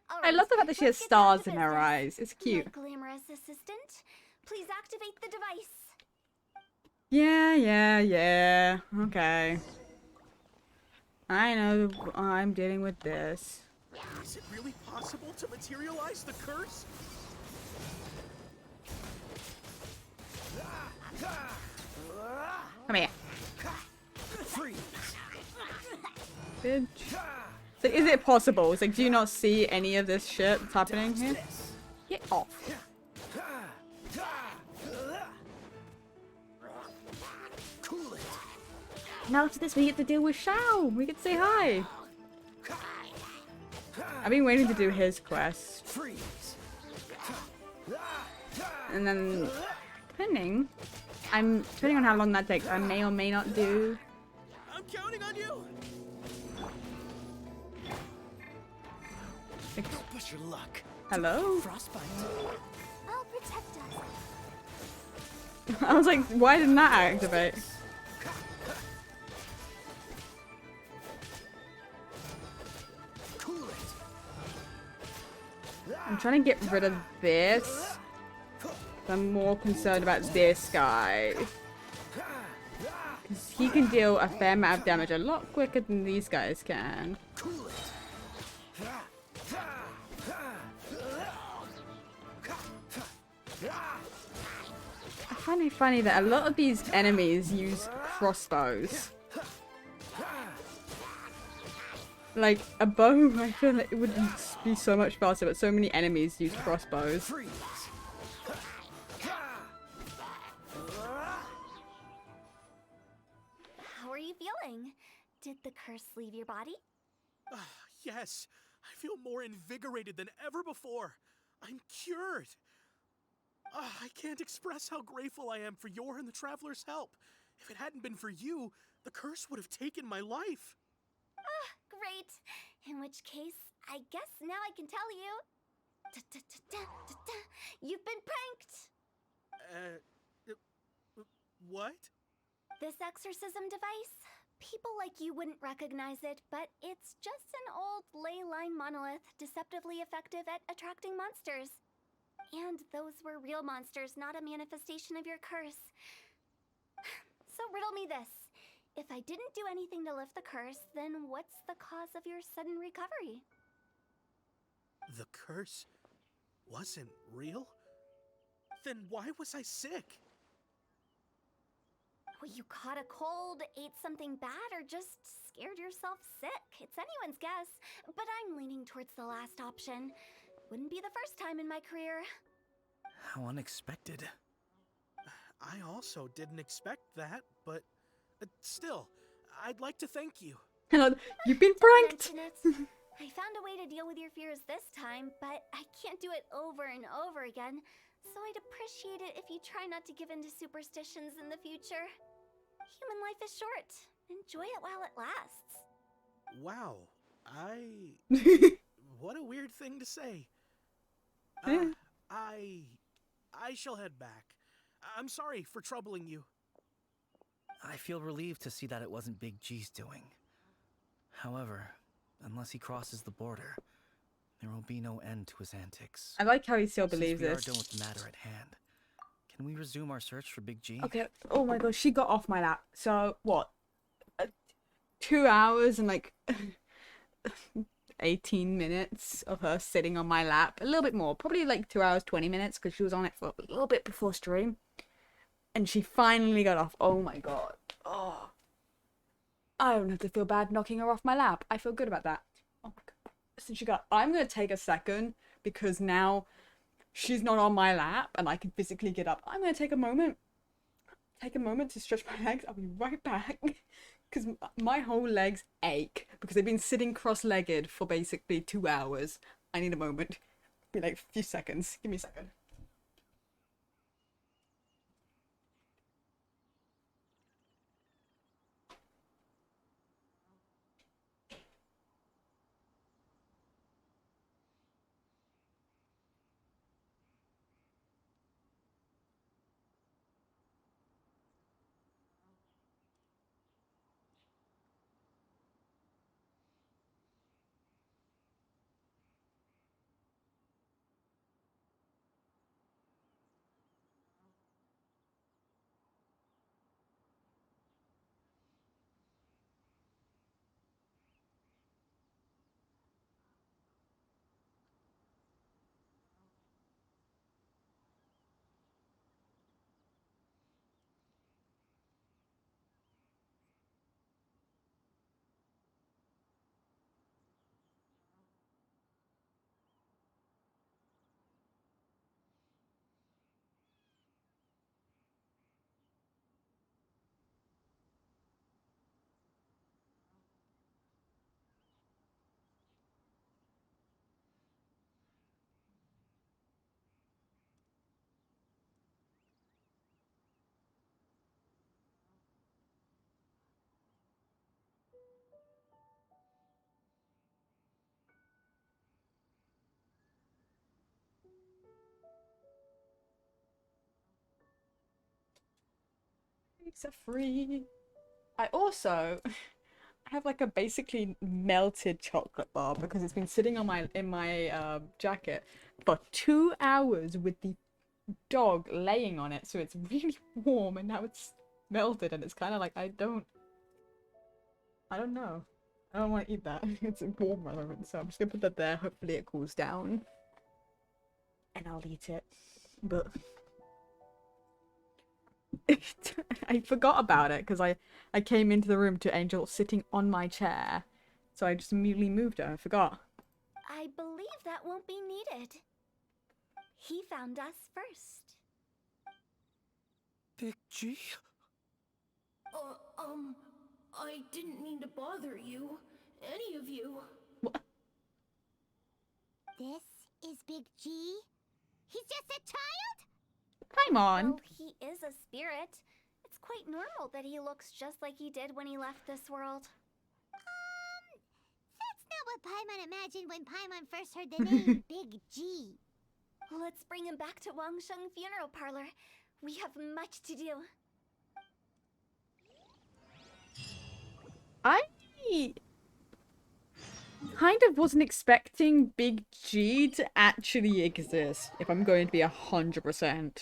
I love the fact that she has stars in her eyes. It's cute. My glamorous assistant, please activate the device. Yeah. Okay. I know I'm dealing with this. Is it really possible to materialize the curse? Come here. Freeze. Bitch. So is it possible? It's like, do you not see any of this shit that's happening here? Get off. Cool it. Now after this we get to deal with Shao. We get to say hi. I've been waiting to do his quest. Freeze. And then depending on how long that takes, I may or may not do. I'm counting on you. Don't push your luck. Hello? Frostbite. I'll protect us. I was like, why didn't that activate? Cool it. I'm trying to get rid of this. I'm more concerned about this guy. Because he can deal a fair amount of damage a lot quicker than these guys can. Cool it. I find it funny that a lot of these enemies use crossbows. Like, a bow, I feel like it would be so much faster, but so many enemies use crossbows. How are you feeling? Did the curse leave your body? Yes, I feel more invigorated than ever before. I'm cured. I can't express how grateful I am for your and the Traveler's help. If it hadn't been for you, the curse would have taken my life. Great. In which case, I guess now I can tell you. You've been pranked! What? This exorcism device? People like you wouldn't recognize it, but it's just an old ley line monolith deceptively effective at attracting monsters. And those were real monsters, not a manifestation of your curse. So riddle me this. If I didn't do anything to lift the curse, then what's the cause of your sudden recovery? The curse wasn't real? Then why was I sick? Well, you caught a cold, ate something bad, or just scared yourself sick. It's anyone's guess, but I'm leaning towards the last option. Wouldn't be the first time in my career. How unexpected. I also didn't expect that, but still, I'd like to thank you. You've been pranked! I found a way to deal with your fears this time, but I can't do it over and over again, so I'd appreciate it if you try not to give in to superstitions in the future. Human life is short. Enjoy it while it lasts. Wow, what a weird thing to say. Yeah. I shall head back. I'm sorry for troubling you. I feel relieved to see that it wasn't Big G's doing. However, unless he crosses the border, there will be no end to his antics. I like how he still believes Since we this. are done with the matter at hand, can we resume our search for Big G? Okay, oh my god, she got off my lap. So, what? 2 hours and like 18 minutes of her sitting on my lap. A little bit more. Probably like 2 hours, 20 minutes because she was on it for a little bit before stream. And she finally got off. Oh my god. Oh. I don't have to feel bad knocking her off my lap. I feel good about that. Oh my god. Since she got... I'm going to take a second because now she's not on my lap and I can physically get up. I'm going to take a moment. Take a moment to stretch my legs. I'll be right back. Because my whole legs ache because they've been sitting cross-legged for basically 2 hours. I need a moment. Be like a few seconds. Give me a second. It's a free. I also have like a basically melted chocolate bar because it's been sitting on my jacket for 2 hours with the dog laying on it, so it's really warm and now it's melted and it's kind of like I don't know. I don't want to eat that. It's warm at the moment, so I'm just gonna put that there. Hopefully it cools down and I'll eat it. But I forgot about it because I came into the room to Angel sitting on my chair. So I just immediately moved her. I forgot. I believe that won't be needed. He found us first. Big G? I didn't mean to bother you. Any of you. This is Big G? He's just a child? Paimon. Well, he is a spirit. It's quite normal that he looks just like he did when he left this world. That's not what Paimon imagined when Paimon first heard the name Big G. Let's bring him back to Wangsheng Funeral Parlor. We have much to do. I kind of wasn't expecting Big G to actually exist, if I'm going to be 100%.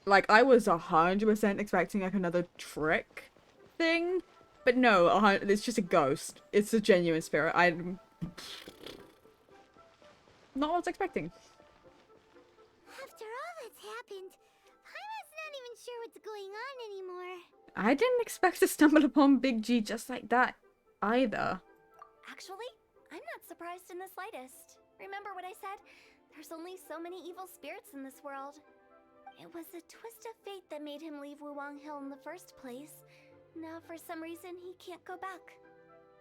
Like, I was 100% expecting like another trick thing, but no, it's just a ghost. It's a genuine spirit. I'm not what I was expecting. After all that's happened, Paimon's not even sure what's going on anymore. I didn't expect to stumble upon Big G just like that, either. Actually, I'm not surprised in the slightest. Remember what I said? There's only so many evil spirits in this world. It was a twist of fate that made him leave Wuwang Hill in the first place. Now, for some reason, he can't go back.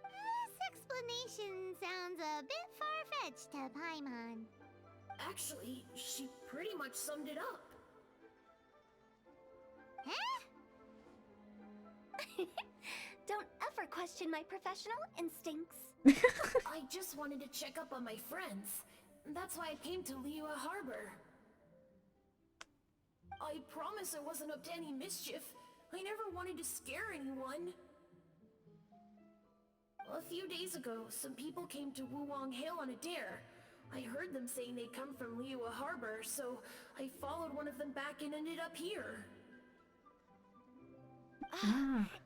This explanation sounds a bit far-fetched to Paimon. Actually, she pretty much summed it up. Huh? Don't ever question my professional instincts. I just wanted to check up on my friends. That's why I came to Liyue Harbor. I promise I wasn't up to any mischief. I never wanted to scare anyone. A few days ago, some people came to Wuwang Hill on a dare. I heard them saying they'd come from Liyue Harbor, so I followed one of them back and ended up here.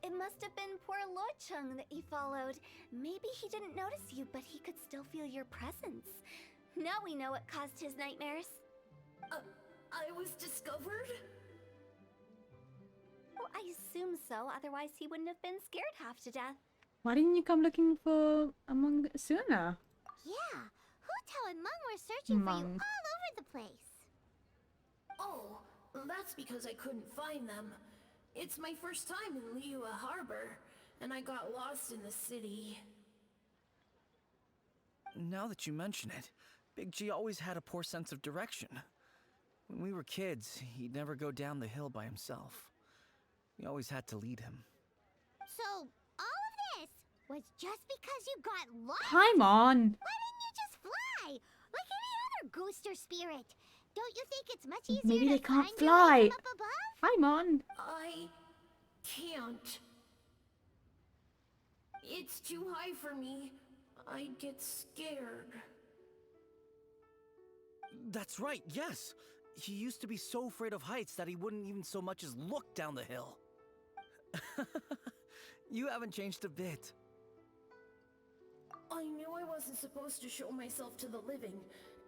It must have been poor Luocheng that you followed. Maybe he didn't notice you, but he could still feel your presence. Now we know what caused his nightmares. I was discovered? Well, I assume so, otherwise he wouldn't have been scared half to death. Why didn't you come looking for Among sooner? Yeah, Hu Tao and Meng were searching for you Meng. all over the place. Oh, that's because I couldn't find them. It's my first time in Liyue Harbor, and I got lost in the city. Now that you mention it, Big G always had a poor sense of direction. When we were kids, he'd never go down the hill by himself. We always had to lead him. So, all of this was just because you got lost? Paimon! Why didn't you just fly? Like any other ghost or spirit? Don't you think it's much easier Maybe to they can't find your way fly. from up above? Paimon! I can't. It's too high for me. I'd get scared. That's right, yes! He used to be so afraid of heights that he wouldn't even so much as look down the hill. You haven't changed a bit. I knew I wasn't supposed to show myself to the living,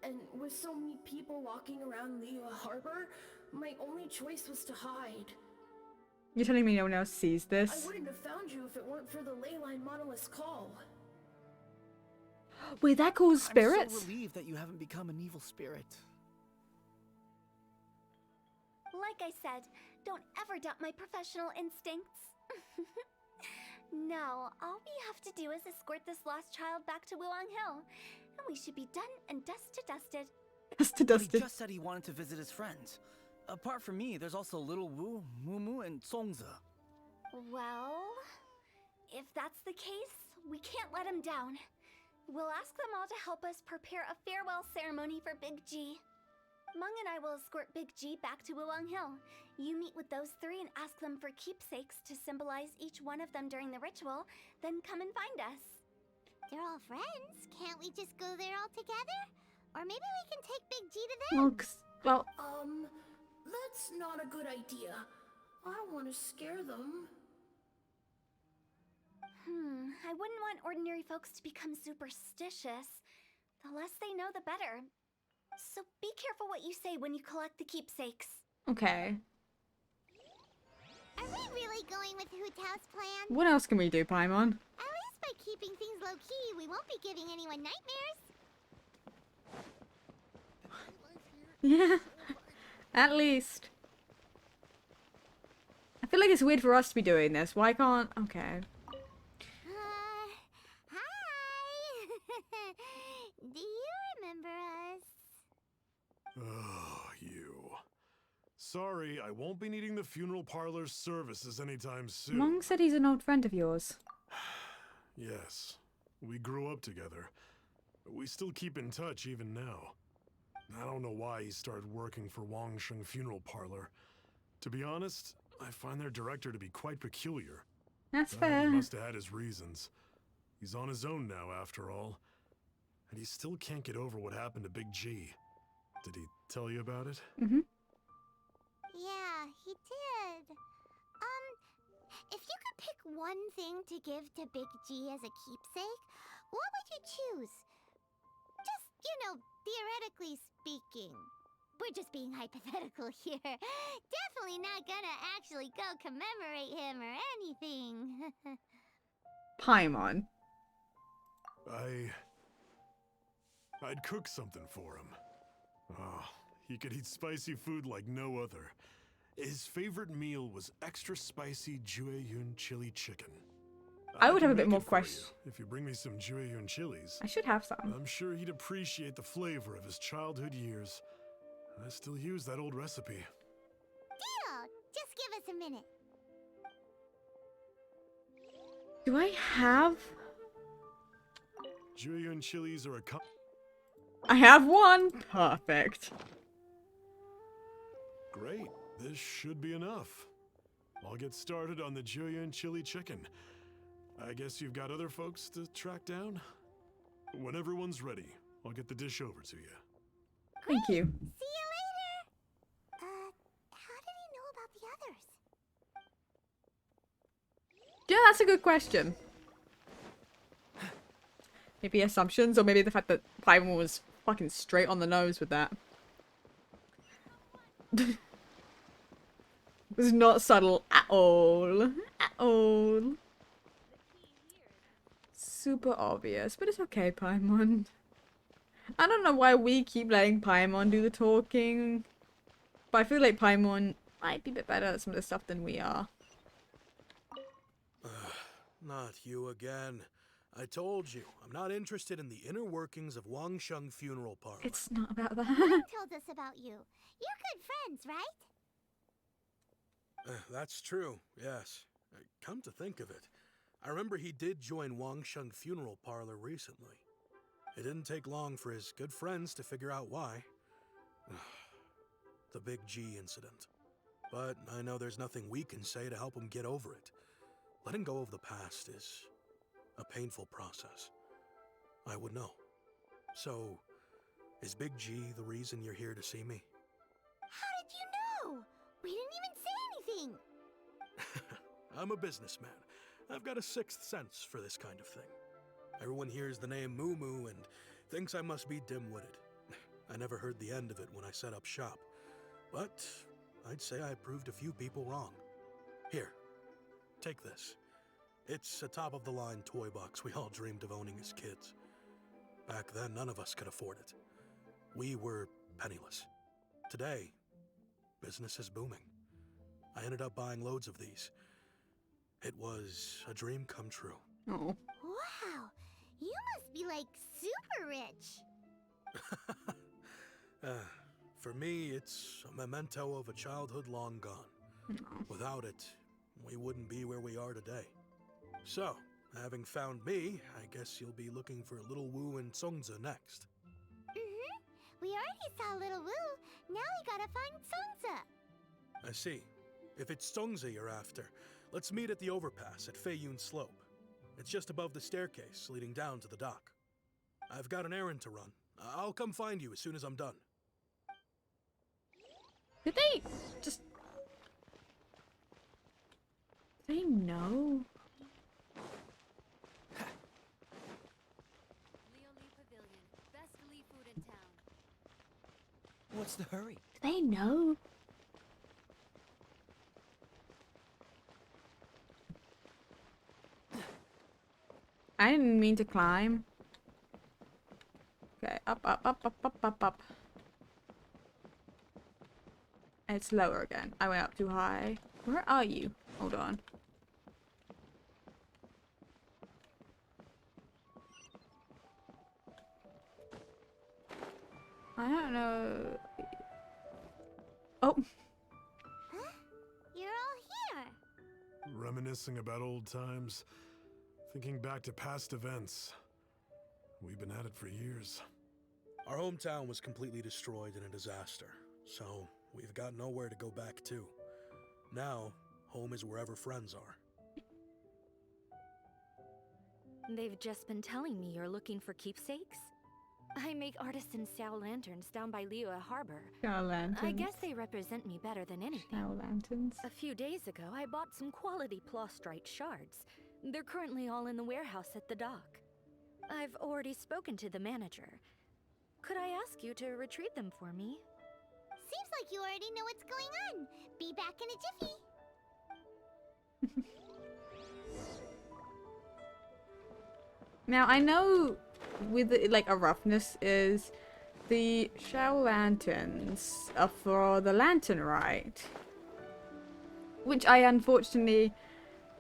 and with so many people walking around Liyue Harbor, my only choice was to hide. You're telling me no one else sees I this? wouldn't have found you if it weren't for the Leyline Monolith's call. Wait, that calls I'm spirits? so relieved that you haven't become an evil spirit. Like I said, don't ever doubt my professional instincts. Now, all we have to do is escort this lost child back to Wuwang Hill, and we should be done and dust to dusted. Dust to But he dusted. just said he wanted to visit his friends. Apart from me, there's also Little Wu, Mumu, and Songze. Well, if that's the case, we can't let him down. We'll ask them all to help us prepare a farewell ceremony for Big G. Meng and I will escort Big G back to Wuwang Hill. You meet with those three and ask them for keepsakes to symbolize each one of them during the ritual, then come and find us. They're all friends. Can't we just go there all together? Or maybe we can take Big G to them. Well, That's not a good idea. I don't want to scare them. I wouldn't want ordinary folks to become superstitious. The less they know, the better. So be careful what you say when you collect the keepsakes. Okay. Are we really going with Hu Tao's plan? What else can we do, Paimon? At least by keeping things low-key, we won't be giving anyone nightmares. Yeah. At least. I feel like it's weird for us to be doing this. Why can't... Okay. Hi! Do you remember us? Oh, you. Sorry, I won't be needing the funeral parlor's services anytime soon. Mong said he's an old friend of yours. Yes, we grew up together, but we still keep in touch even now. I don't know why he started working for Wangsheng Funeral Parlor. To be honest, I find their director to be quite peculiar. That's He fair. must have had his reasons. He's on his own now, after all. And he still can't get over what happened to Big G. Did he tell you about it? Mm-hmm. Yeah, he did. If you could pick one thing to give to Big G as a keepsake, what would you choose? Just, theoretically speaking. We're just being hypothetical here. Definitely not gonna actually go commemorate him or anything. Paimon. I'd cook something for him. Oh, he could eat spicy food like no other. His favorite meal was extra spicy Jueyun chili chicken. I would have a can bit make more it for questions. you if you bring me some Jueyun chilies. I should have some. I'm sure he'd appreciate the flavor of his childhood years. I still use that old recipe. Deal! Just give us a minute. Do I have... Jueyun chilies are a I have one! Perfect. Great. This should be enough. I'll get started on the Jueyun chili chicken. I guess you've got other folks to track down? When everyone's ready, I'll get the dish over to you. Thank you. See you later! How did he know about the others? Yeah, that's a good question. Maybe assumptions, or maybe the fact that Paimon was fucking straight on the nose with that. It was not subtle at all. At all. Super obvious, but it's okay, Paimon. I don't know why we keep letting Paimon do the talking, but I feel like Paimon might be a bit better at some of the stuff than we are. Not you again. I told you, I'm not interested in the inner workings of Wangsheng Funeral Parlor. It's not about that. Mom told us about you. You're good friends, right? That's true, yes. Come to think of it, I remember he did join Wangsheng Funeral Parlor recently. It didn't take long for his good friends to figure out why. The Big G incident. But I know there's nothing we can say to help him get over it. Letting go of the past is a painful process. I would know. So, is Big G the reason you're here to see me? How did you know? We didn't even say anything. I'm a businessman. I've got a sixth sense for this kind of thing. Everyone hears the name Moo Moo and thinks I must be dim-witted. I never heard the end of it when I set up shop. But I'd say I proved a few people wrong. Here, take this. It's a top-of-the-line toy box we all dreamed of owning as kids. Back then, none of us could afford it. We were penniless. Today, business is booming. I ended up buying loads of these. It was a dream come true. Oh. Wow, you must be like super rich. For me, it's a memento of a childhood long gone. Without it, we wouldn't be where we are today. So, having found me, I guess you'll be looking for Little Wu and Songza next. We already saw Little Wu. Now we gotta find Songza. I see. If it's Songza you're after, let's meet at the overpass at Feiyun Slope. It's just above the staircase leading down to the dock. I've got an errand to run. I'll come find you as soon as I'm done. Did they just... They know? What's the hurry? Do they know? I didn't mean to climb. Okay, up, up, up, up, up, up, up. It's lower again. I went up too high. Where are you? Hold on. I don't know. Oh. Huh? You're all here. Reminiscing about old times, thinking back to past events. We've been at it for years. Our hometown was completely destroyed in a disaster, so we've got nowhere to go back to. Now, home is wherever friends are. They've just been telling me you're looking for keepsakes. I make artisan Sao lanterns down by Liyue Harbor. Sao lanterns. I guess they represent me better than anything. Sao lanterns. A few days ago, I bought some quality plastrite shards. They're currently all in the warehouse at the dock. I've already spoken to the manager. Could I ask you to retrieve them for me? Seems like you already know what's going on. Be back in a jiffy. Now, I know with like a roughness is the Shao lanterns are for the lantern rite, which I unfortunately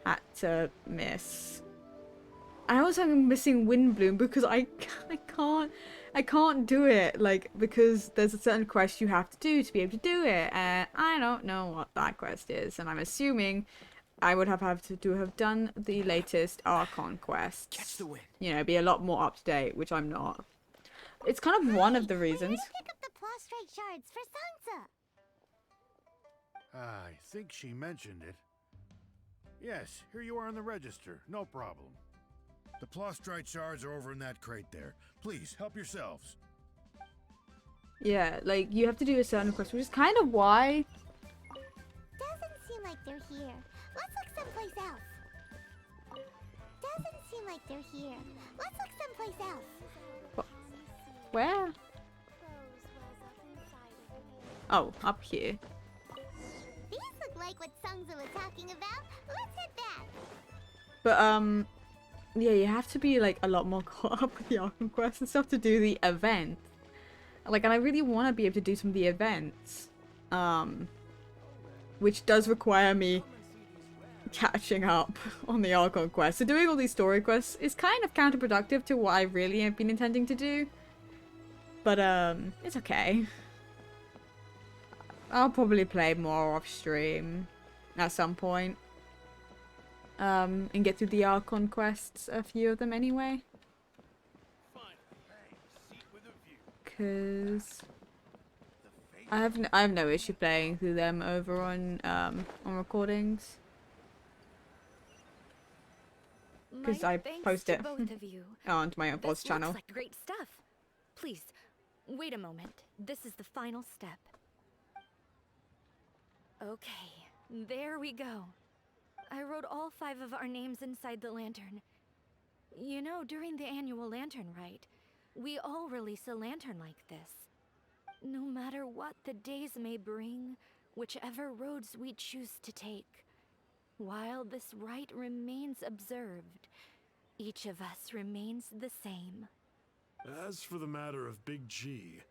had to miss. I also am missing Windbloom because I can't do it, like, because there's a certain quest you have to do to be able to do it, and I don't know what that quest is, and I'm assuming I would have to have done the latest Archon quests. Catch the wind. You know, be a lot more up to date, which I'm not. It's kind of one of the reasons. Pick up the plastrite shards for Sansa. I think she mentioned it. Yes, here you are on the register. No problem. The plastrite shards are over in that crate there. Please, help yourselves. Yeah, like, you have to do a certain quest, which is kind of why... Doesn't seem like they're here. Let's look someplace else. Doesn't seem like they're here. Let's look someplace else. Where? Oh, up here. These look like what Sangza was talking about. Let's hit that. But, yeah, you have to be, like, a lot more caught up with the Arkham quests and stuff to do the event. Like, and I really want to be able to do some of the events. Which does require me catching up on the Archon quest. So doing all these story quests is kind of counterproductive to what I really have been intending to do. But, it's okay. I'll probably play more off stream at some point. And get through the Archon quests, a few of them anyway. Cause I have no issue playing through them over on recordings. Because I post it onto my own boss channel. Looks like great stuff. Please, wait a moment. This is the final step. Okay, there we go. I wrote all 5 of our names inside the lantern. You know, during the annual lantern rite, we all release a lantern like this. No matter what the days may bring, whichever roads we choose to take, while this rite remains observed, each of us remains the same. As for the matter of Big G,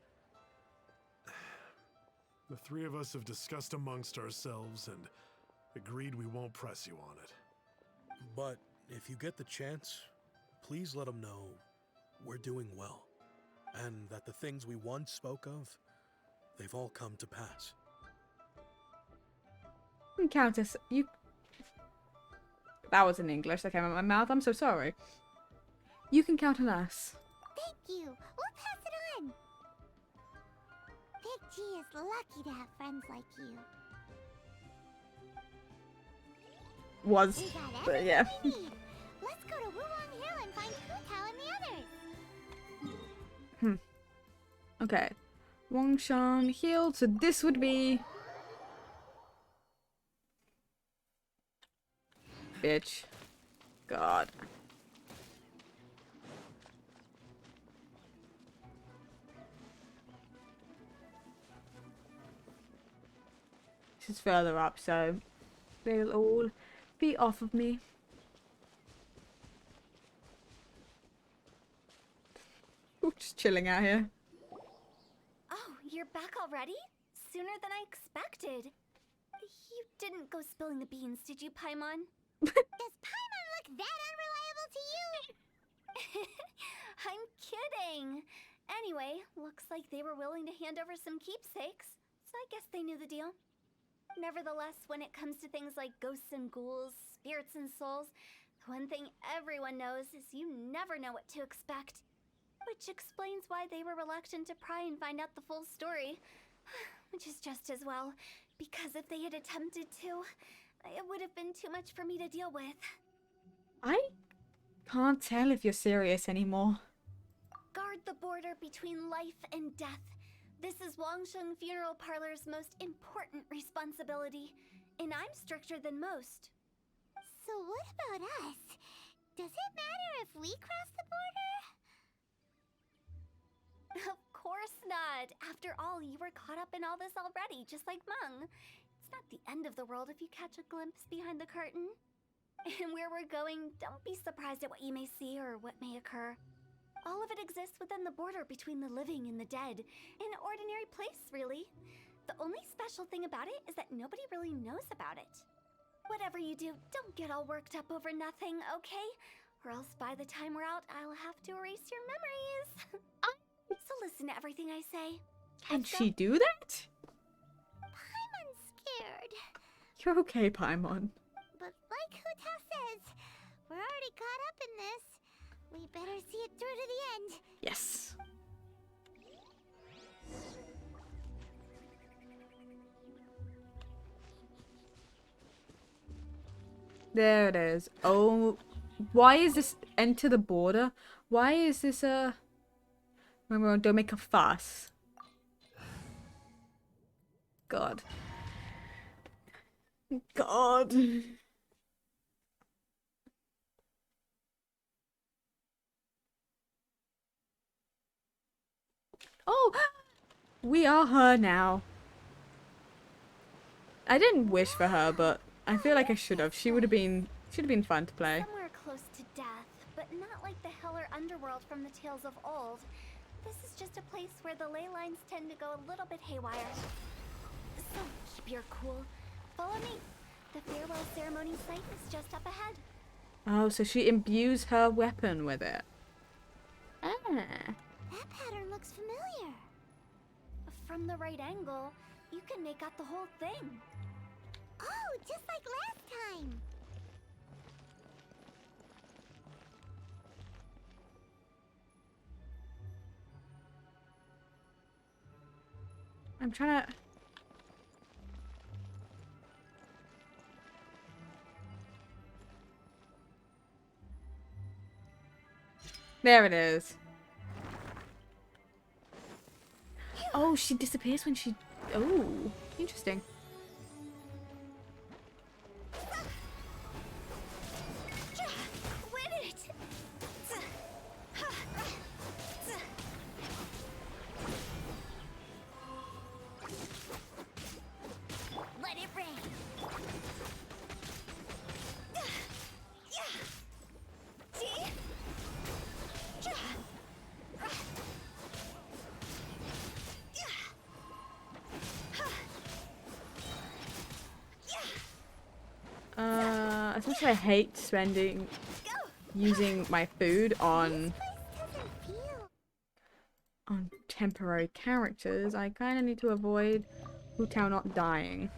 the 3 of us have discussed amongst ourselves and agreed we won't press you on it. But if you get the chance, please let them know we're doing well, and that the things we once spoke of, they've all come to pass. Countess, you... That was in English that came out of my mouth. I'm so sorry. You can count on us. Thank you. We'll pass it on. Big G is lucky to have friends like you. Was, but yeah. Let's go to Wulong Hill and find Hu Tao and the others. Okay. Wongshan healed, so this would be... Bitch. God. This is further up, so they'll all be off of me. just chilling out here. Oh, you're back already? Sooner than I expected. You didn't go spilling the beans, did you, Paimon? Does Paimon look that unreliable to you? I'm kidding. Anyway, looks like they were willing to hand over some keepsakes, so I guess they knew the deal. Nevertheless, when it comes to things like ghosts and ghouls, spirits and souls, the one thing everyone knows is you never know what to expect. Which explains why they were reluctant to pry and find out the full story. Which is just as well, because if they had attempted to, it would have been too much for me to deal with. I can't tell if you're serious anymore. Guard the border between life and death. This is Wangsheng Funeral Parlor's most important responsibility, and I'm stricter than most. So what about us? Does it matter if we cross the border? Of course not. After all, you were caught up in all this already, just like Meng. It's not the end of the world if you catch a glimpse behind the curtain. And where we're going, don't be surprised at what you may see or what may occur. All of it exists within the border between the living and the dead. An ordinary place, really. The only special thing about it is that nobody really knows about it. Whatever you do, don't get all worked up over nothing, okay? Or else by the time we're out, I'll have to erase your memories. So listen to everything I say. Can she do that? Paimon's scared. You're okay, Paimon. But like Huta says, we're already caught up in this. We better see it through to the end. Yes. There it is. Oh, why is this enter the border? Why is this a... Remember, don't make a fuss. God. God. Oh, we are her now. I didn't wish for her, but I feel like I should have. Should have been fun to play. Somewhere close to death, but not like the hell or underworld from the tales of old. This is just a place where the ley lines tend to go a little bit haywire. So keep your cool. Follow me. The farewell ceremony site is just up ahead. Oh, so she imbues her weapon with it. Ah. That pattern looks familiar. From the right angle, you can make out the whole thing. Oh, just like last time. I'm trying to... There it is. Oh, she disappears when she... Oh, interesting. Win it! Let it rain. As much as I hate using my food on temporary characters, I kind of need to avoid Hu Tao not dying.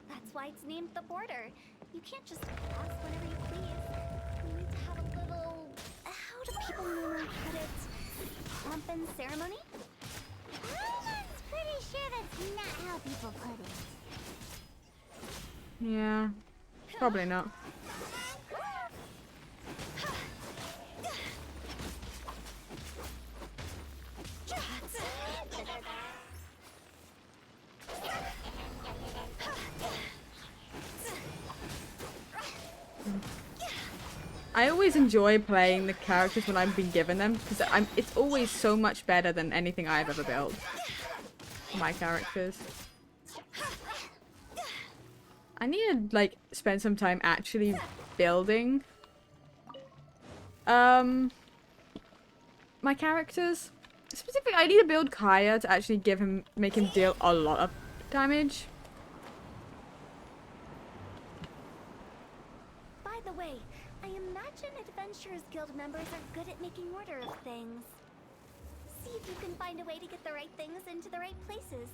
That's why it's named the border. You can't just pass whenever you please. You need to have a little... How do people normally put it? Pomp and ceremony? I'm pretty sure that's not how people put it. Yeah, probably not. I always enjoy playing the characters when I've been given them, because it's always so much better than anything I've ever built. My characters. I need to, like, spend some time actually building. my characters. Specifically, I need to build Kaya to actually make him deal a lot of damage. By the way, I imagine Adventurers Guild members are good at making order of things. See if you can find a way to get the right things into the right places.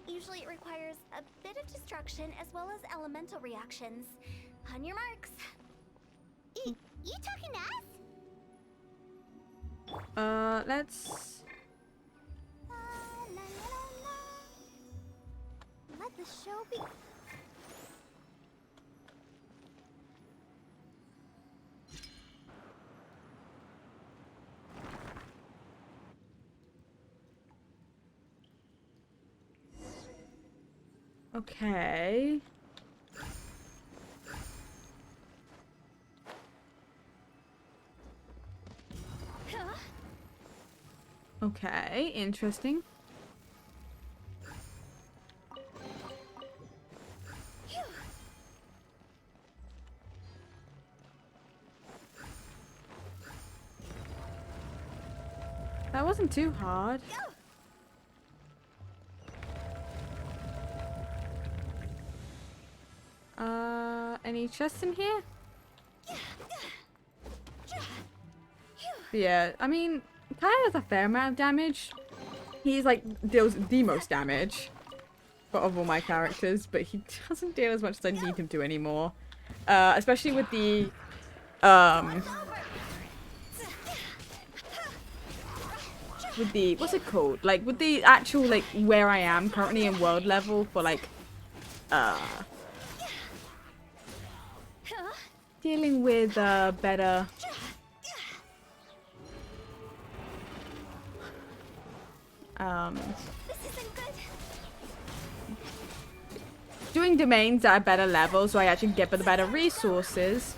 Usually it requires a bit of destruction as well as elemental reactions. On your marks. You talking to us? Let's... Let the show be... Okay. Okay, interesting. That wasn't too hard. Any chests in here? Yeah, I mean, Kaya does a fair amount of damage. He's like, deals the most damage of all my characters, but he doesn't deal as much as I need him to anymore. Especially with the, what's it called? Like, with the actual, like, where I am currently in world level for, like, dealing with, better... doing domains at a better level so I actually get the better resources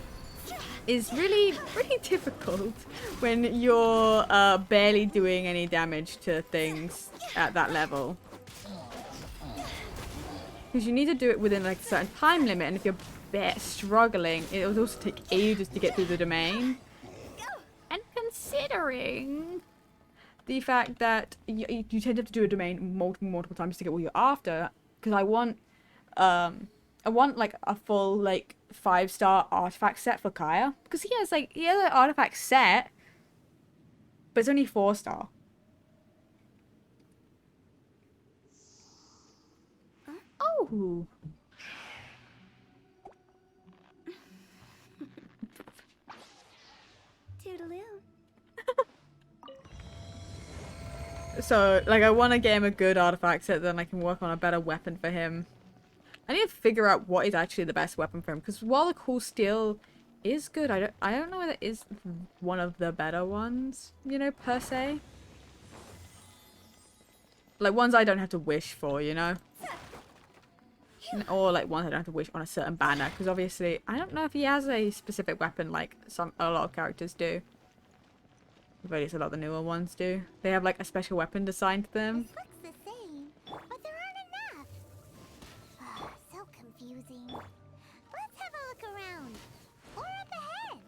is really difficult when you're barely doing any damage to things at that level. Because you need to do it within like a certain time limit, and if you're struggling, it will also take ages to get through the domain. And considering the fact that you tend to have to do a domain multiple times to get what you're after, because I want like a full like 5-star artifact set for Kaya, because he has an artifact set, but it's only 4-star. Oh. Toodaloo. So, like, I want to get him a good artifact set, then I can work on a better weapon for him. I need to figure out what is actually the best weapon for him, because while the cool steel is good, I don't know whether it is one of the better ones, you know, per se. Like, ones I don't have to wish for, you know? Or, like, ones I don't have to wish on a certain banner, because obviously, I don't know if he has a specific weapon like a lot of characters do. But at least a lot of the newer ones do. They have like a special weapon assigned to them. This looks the same, but there aren't enough. So confusing. Let's have a look around. Or up ahead.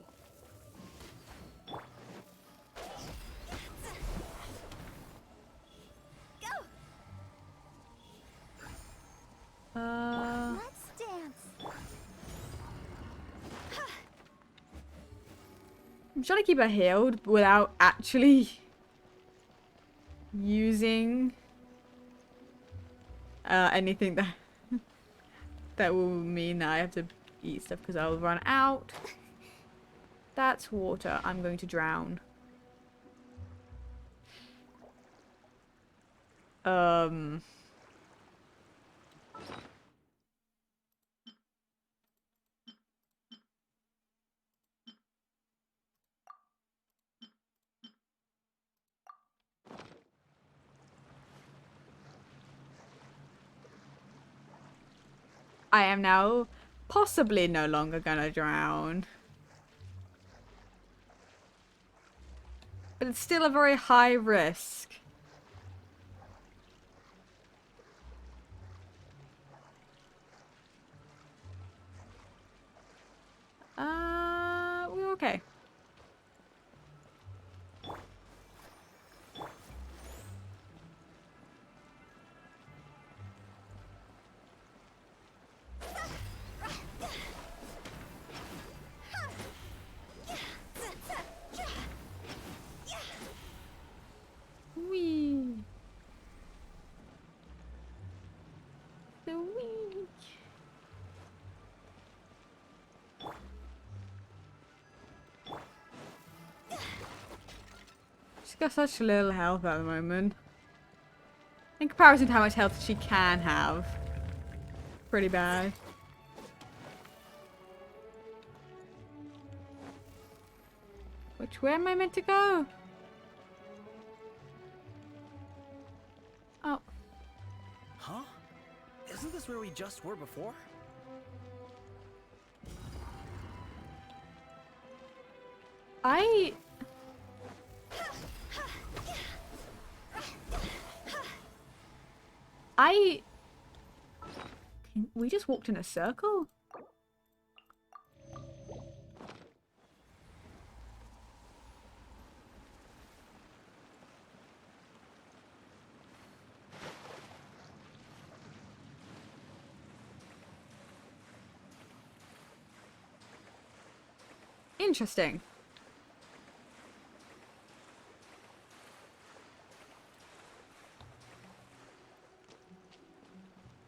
Go. Let's dance. I'm trying to keep her healed without actually using anything that will mean that I have to eat stuff because I'll run out. That's water. I'm going to drown. I am now possibly no longer gonna drown. But it's still a very high risk. We're okay. Sweet. She's got such little health at the moment. In comparison to how much health she can have. Pretty bad. Which way am I meant to go? Oh. Huh? Isn't this where we just were before? We just walked in a circle? Interesting.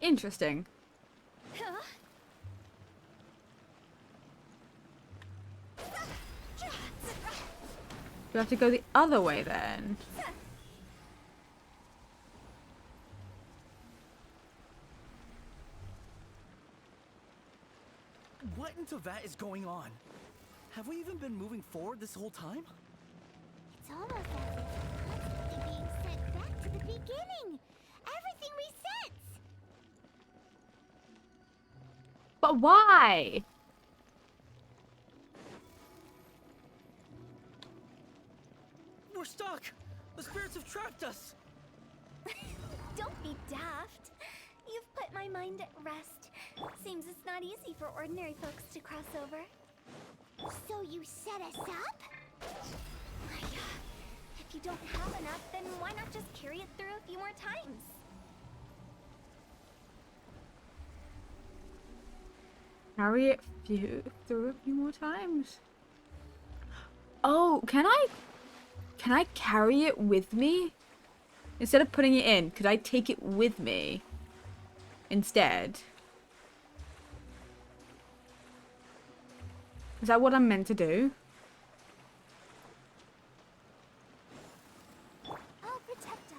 Interesting. Do I have to go the other way then? What into that is going on? Have we even been moving forward this whole time? It's almost as if we're constantly being sent back to the beginning. Everything resets. But why? We're stuck! The spirits have trapped us! Don't be daft. You've put my mind at rest. Seems it's not easy for ordinary folks to cross over. So you set us up? If you don't have enough, then why not just carry it through a few more times? Carry it through a few more times. Oh, can I carry it with me? Instead of putting it in, could I take it with me instead? Is that what I'm meant to do? I'll protect us.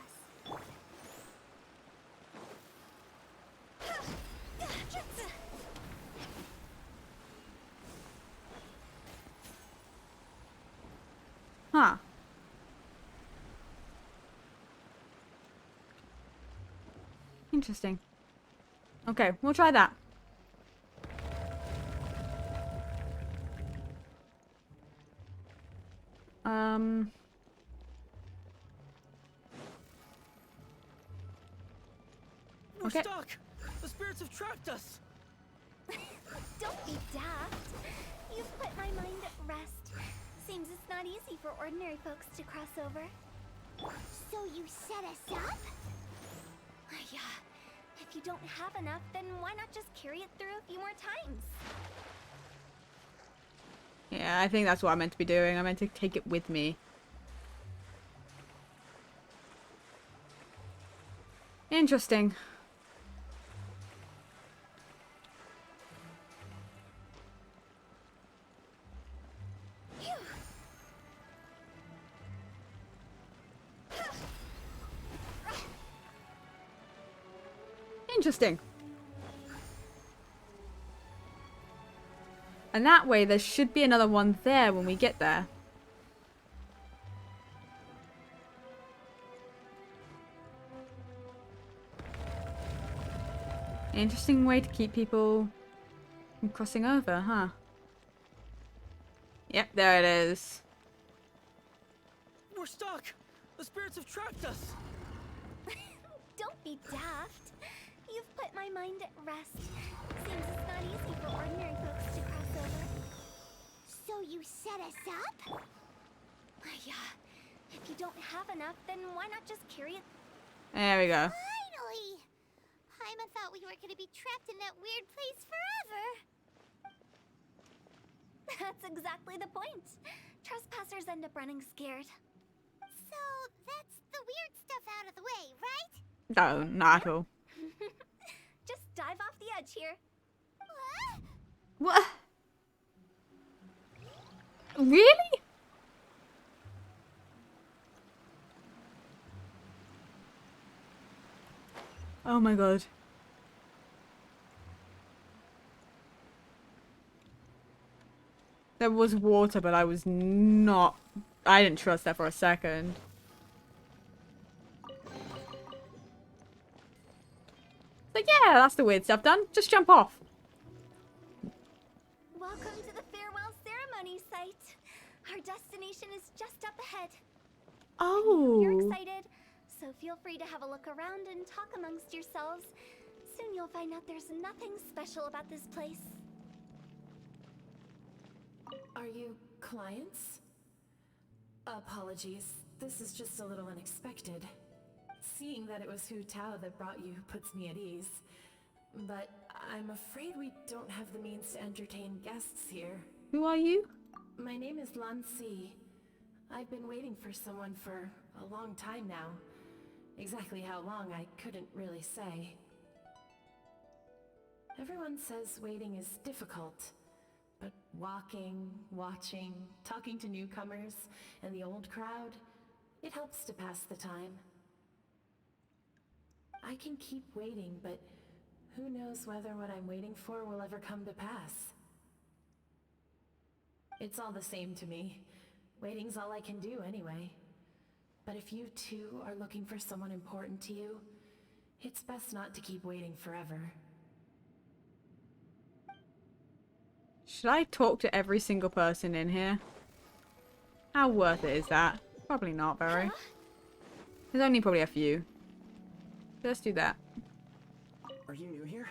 Huh. Interesting. Okay, we'll try that. We're Okay. stuck! The spirits have trapped us! Don't be daft. You've put my mind at rest. Seems it's not easy for ordinary folks to cross over. So you set us up? If you don't have enough, then why not just carry it through a few more times? Yeah, I think that's what I meant to be doing. I meant to take it with me. Interesting. Interesting. And that way there should be another one there when we get there. Interesting way to keep people from crossing over, huh? Yep, there it is. We're stuck! The spirits have trapped us! Don't be daft. You've put my mind at rest. Seems it's not easy for ordinary folks to cross over. So you set us up? If you don't have enough, then why not just carry it? There we go. Finally! Paimon thought we were going to be trapped in that weird place forever. That's exactly the point. Trespassers end up running scared. So that's the weird stuff out of the way, right? No, not at all. Just edge here. What? Really? Oh my god. There was water, but I didn't trust that for a second. But yeah, that's the weird stuff done. Just jump off. Welcome to the farewell ceremony site. Our destination is just up ahead. Oh. You're excited, so feel free to have a look around and talk amongst yourselves. Soon you'll find out there's nothing special about this place. Are you clients? Apologies, this is just a little unexpected. Seeing that it was Hu Tao that brought you puts me at ease. But I'm afraid we don't have the means to entertain guests here. Who are you? My name is Lan Si. I've been waiting for someone for a long time now. Exactly how long, I couldn't really say. Everyone says waiting is difficult. But walking, watching, talking to newcomers, and the old crowd, it helps to pass the time. I can keep waiting, but who knows whether what I'm waiting for will ever come to pass. It's all the same to me. Waiting's all I can do anyway. But if you too are looking for someone important to you, it's best not to keep waiting forever. Should I talk to every single person in here? How worth it is that? Probably not very. There's only probably a few. Let's do that. Are you new here?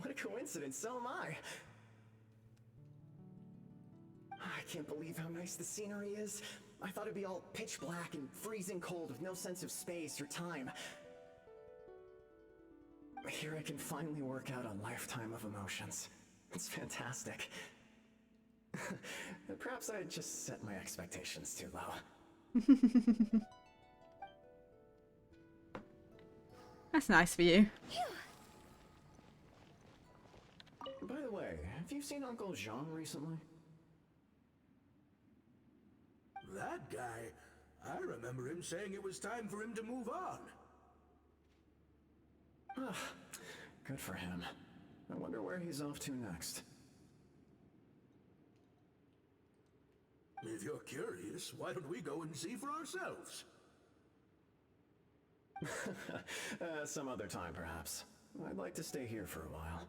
What a coincidence, so am I. I can't believe how nice the scenery is. I thought it'd be all pitch black and freezing cold with no sense of space or time. Here I can finally work out a lifetime of emotions. It's fantastic. Perhaps I just set my expectations too low. That's nice for you. By the way, have you seen Uncle Jean recently? That guy, I remember him saying it was time for him to move on. Good for him. I wonder where he's off to next. If you're curious, why don't we go and see for ourselves? Some other time, perhaps. I'd like to stay here for a while.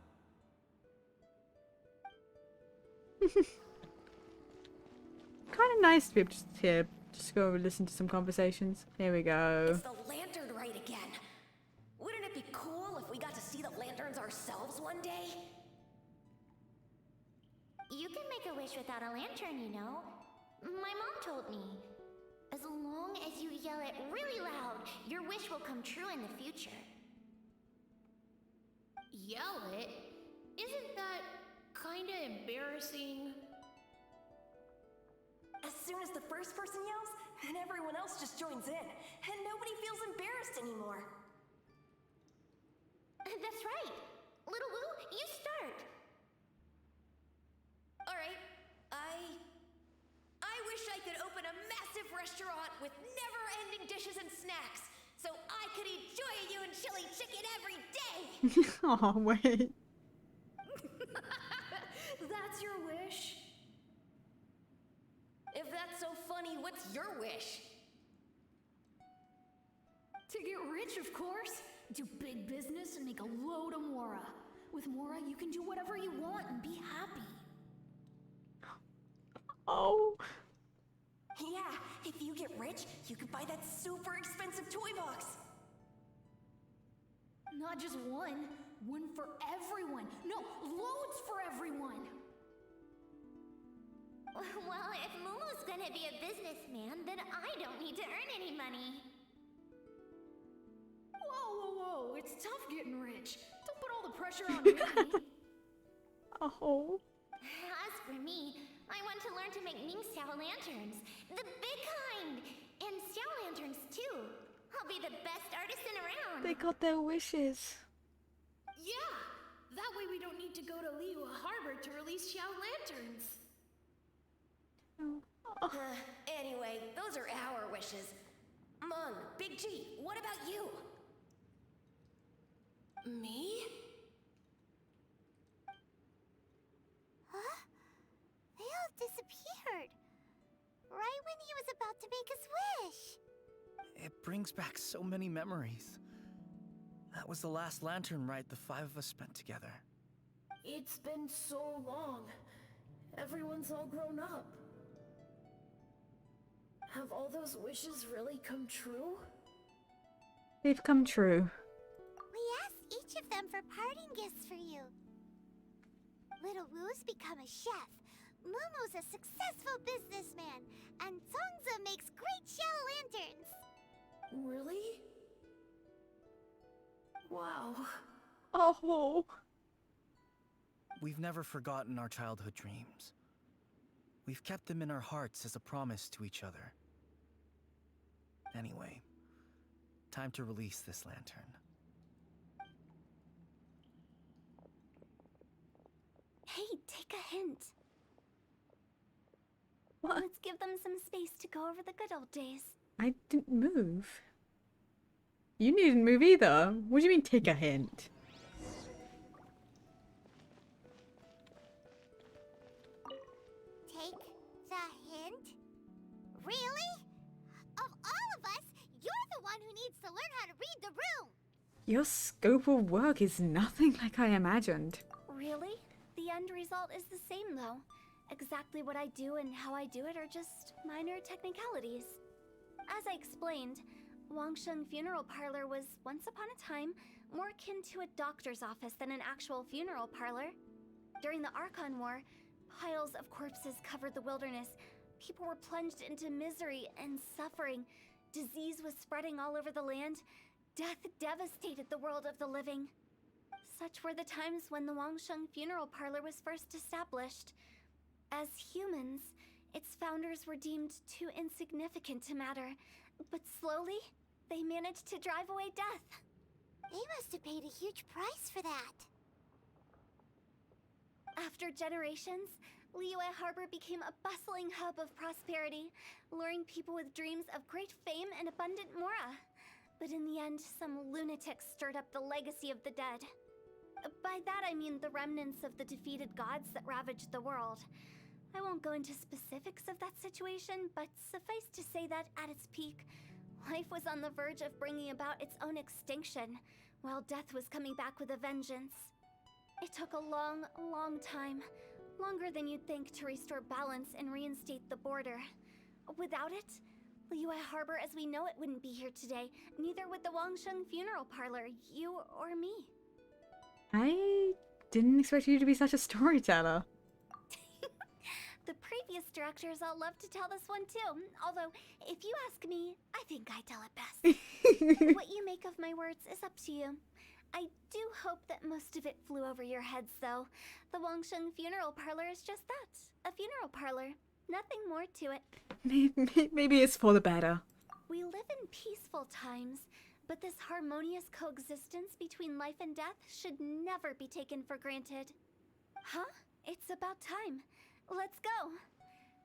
Kind of nice to be able to just here, just go listen to some conversations. Here we go. It's the lantern rite again. Wouldn't it be cool if we got to see the lanterns ourselves one day? You can make a wish without a lantern, you know. My mom told me. As long as you yell it really loud, your wish will come true in the future. Yell it? Isn't that kinda embarrassing? As soon as the first person yells, and everyone else just joins in, and nobody feels embarrassed anymore. That's right. Little Wu, you start. Alright, I wish I could open a massive restaurant with never-ending dishes and snacks, so I could eat joy you and chili chicken every day! Oh, wait. That's your wish? If that's so funny, what's your wish? To get rich, of course. Do big business and make a load of Mora. With Mora, you can do whatever you want and be happy. Oh. Yeah, if you get rich, you could buy that super expensive toy box. Not just one. One for everyone. No, loads for everyone. Well, if Momo's gonna be a businessman, then I don't need to earn any money. Whoa. It's tough getting rich. Don't put all the pressure on me. Oh. As for me, I want to learn to make Ning Xiao lanterns. The big kind! And Xiao lanterns, too. I'll be the best artisan around. They got their wishes. Yeah, that That way we don't need to go to Liyue Harbor to release Xiao lanterns. Anyway, those are our wishes. Mung, Big G, what about you? Me? Huh? They all disappeared. Right when he was about to make his wish. It brings back so many memories. That was the last lantern ride the 5 of us spent together. It's been so long. Everyone's all grown up. Have all those wishes really come true? They've come true. We asked each of them for parting gifts for you. Little Wu's become a chef. Mumu's a successful businessman. And Zongza makes great shell lanterns. Really? Wow. Oh. We've never forgotten our childhood dreams. We've kept them in our hearts as a promise to each other. Anyway, time to release this lantern. Hey, take a hint. What? Let's give them some space to go over the good old days. I didn't move. You didn't move either. What do you mean, take a hint? Take the hint? Really? Of all of us, you're the one who needs to learn how to read the room. Your scope of work is nothing like I imagined. Really? The end result is the same, though. Exactly what I do and how I do it are just minor technicalities. As I explained, Wangsheng Funeral Parlor was, once upon a time, more akin to a doctor's office than an actual funeral parlor. During the Archon War, piles of corpses covered the wilderness. People were plunged into misery and suffering. Disease was spreading all over the land. Death devastated the world of the living. Such were the times when the Wangsheng Funeral Parlor was first established. As humans, its founders were deemed too insignificant to matter, but slowly, they managed to drive away death. They must have paid a huge price for that. After generations, Liyue Harbor became a bustling hub of prosperity, luring people with dreams of great fame and abundant mora. But in the end, some lunatics stirred up the legacy of the dead. By that I mean the remnants of the defeated gods that ravaged the world. I won't go into specifics of that situation, but suffice to say that at its peak, life was on the verge of bringing about its own extinction, while death was coming back with a vengeance. It took a long, long time, longer than you'd think, to restore balance and reinstate the border. Without it, Liyue Harbor as we know it wouldn't be here today, neither would the Wangsheng Funeral Parlor, you or me. I didn't expect you to be such a storyteller. The previous directors all love to tell this one too, although, if you ask me, I think I tell it best. What you make of my words is up to you. I do hope that most of it flew over your heads, though. The Wangsheng Funeral Parlor is just that, a funeral parlor. Nothing more to it. Maybe it's for the better. We live in peaceful times, but this harmonious coexistence between life and death should never be taken for granted. Huh? It's about time. Let's go.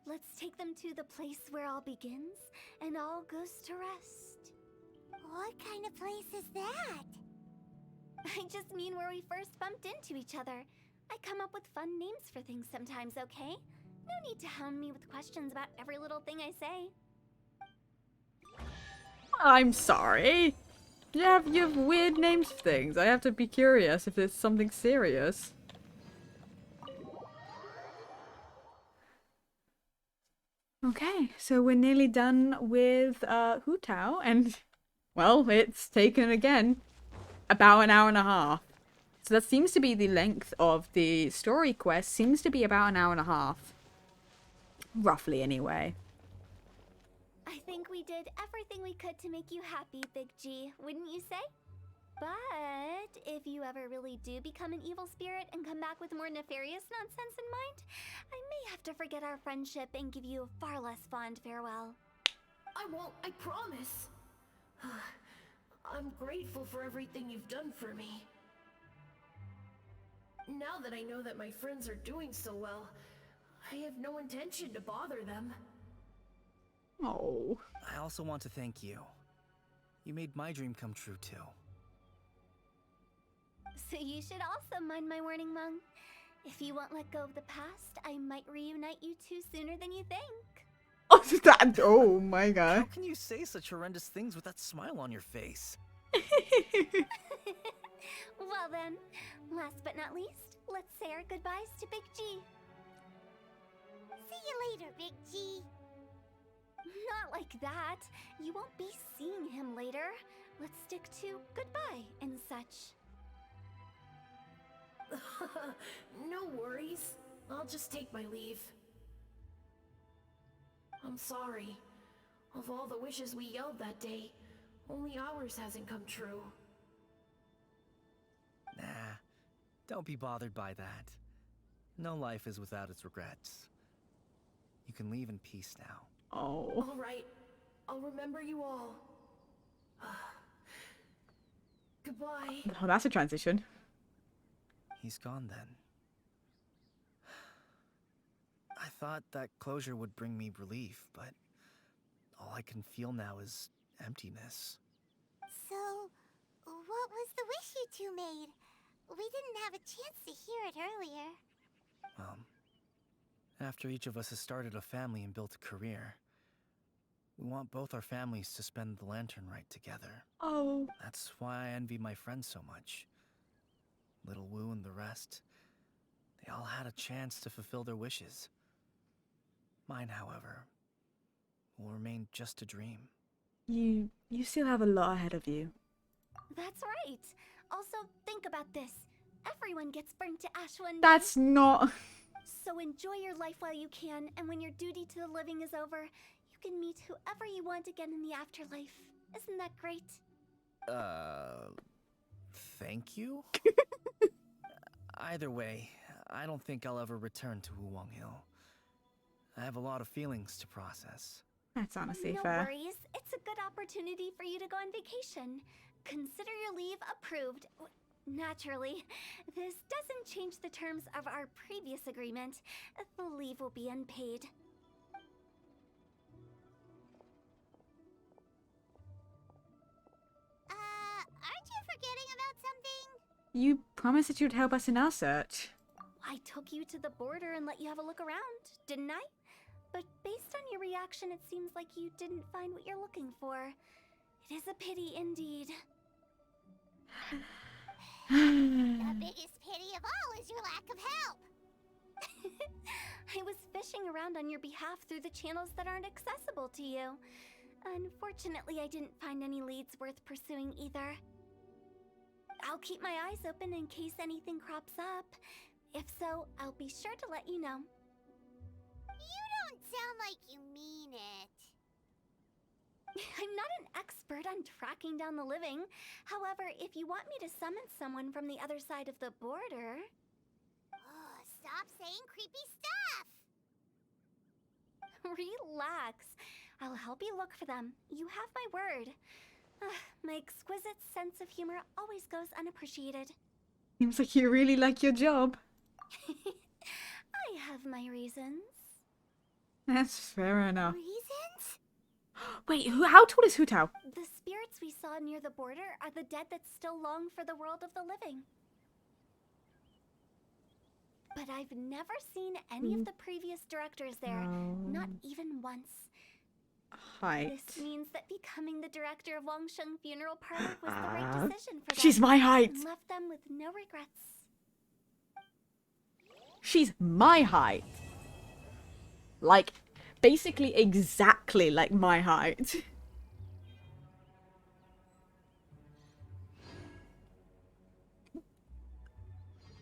Let's take them to the place where all begins and all goes to rest. What kind of place is that? I just mean where we first bumped into each other. I come up with fun names for things sometimes, okay? No need to hound me with questions about every little thing I say. I'm sorry. You have weird names for things. I have to be curious if it's something serious. Okay, so we're nearly done with Hu Tao, and, well, it's taken, again, about an hour and a half. So that seems to be the length of the story quest, seems to be about an hour and a half. Roughly, anyway. I think we did everything we could to make you happy, Big G, wouldn't you say? But if you ever really do become an evil spirit and come back with more nefarious nonsense in mind, I may have to forget our friendship and give you a far less fond farewell. I won't, I promise. I'm grateful for everything you've done for me. Now that I know that my friends are doing so well, I have no intention to bother them. Oh. I also want to thank you. You made my dream come true, too. So you should also mind my warning, Mung. If you won't let go of the past, I might reunite you two sooner than you think. Oh, that, oh my god. How can you say such horrendous things with that smile on your face? Well then, last but not least, let's say our goodbyes to Big G. See you later, Big G. Not like that. You won't be seeing him later. Let's stick to goodbye and such. No worries. I'll just take my leave. I'm sorry. Of all the wishes we yelled that day, only ours hasn't come true. Nah, don't be bothered by that. No life is without its regrets. You can leave in peace now. Oh. All right. I'll remember you all. Goodbye. Oh, that's a transition. He's gone then. I thought that closure would bring me relief, but all I can feel now is emptiness. So, what was the wish you two made? We didn't have a chance to hear it earlier. Well, after each of us has started a family and built a career, we want both our families to spend the Lantern Rite together. Oh. That's why I envy my friends so much. Little Wu and the rest, they all had a chance to fulfill their wishes. Mine, however, will remain just a dream. You still have a lot ahead of you. That's right. Also, think about this. Everyone gets burnt to ash one day. That's not... So enjoy your life while you can, and when your duty to the living is over, you can meet whoever you want again in the afterlife. Isn't that great? Thank you? Either way, I don't think I'll ever return to Wuwang Hill. I have a lot of feelings to process. That's honestly no fair. worries. It's a good opportunity for you to go on vacation. Consider your leave approved. Naturally, this doesn't change the terms of our previous agreement. The leave will be unpaid. Aren't you forgetting about something? You promised that you'd help us in our search. I took you to the border and let you have a look around, didn't I? But based on your reaction, it seems like you didn't find what you're looking for. It is a pity indeed. The biggest pity of all is your lack of help. I was fishing around on your behalf through the channels that aren't accessible to you. Unfortunately, I didn't find any leads worth pursuing either. I'll keep my eyes open in case anything crops up. If so, I'll be sure to let you know. You don't sound like you mean it. I'm not an expert on tracking down the living. However, if you want me to summon someone from the other side of the border... Oh, stop saying creepy stuff! Relax. I'll help you look for them. You have my word. My exquisite sense of humor always goes unappreciated. Seems like you really like your job. I have my reasons. That's fair enough. Reasons? Wait, how tall is Hu Tao? The spirits we saw near the border are the dead that still long for the world of the living. But I've never seen any of the previous directors there. Not even once. Height. This means that becoming the director of Wangsheng Funeral Parlor was the right decision for them. She's my height. And left them with no regrets. She's my height. Like, basically exactly like my height.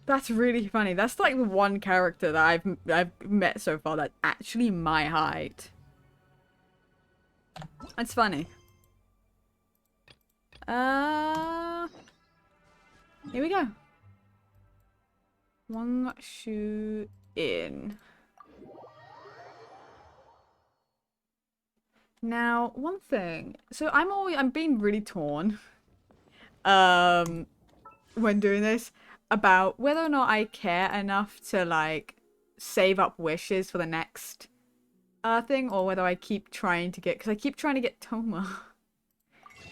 That's really funny. That's like the one character that I've met so far that's actually my height. That's funny. Here we go. Wang Shu in. Now, one thing. So I'm being really torn. When doing this. about whether or not I care enough to like save up wishes for the next thing, or whether I keep trying to get, because I keep trying to get Toma.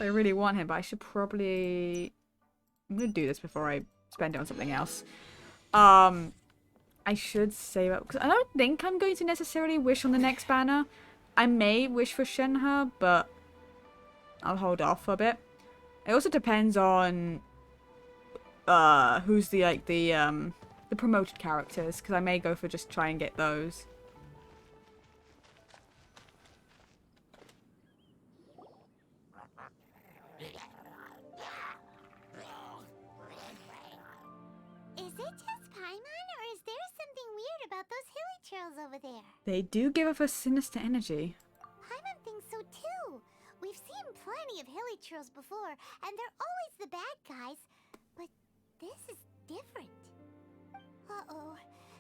I really want him, but I should probably, I'm gonna do this before I spend it on something else. I should save up, because I don't think I'm going to necessarily wish on the next banner. I may wish for Shenhe, but I'll hold off for a bit. It also depends on who's the promoted characters, because I may go for just try and get those. Is it just Paimon, or is there something weird about those hilly trails over there? They do give off a sinister energy. Paimon thinks so too. We've seen plenty of hilly trails before, and they're always the bad guys. But this is different. Uh-oh.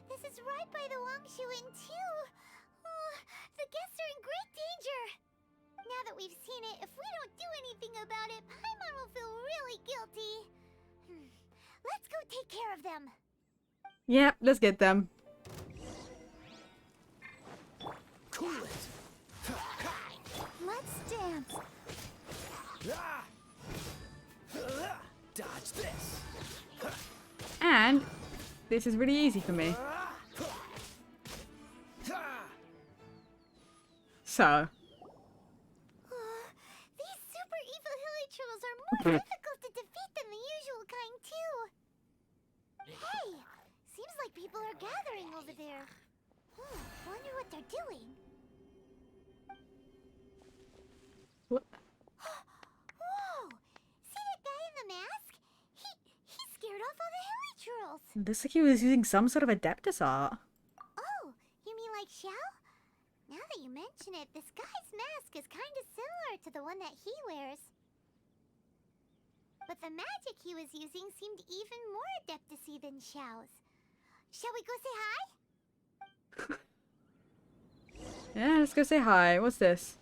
This is right by the Wangshu Inn too. Oh, the guests are in great danger. Now that we've seen it, if we don't do anything about it, Paimon will feel really guilty. Let's go take care of them. Yeah, let's get them. Cool it. Let's dance. Dodge this. And this is really easy for me. So. These super evil hilly trolls are more difficult to defeat than the usual kind too. Hey, seems like people are gathering over there. Wonder what they're doing. What? Whoa! See that guy in the mask? He scared off all the hilly trolls. Looks like he was using some sort of Adeptus art. Oh, you mean like Xiao? Now that you mention it, this guy's mask is kind of similar to the one that he wears. But the magic he was using seemed even more Adeptus-y than Xiao's. Shall we go say hi? Yeah, let's go say hi. What's this?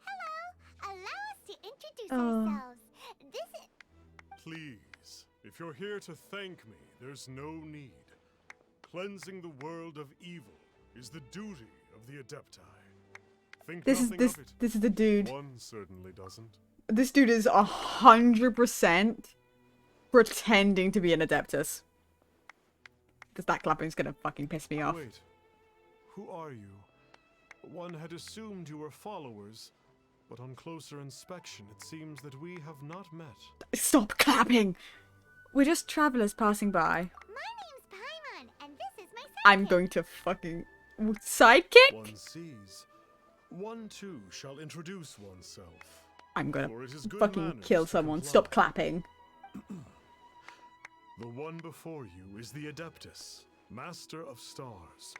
Hello. Allow us to introduce Oh. ourselves. This is... Please, if you're here to thank me, there's no need. Cleansing the world of evil is the duty of the Adepti. Think This nothing is of it. this is the dude. One certainly doesn't. This dude is 100% pretending to be an Adeptus. Because that clapping's gonna fucking piss me off. Wait, who are you? One had assumed you were followers, but on closer inspection, it seems that we have not met. Stop clapping! We're just travelers passing by. My name's Paimon, and this is my sidekick. I'm going to fucking... Sidekick? One sees. One too shall introduce oneself. I'm gonna For it is good fucking manners kill to someone. comply. Stop clapping. The one before you is the Adeptus, Master of Stars.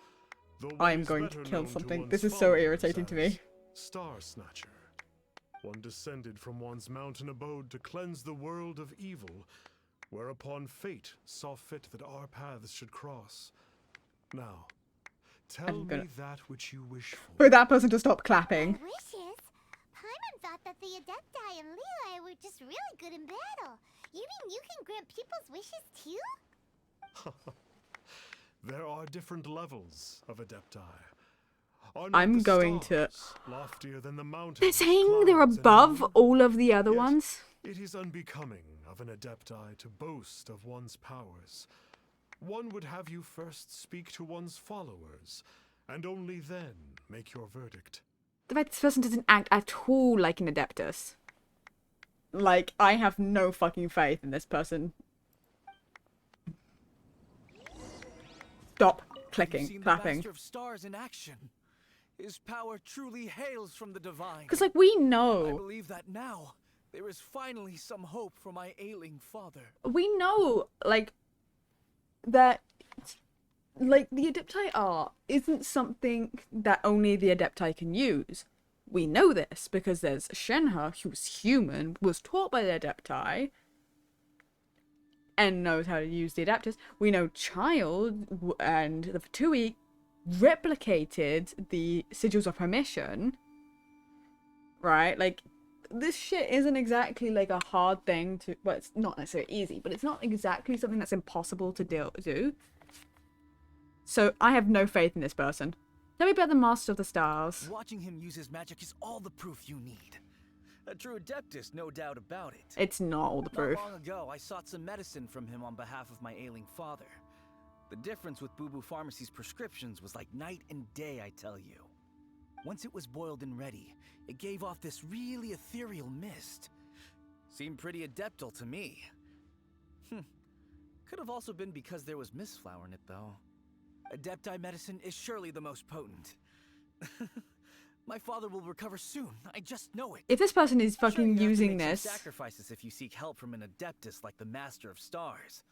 Though one I'm is going to better kill known something. one's This is so followers irritating to me. as Star Snatcher. One descended from one's mountain abode to cleanse the world of evil, whereupon fate saw fit that our paths should cross. Now, tell gonna- me that which you wish for. For that person to stop clapping. Wishes? Paimon thought that the Adepti and Leela were just really good in battle. You mean you can grant people's wishes too? There are different levels of Adepti. Are not I'm the going to... stars loftier than the mountains, They're saying they're clouds, and above moon? all of the other Yet ones. It is unbecoming of an Adepti to boast of one's powers. One would have you first speak to one's followers, and only then make your verdict. The fact this person doesn't act at all like an Adeptus. Like, I have no fucking faith in this person. Stop You've clicking, seen the clapping. Master of Stars in action. His power truly hails from the divine. Because, like, we I know. believe that now there is finally some hope for my ailing father. We know, like, that... Like, the Adepti art isn't something that only the Adepti can use. We know this because there's Shenhe, who's human, was taught by the Adepti, and knows how to use the Adeptus. We know Child and the Fatui replicated the Sigils of Permission, right? Like, this shit isn't exactly like a hard thing to, well, it's not necessarily easy, but it's not exactly something that's impossible to do. So I have no faith in this person. Tell me about the Master of the Stars. Watching him use his magic is all the proof you need. A true adeptus, no doubt about it. It's not all the proof. Not long ago, I sought some medicine from him on behalf of my ailing father. The difference with Boo Boo Pharmacy's prescriptions was like night and day, I tell you. Once it was boiled and ready, it gave off this really ethereal mist. Seemed pretty adeptal to me. Could have also been because there was mistflower in it, though. Adepti medicine is surely the most potent. My father will recover soon. I just know it. If this person is fucking Sure, you using have to make this, some sacrifices if you seek help from an adeptus like the Master of Stars.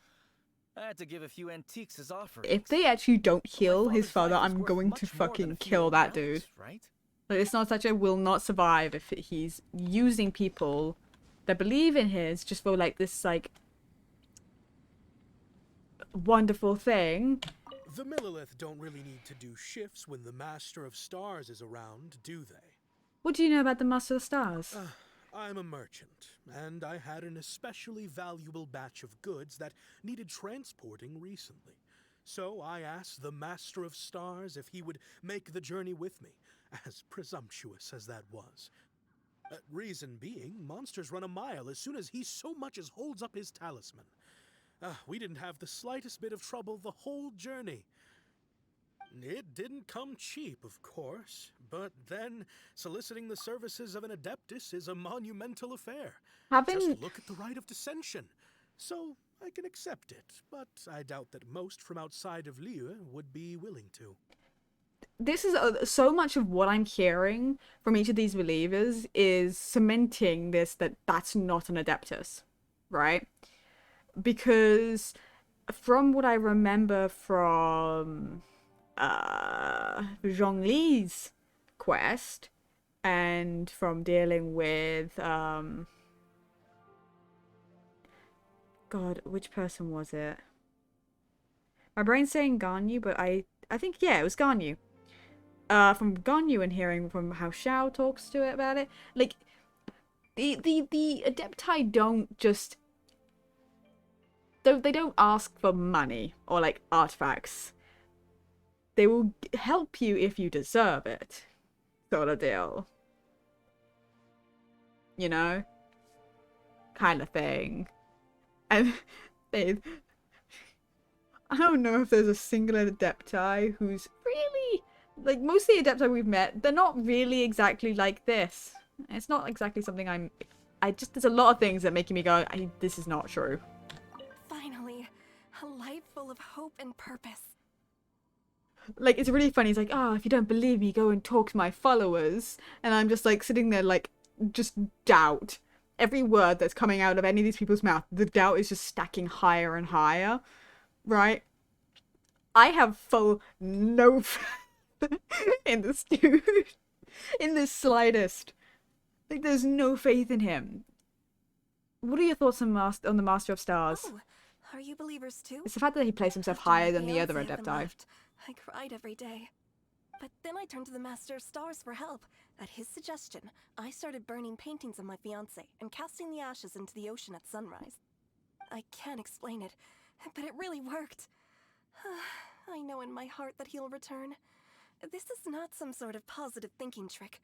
I had to give a few antiques as offerings. if they actually don't heal his father, life is I'm worth going much to more than fucking a few kill that ounce, dude. right? Like, it's not such a will not survive if he's using people that believe in his just for like this like wonderful thing. The Millilith don't really need to do shifts when the Master of Stars is around, do they? What do you know about the Master of the Stars? I'm a merchant, and I had an especially valuable batch of goods that needed transporting recently. So I asked the Master of Stars if he would make the journey with me, as presumptuous as that was. Reason being, monsters run a mile as soon as he so much as holds up his talisman. We didn't have the slightest bit of trouble the whole journey. It didn't come cheap, of course, but then soliciting the services of an adeptus is a monumental affair. Just look at the rite of dissension. So I can accept it, but I doubt that most from outside of Liyue would be willing to. This is so much of what I'm hearing from each of these believers is cementing this that that's not an adeptus, right? Because from what I remember from Zhongli's quest and from dealing with God, which person was it? My brain's saying Ganyu, but I think, yeah, it was Ganyu. From Ganyu and hearing from how Xiao talks to it about it, like the Adepti don't just they don't ask for money or like artifacts. They will help you if you deserve it, sort of deal. You know, kind of thing. And I don't know if there's a single Adepti who's really, like, most of the Adepti we've met, they're not really exactly like this. It's not exactly something there's a lot of things that making me go, this is not true. Finally, a life full of hope and purpose. Like, it's really funny. It's like, if you don't believe me, go and talk to my followers. And I'm just, like, sitting there, like, just doubt. Every word that's coming out of any of these people's mouth, the doubt is just stacking higher and higher. Right? I have full no faith in this dude. In the slightest. Like, there's no faith in him. What are your thoughts on the Master of Stars? Oh, are you believers too? It's the fact that he placed himself higher than the other Adepti. I cried every day. But then I turned to the Master of Stars for help. At his suggestion, I started burning paintings of my fiancé and casting the ashes into the ocean at sunrise. I can't explain it, but it really worked. I know in my heart that he'll return. This is not some sort of positive thinking trick.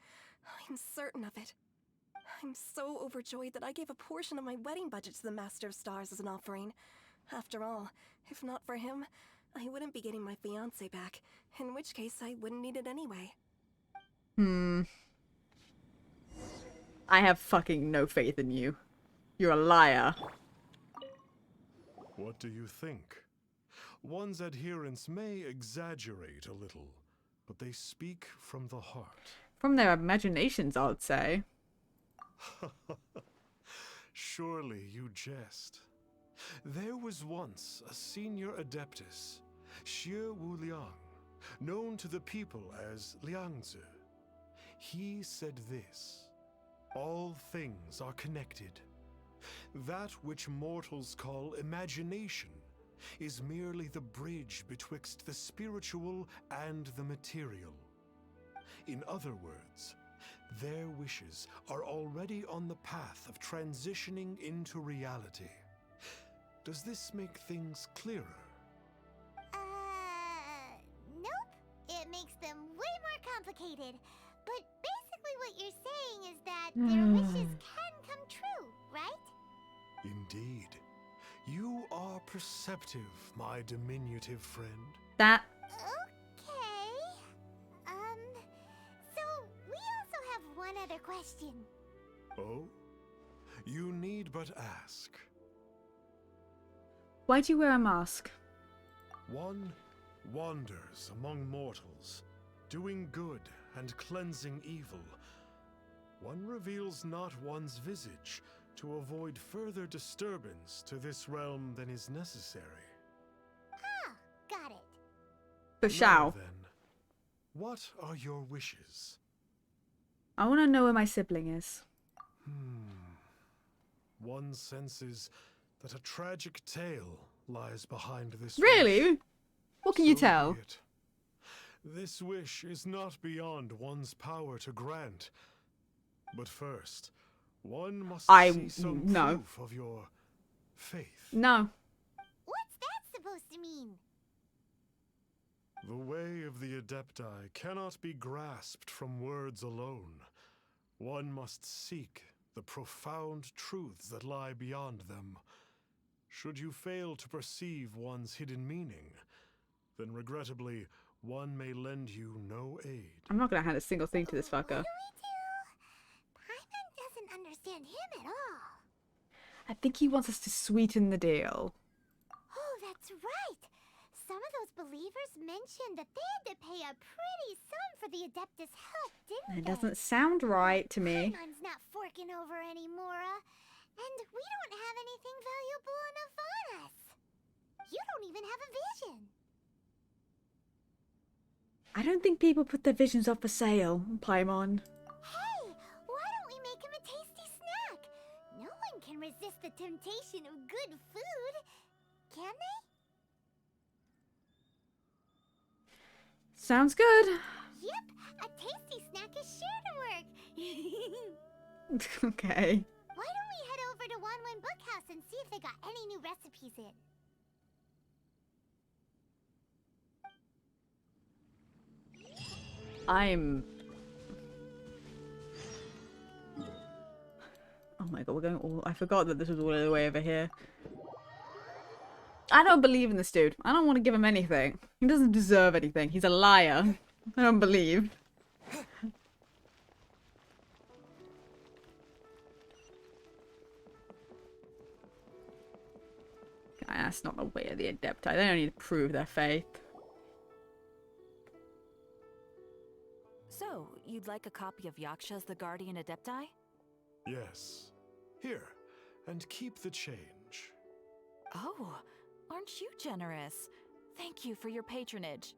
I'm certain of it. I'm so overjoyed that I gave a portion of my wedding budget to the Master of Stars as an offering. After all, if not for him, I wouldn't be getting my fiancé back, in which case I wouldn't need it anyway. I have fucking no faith in you. You're a liar. What do you think? One's adherents may exaggerate a little, but they speak from the heart. From their imaginations, I would say. Surely you jest. There was once a senior adeptus, Xie Wu Liang, known to the people as Liangzi. He said this: all things are connected. That which mortals call imagination is merely the bridge betwixt the spiritual and the material. In other words, their wishes are already on the path of transitioning into reality. Does this make things clearer? Nope. It makes them way more complicated. But basically what you're saying is that their wishes can come true, right? Indeed. You are perceptive, my diminutive friend. That. Okay. So we also have one other question. Oh? You need but ask. Why do you wear a mask? One wanders among mortals, doing good and cleansing evil. One reveals not one's visage to avoid further disturbance to this realm than is necessary. Ah, got it. For Shao. Then, what are your wishes? I want to know where my sibling is. One senses that a tragic tale lies behind this Really? wish. What can you So tell? be it. This wish is not beyond one's power to grant. But first, one must see some proof of your faith. No. What's that supposed to mean? The way of the Adepti cannot be grasped from words alone. One must seek the profound truths that lie beyond them. Should you fail to perceive one's hidden meaning, then regrettably, one may lend you no aid. I'm not gonna hand a single thing to this fucker. Paimon doesn't understand him at all. I think he wants us to sweeten the deal. Oh, that's right. Some of those believers mentioned that they had to pay a pretty sum for the Adeptus' help, didn't It they? doesn't sound right to me. Paimon's not forking over anymore, and we don't have anything valuable enough on us. You don't even have a vision. I don't think people put their visions up for sale, Paimon. Hey, why don't we make him a tasty snack? No one can resist the temptation of good food, can they? Sounds good. Yep, a tasty snack is sure to work. Okay. Why don't we head over to Wanwen Bookhouse and see if they got any new recipes in? Oh my god, we're going all... I forgot that this was all the way over here. I don't believe in this dude. I don't want to give him anything. He doesn't deserve anything. He's a liar. I don't believe. That's not the way of the Adepti. They don't need to prove their faith. So, you'd like a copy of Yaksha's The Guardian Adepti? Yes. Here, and keep the change. Oh, aren't you generous? Thank you for your patronage.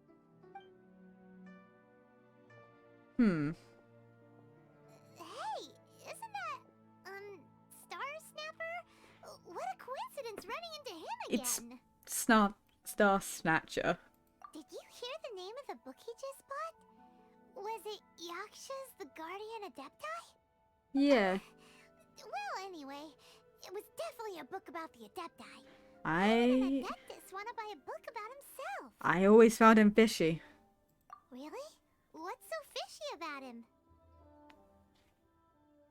Hey, isn't that, Star Snapper? What a coincidence running into him again. It's Star Snatcher. Did you hear the name of the book he just bought? Was it Yaksha's The Guardian Adepti? Yeah. Well, anyway, it was definitely a book about the Adepti. I Adeptus want to buy a book about himself. always found him fishy. Really? What's so fishy about him?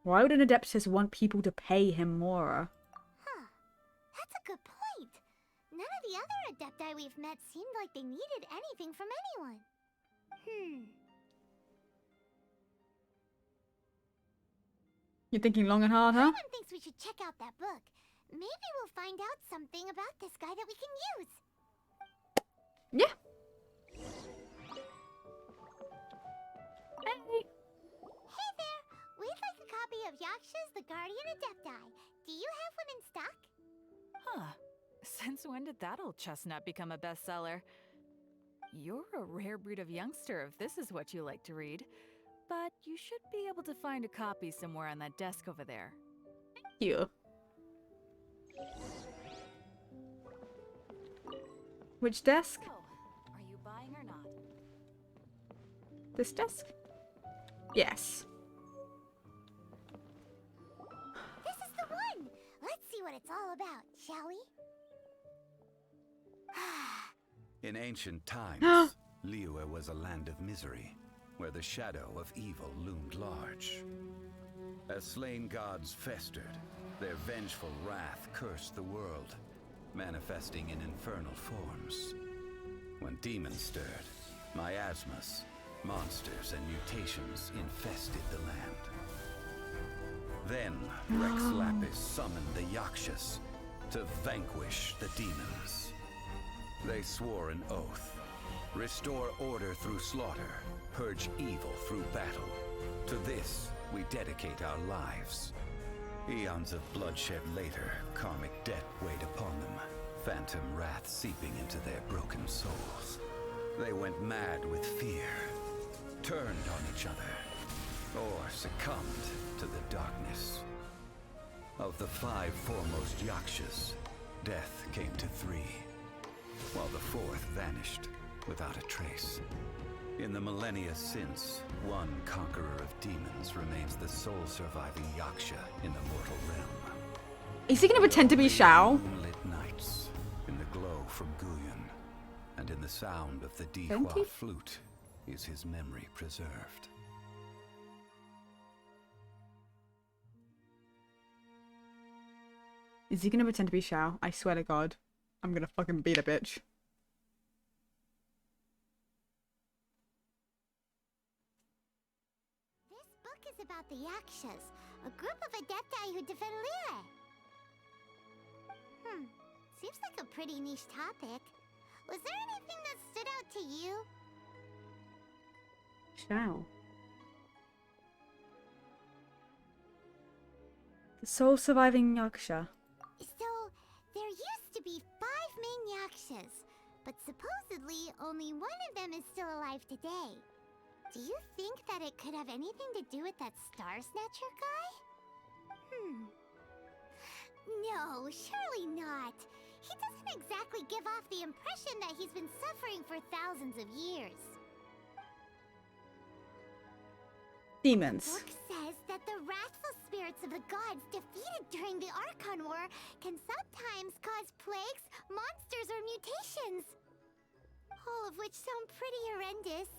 Why would an Adeptus want people to pay him more? Huh. That's a good point. None of the other Adepti we've met seemed like they needed anything from anyone. You're thinking long and hard, huh? Paimon thinks we should check out that book. Maybe we'll find out something about this guy that we can use. Yeah. Hey there! We'd like a copy of Yaksha's The Guardian Adepti. Do you have one in stock? Huh. Since when did that old chestnut become a bestseller? You're a rare breed of youngster if this is what you like to read. But you should be able to find a copy somewhere on that desk over there. Thank you. Which desk? So, are you buying or not? This desk? Yes. what it's all about, shall we? In ancient times, Liyue was a land of misery, where the shadow of evil loomed large. As slain gods festered, their vengeful wrath cursed the world, manifesting in infernal forms. When demons stirred, miasmas, monsters, and mutations infested the land. Then, Rex Lapis summoned the Yakshas to vanquish the demons. They swore an oath: restore order through slaughter, purge evil through battle. To this, we dedicate our lives. Eons of bloodshed later, karmic debt weighed upon them, phantom wrath seeping into their broken souls. They went mad with fear, turned on each other, or succumbed to the darkness. Of the 5 foremost Yakshas, death came to 3, while the 4th vanished without a trace. In the millennia since, one conqueror of demons remains the sole surviving Yaksha in the mortal realm. Is he gonna pretend to be Shao? Moonlit nights, in the glow from Guyon, and in the sound of the Dihua flute, is his memory preserved. Is he gonna pretend to be Shao? I swear to God, I'm gonna fucking beat a bitch. This book is about the Yakshas, a group of adepti who defend Liyue. Seems like a pretty niche topic. Was there anything that stood out to you? Shao. The sole surviving Yaksha. So, there used to be 5 main Yakshas, but supposedly only one of them is still alive today. Do you think that it could have anything to do with that Star Snatcher guy? No, surely not. He doesn't exactly give off the impression that he's been suffering for thousands of years. Demons. The book says that the wrathful spirits of the gods defeated during the Archon War can sometimes cause plagues, monsters, or mutations. All of which sound pretty horrendous.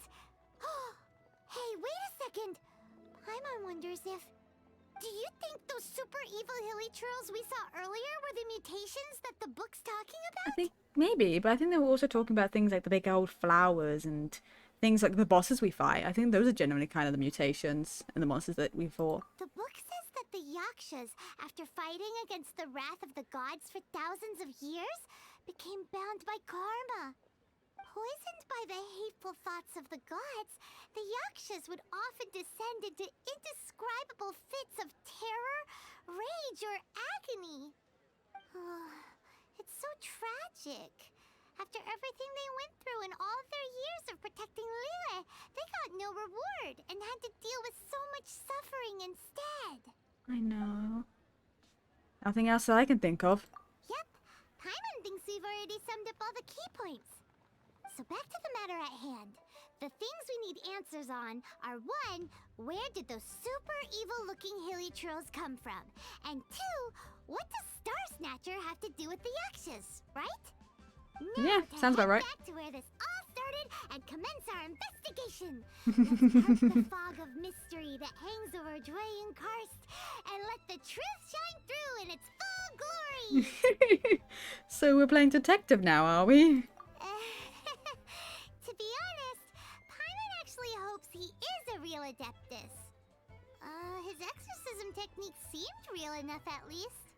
Hey, wait a second! Paimon wonders if... Do you think those super evil hilly churls we saw earlier were the mutations that the book's talking about? I think maybe, but I think they were also talking about things like the big old flowers and things like the bosses we fight. I think those are generally kind of the mutations and the monsters that we fought. The book says that the Yakshas, after fighting against the wrath of the gods for thousands of years, became bound by karma. Poisoned by the hateful thoughts of the gods, the Yakshas would often descend into indescribable fits of terror, rage, or agony. It's so tragic. After everything they went through in all of their years of protecting Liyue, they got no reward and had to deal with so much suffering instead. I know. Nothing else that I can think of. Yep, Paimon thinks we've already summed up all the key points. So back to the matter at hand. The things we need answers on are 1, where did those super evil-looking hilly trolls come from? And 2, what does Star Snatcher have to do with the Yakshas, right? Now Yeah, sounds about right. Back to where this all started and commence our investigation. Let's cut the fog of mystery that hangs over Dwayne Karst and let the truth shine through in its full glory. So we're playing detective now, are we? To be honest, Paimon actually hopes he is a real Adeptus. His exorcism technique seemed real enough at least.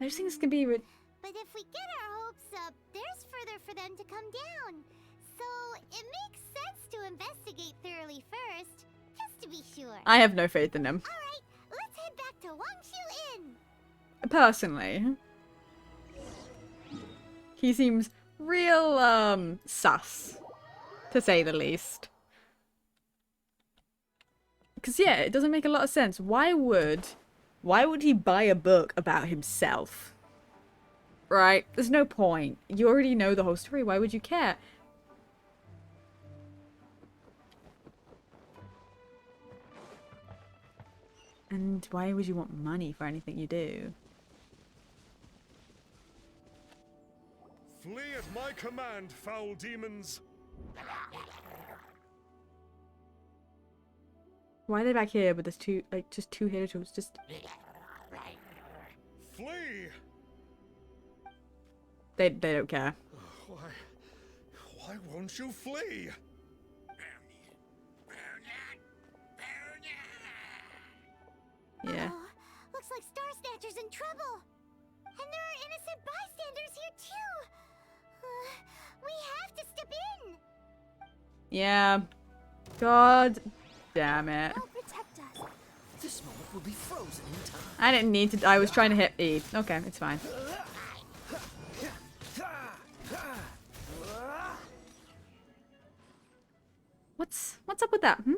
I just think this could be... But if we get our hopes up, there's further for them to come down. So it makes sense to investigate thoroughly first, just to be sure. I have no faith in him. Alright, let's head back to Wangshu Inn. Personally. He seems real, sus. To say the least. Because, yeah, it doesn't make a lot of sense. Why would he buy a book about himself? Right? There's no point. You already know the whole story. Why would you care? And why would you want money for anything you do? Flee at my command, foul demons! Why are they back here? But there's two, like, just two Hilichurls. Just flee! They don't care. Why won't you flee? Yeah. Oh, looks like Star Snatcher's in trouble. And there are innocent bystanders here too. We have to step in. Yeah. God damn it. They'll protect us. This moment will be frozen in time. I didn't need to. I was trying to hit E. Okay, it's fine. What's up with that? Hmm?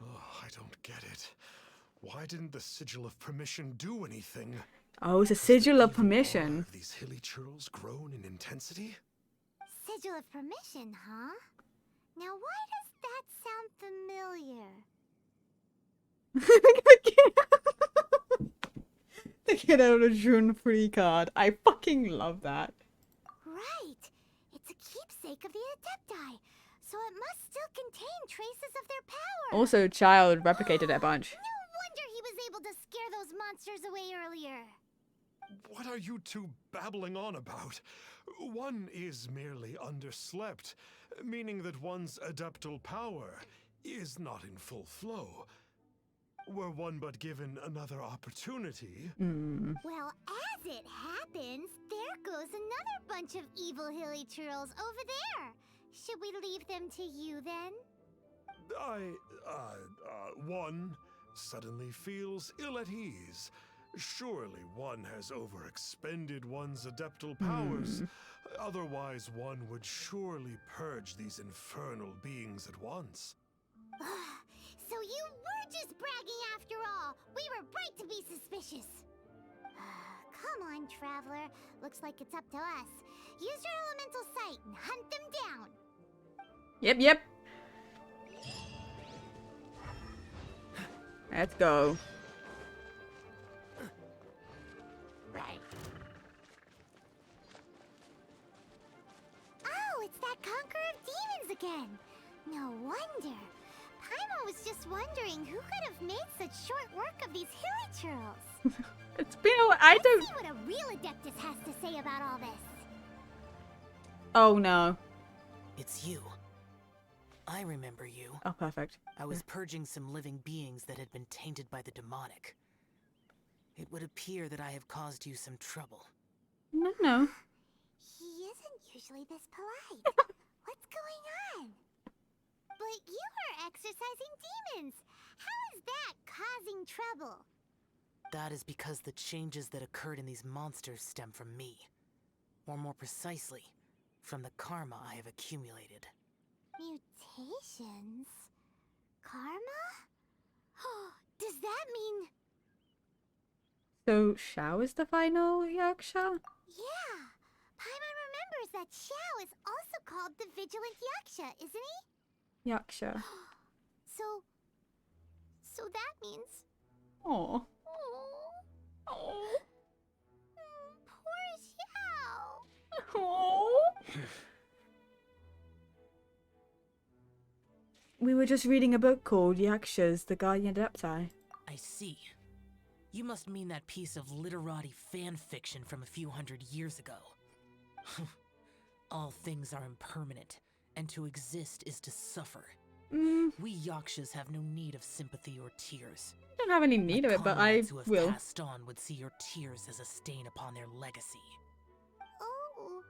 Oh, I don't get it. Why didn't the Sigil of Permission do anything? Oh, it's a sigil of permission. Have these hilly churls grown in intensity? Sigil of Permission, huh? Now why does that sound familiar? The kid out of June free card. I fucking love that. Right. It's a keepsake of the Adepti, so it must still contain traces of their power. Also, Child replicated it a bunch. No wonder he was able to scare those monsters away earlier. What are you two babbling on about? One is merely underslept, meaning that one's adeptal power is not in full flow. Were one but given another opportunity... Well, as it happens, there goes another bunch of evil hilly churls over there. Should we leave them to you then? One suddenly feels ill at ease. Surely one has overexpended one's adeptal powers. Otherwise, one would surely purge these infernal beings at once. So you were just bragging after all. We were right to be suspicious. Come on, Traveler. Looks like it's up to us. Use your elemental sight and hunt them down. Yep. Let's go. Oh, it's that Conqueror of Demons again. No wonder. Paimon was just wondering who could have made such short work of these hilly churls. It's been I don't... Let's see what a real Adeptus has to say about all this. Oh no. It's you. I remember you. Oh, perfect. I was purging some living beings that had been tainted by the demonic. It would appear that I have caused you some trouble. No. He isn't usually this polite. What's going on? But you are exorcising demons. How is that causing trouble? That is because the changes that occurred in these monsters stem from me. Or more precisely, from the karma I have accumulated. Mutations? Karma? Does that mean... So, Xiao is the final Yaksha? Yeah. Paimon remembers that Xiao is also called the Vigilant Yaksha, isn't he? Yaksha. So that means... Oh. Oh. Poor Xiao. Oh. We were just reading a book called Yakshas, the Guardian Adepti. I see. You must mean that piece of literati fan fiction from a few hundred years ago. All things are impermanent, and to exist is to suffer. We Yakshas have no need of sympathy or tears. I don't have any need of it, but I who have will. Passed on would see your tears as a stain upon their legacy. Oh,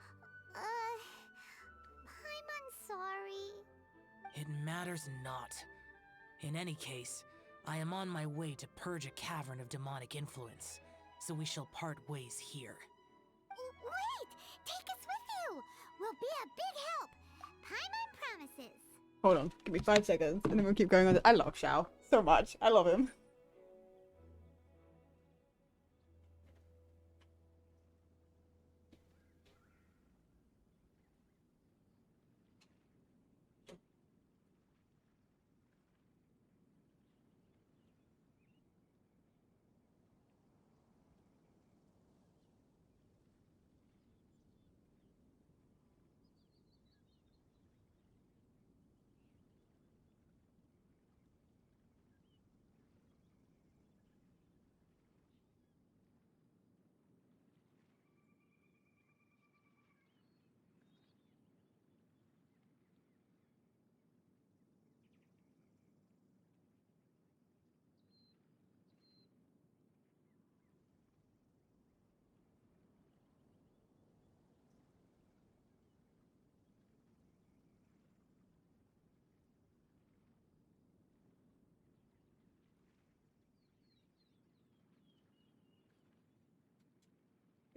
Paimon's sorry. It matters not. In any case, I am on my way to purge a cavern of demonic influence, so we shall part ways here. Wait! Take us with you! We'll be a big help! Paimon promises! Hold on, give me 5 seconds, and then we'll keep going on. I love Xiao so much. I love him.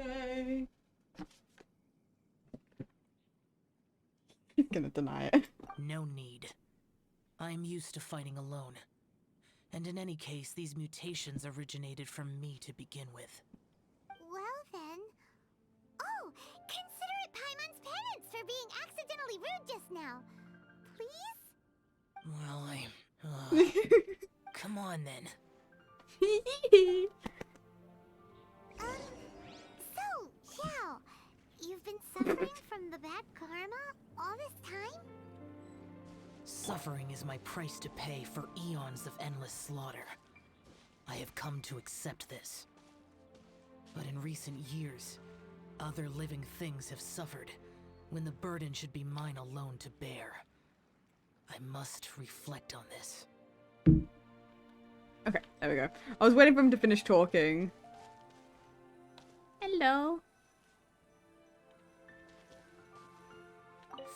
Okay. He's gonna deny it. No need. I'm used to fighting alone. And in any case, these mutations originated from me to begin with. Well then... Oh! Consider it Paimon's penance for being accidentally rude just now. Please? Well, come on then. So, Xiao, you've been suffering from the bad karma all this time? Suffering is my price to pay for eons of endless slaughter. I have come to accept this. But in recent years, other living things have suffered when the burden should be mine alone to bear. I must reflect on this. Okay, there we go. I was waiting for him to finish talking. Hello.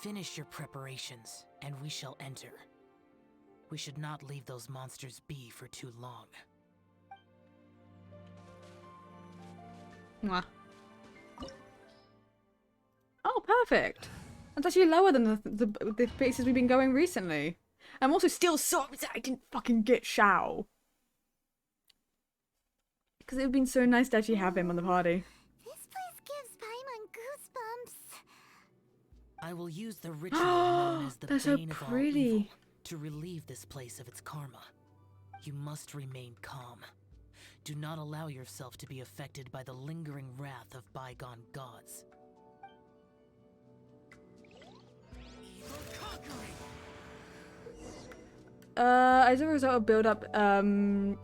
Finish your preparations, and we shall enter. We should not leave those monsters be for too long. Mwah. Oh, perfect. That's actually lower than the places we've been going recently. I'm also still so upset I didn't fucking get Shao. Because it would have been so nice to actually have him on the party. This place gives Paimon goosebumps. I will use the ritual known as the They're so Bane of All pretty. Evil to relieve this place of its karma. You must remain calm. Do not allow yourself to be affected by the lingering wrath of bygone gods. As a result of build-up, Bane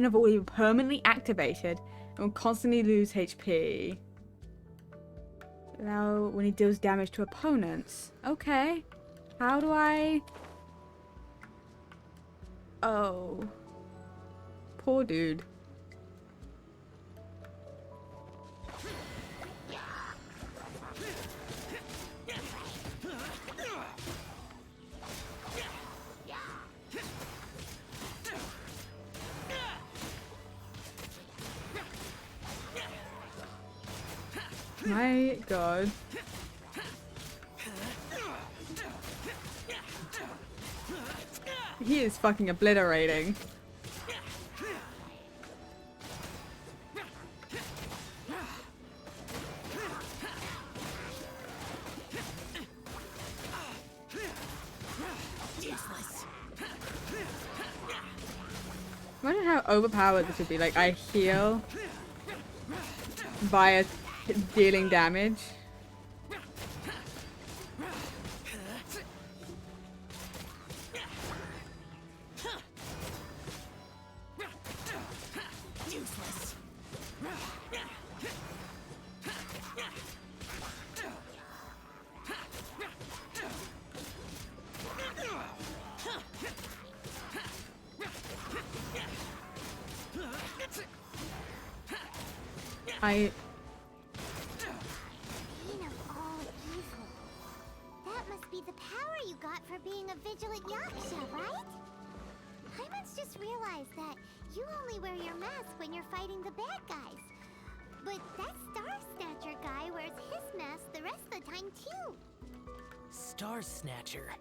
of All Evil permanently activated and will constantly lose HP. Now, when he deals damage to opponents. Okay. How do I... Oh. Poor dude. My god. He is fucking obliterating. Imagine how overpowered this would be. Like, I heal via dealing damage. Bane of all evil. That must be the power you got for being a vigilant Yaksha, right? Paimon's just realized that you only wear your mask when you're fighting the bad guys. But that Star Snatcher guy wears his mask the rest of the time too. Star Snatcher?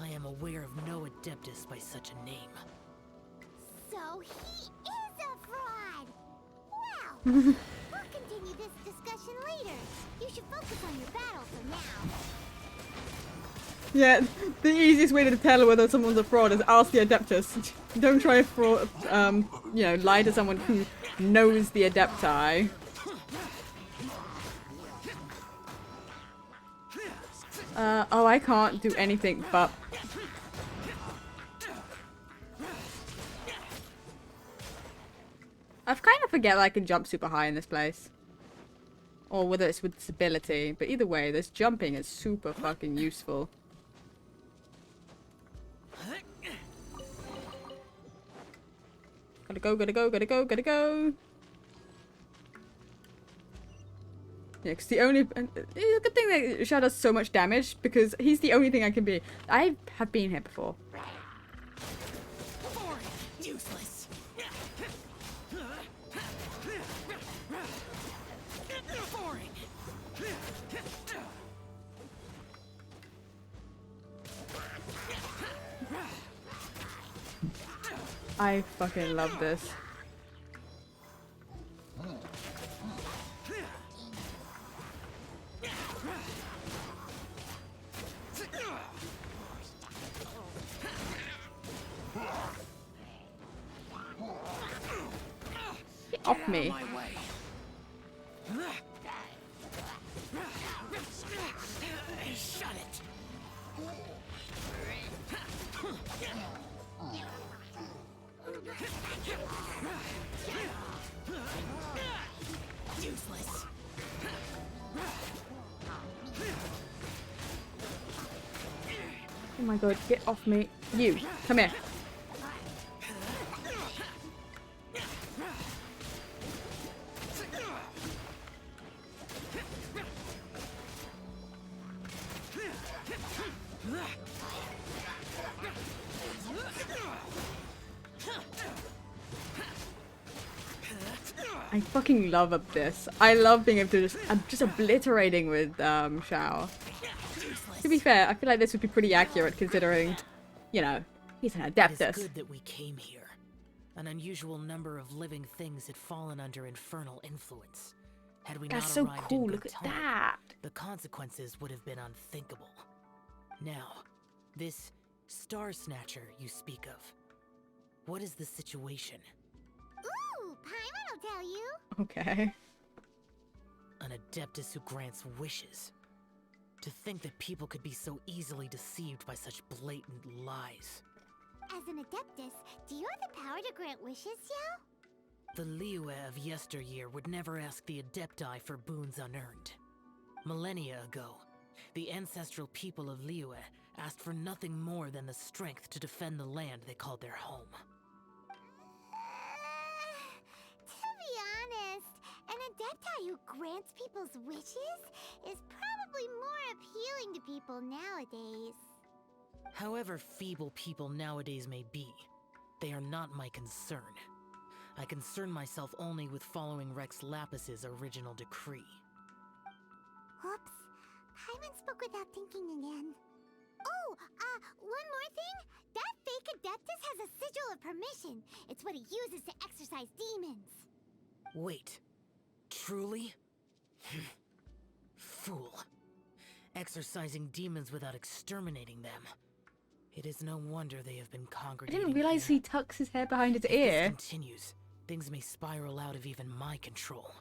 I am aware of no Adeptus by such a name. So he is a fraud! Well, we'll continue this discussion later. You should focus on your battle for now. Yeah, the easiest way to tell whether someone's a fraud is ask the Adeptus. Don't try to fraud, you know, lie to someone who knows the Adepti. Oh, I can't do anything but... I kind of forget that I can jump super high in this place. Or whether it's with stability. But either way, this jumping is super fucking useful. Gotta go, gotta go, gotta go, gotta go. Yeah, because the only... It's a good thing that Shadow does so much damage, because he's the only thing I can be. I have been here before. Useless. I fucking love this. Get off me. Shut it. Useless. Oh my god, get off me. You, come here. I fucking love up this. I love being able to I'm just obliterating with Shao. To be fair, I feel like this would be pretty accurate considering, you know, he's an Adeptus. It is good that we came here. An unusual number of living things had fallen under infernal influence. Had we That's not so arrived cool, in look good at time, that. the consequences would have been unthinkable. Now, this Star Snatcher you speak of, what is the situation? Ooh, Paimon will tell you. Okay. An Adeptus who grants wishes. To think that people could be so easily deceived by such blatant lies. As an Adeptus, do you have the power to grant wishes, Xiao? The Liyue of yesteryear would never ask the Adepti for boons unearned. Millennia ago, the ancestral people of Liyue asked for nothing more than the strength to defend the land they called their home. To be honest, an Adepti who grants people's wishes is probably more appealing to people nowadays. However feeble people nowadays may be, they are not my concern. I concern myself only with following Rex Lapis's original decree. Oops. Paimon spoke without thinking again. Oh, one more thing. That fake Adeptus has a sigil of permission. It's what he uses to exorcise demons. Wait, truly? Fool. Exorcising demons without exterminating them. It is no wonder they have been I congregating. didn't realize he tucks his hair behind his If ear. this continues, things may spiral out of even my control.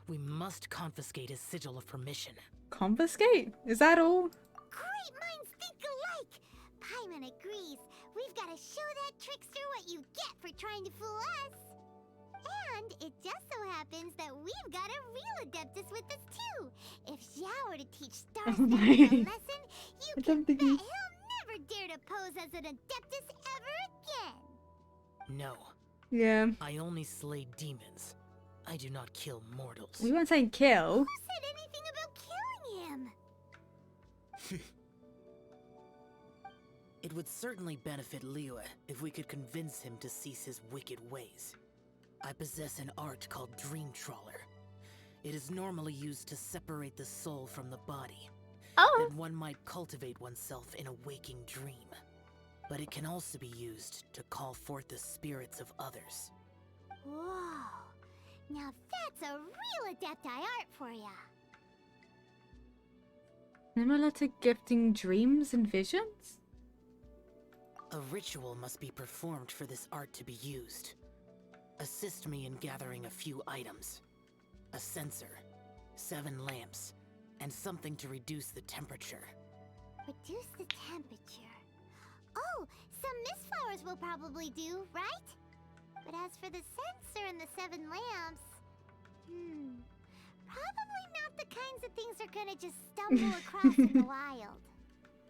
We must confiscate his sigil of permission. Confiscate? Is that all? Great minds think alike. Paimon agrees. We've got to show that trickster what you get for trying to fool us. And it just so happens that we've got a real Adeptus with us too. If Xiao were to teach Star Snatcher a lesson, you can bet he'll never dare to pose as an Adeptus ever again. No. Yeah. I only slay demons. I do not kill mortals. We weren't saying kill. Who said anything about killing him? It would certainly benefit Liyue if we could convince him to cease his wicked ways. I possess an art called Dream Trawler. It is normally used to separate the soul from the body. Oh. That one might cultivate oneself in a waking dream. But it can also be used to call forth the spirits of others. Whoa. Now that's a real Adepti art for ya. Similar to gifting dreams and visions? A ritual must be performed for this art to be used. Assist me in gathering a few items. A censer, 7 lamps, and something to reduce the temperature. Reduce the temperature. Oh, some mist flowers will probably do, right? But as for the censer and the 7 lamps, probably not the kinds of things they're gonna just stumble across in the wild.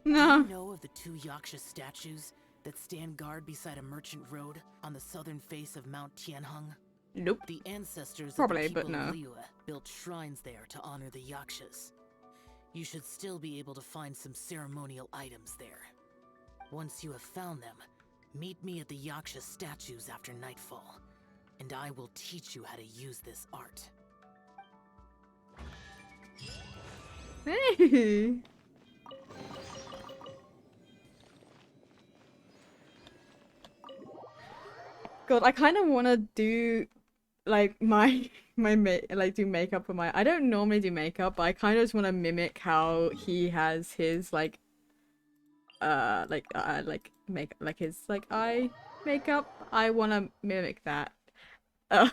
No. Do you know of the 2 Yaksha statues that stand guard beside a merchant road on the southern face of Mount Tianheng? Nope. The ancestors Probably, of the but people no. of Liyue built shrines there to honor the Yakshas. You should still be able to find some ceremonial items there. Once you have found them, meet me at the Yaksha statues after nightfall, and I will teach you how to use this art. Hey. God, I kind of want to do like do makeup for my. I don't normally do makeup, but I kind of just want to mimic how he has his like make like his like eye makeup. I want to mimic that. Uh,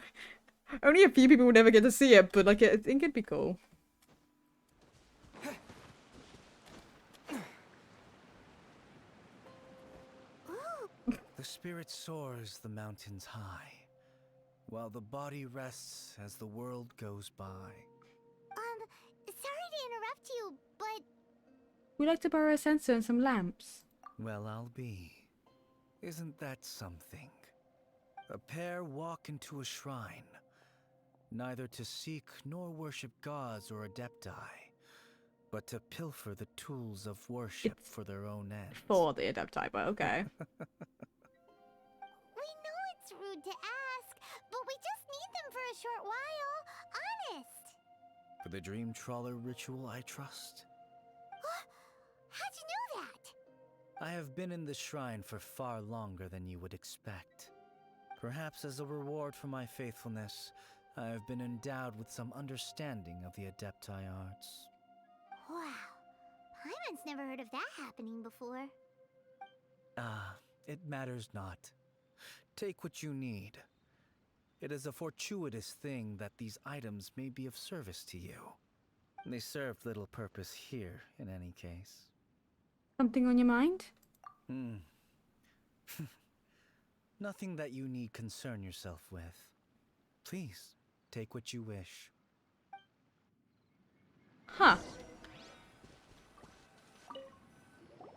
only a few people will never get to see it, but like I think it'd be cool. The spirit soars the mountains high, while the body rests as the world goes by. Sorry to interrupt you, but We'd like to borrow a sensor and some lamps. Well, I'll be. Isn't that something? A pair walk into a shrine, neither to seek nor worship gods or adepti, but to pilfer the tools of worship for their own ends. For the adepti, but okay. we know it's rude to ask, but we just need them for a short while. Honest. For the dream trawler ritual, I trust. How'd you know that? I have been in the shrine for far longer than you would expect. Perhaps as a reward for my faithfulness, I have been endowed with some understanding of the adepti arts. Wow. Paimon's never heard of that happening before. It matters not. Take what you need. It is a fortuitous thing that these items may be of service to you. They served little purpose here, in any case. Something on your mind? Nothing that you need concern yourself with. Please, take what you wish. Huh.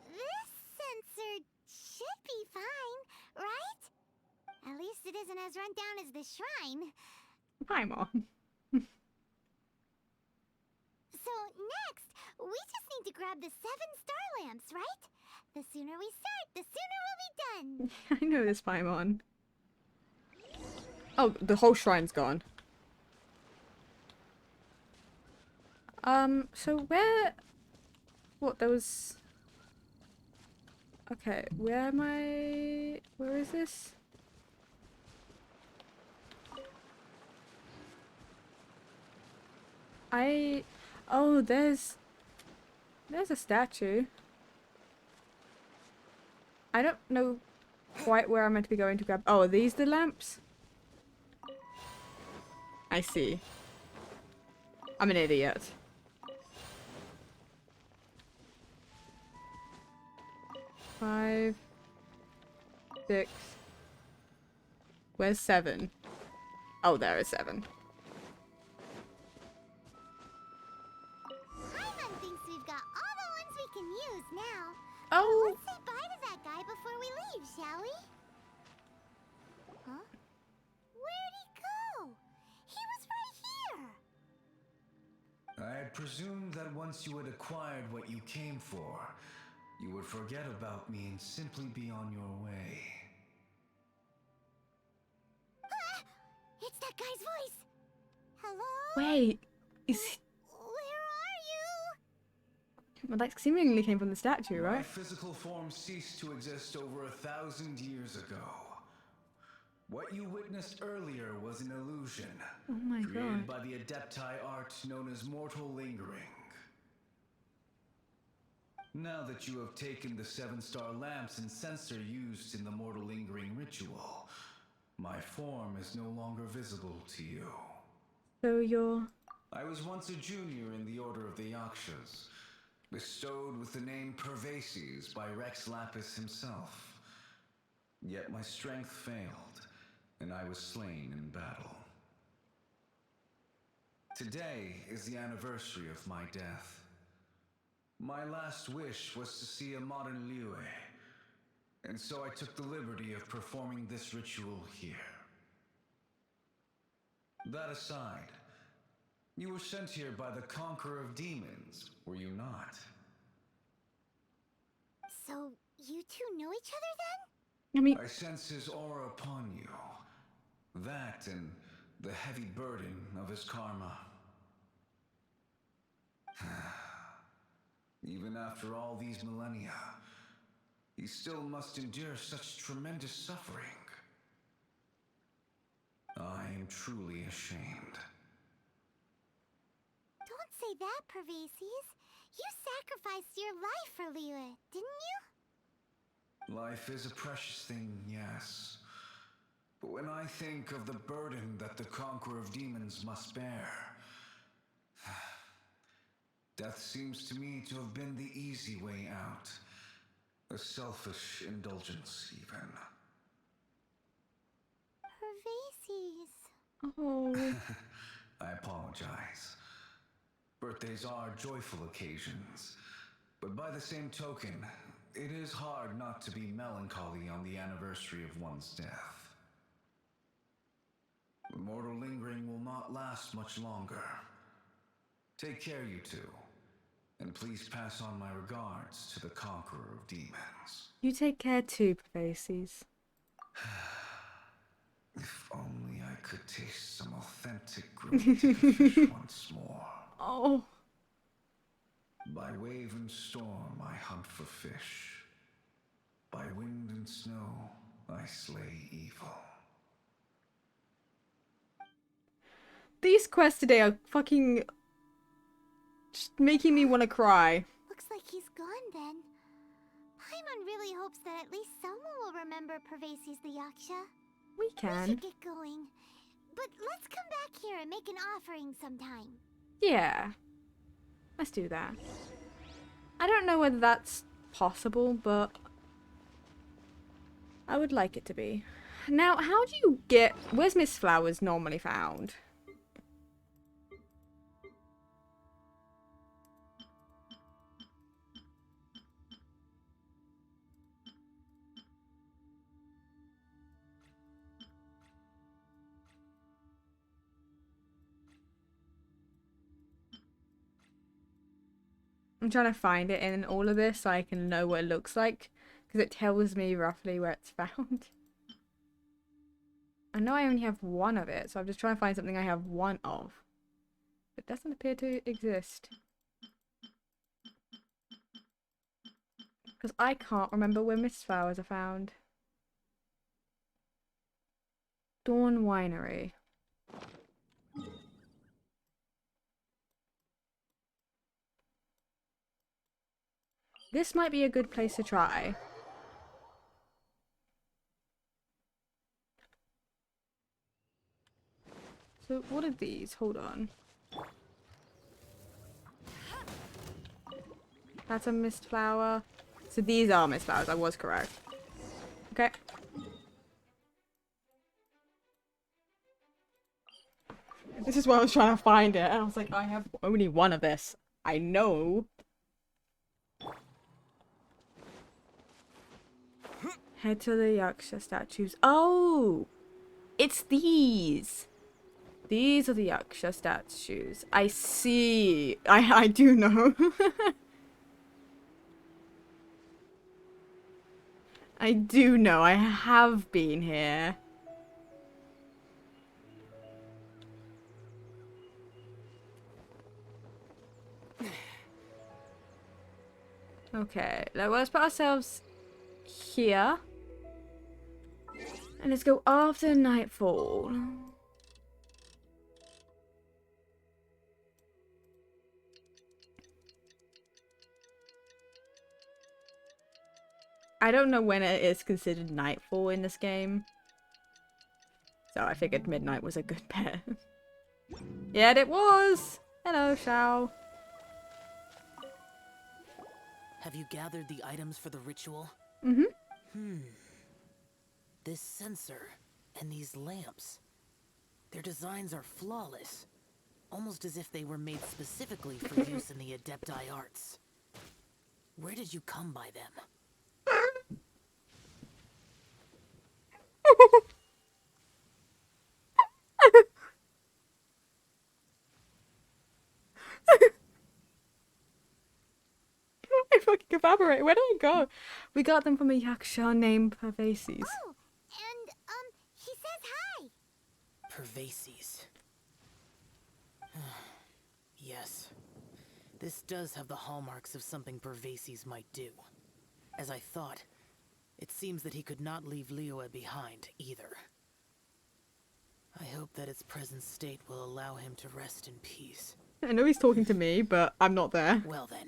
This sensor should be fine, right? At least it isn't as run down as the shrine. Paimon. So next, we just need to grab the 7 star lamps, right? The sooner we start, the sooner we'll be done. I know this Paimon. Oh, the whole shrine's gone. So where... What, there was... Okay, where am I... Where is this? Oh, there's a statue. I don't know quite where I'm meant to be going to grab... Oh, are these the lamps? I see. I'm an idiot. Five, 6. Where's 7? Oh, there is 7. Paimon thinks we've got all the ones we can use now. Oh. Let's say bye to that guy before we leave, shall we? Huh? Where'd he go? He was right here. I had presumed that once you had acquired what you came for, you would forget about me and simply be on your way. Ah! It's that guy's voice. Hello? Wait, is he... Where are you? Well, that seemingly came from the statue, My right? physical form ceased to exist over 1,000 years ago. What you witnessed earlier was an illusion. Oh my created god. by the adepti art known as mortal lingering. Now that you have taken the 7-star lamps and sensor used in the mortal lingering ritual, my form is no longer visible to you. So you're... I was once a junior in the Order of the Yakshas, bestowed with the name Pervases by Rex Lapis himself. Yet my strength failed, and I was slain in battle. Today is the anniversary of my death. My last wish was to see a modern Liyue, and so I took the liberty of performing this ritual here. That aside, you were sent here by the Conqueror of Demons, were you not? So, you two know each other then? I mean... I sense his aura upon you. That and the heavy burden of his karma. Even after all these millennia, he still must endure such tremendous suffering. truly ashamed. Don't say that, Pervases. You sacrificed your life for Liyue, didn't you? Life is a precious thing, yes. But when I think of the burden that the Conqueror of Demons must bear, death seems to me to have been the easy way out. A selfish indulgence, even. Pervases. Oh. I apologize. Birthdays are joyful occasions, but by the same token, it is hard not to be melancholy on the anniversary of one's death. The mortal lingering will not last much longer. Take care, you two, and please pass on my regards to the Conqueror of Demons. You take care too, Pervases. If only I could taste some authentic grilled fish once more. Oh. By wave and storm I hunt for fish. By wind and snow I slay evil. These quests today are fucking just making me want to cry. Looks like he's gone then. Paimon really hopes that at least someone will remember Pervases the Yaksha. We can. We should get going. But let's come back here and make an offering sometime. Yeah. Let's do that. I don't know whether that's possible, but I would like it to be. Now, how do you get... Where's Miss Flowers normally found? I'm trying to find it in all of this so I can know what it looks like, because it tells me roughly where it's found. I know I only have one of it, so I'm just trying to find something I have one of. It doesn't appear to exist. Because I can't remember where Miss Flowers are found. Dawn Winery. This might be a good place to try. So what are these? Hold on. That's a mist flower. So these are mist flowers. I was correct. Okay. This is why I was trying to find it. And I was like, I have only one of this. I know. Head to the Yaksha statues. Oh! It's these! These are the Yaksha statues. I see. I do know. I do know. I have been here. Okay. Now let's put ourselves here. And let's go after nightfall. I don't know when it is considered nightfall in this game. So I figured midnight was a good bet. Yet it was! Hello, Shao. Have you gathered the items for the ritual? Mm-hmm. This sensor and these lamps. Their designs are flawless. Almost as if they were made specifically for use in the Adepti arts. Where did you come by them? I fucking evaporate. Where did I go? We got them from a Yaksha named Pervases. Oh, and, he says hi. Pervases. Yes. This does have the hallmarks of something Pervases might do. As I thought, it seems that he could not leave Liyue behind, either. I hope that its present state will allow him to rest in peace. I know he's talking to me, but I'm not there. Well then,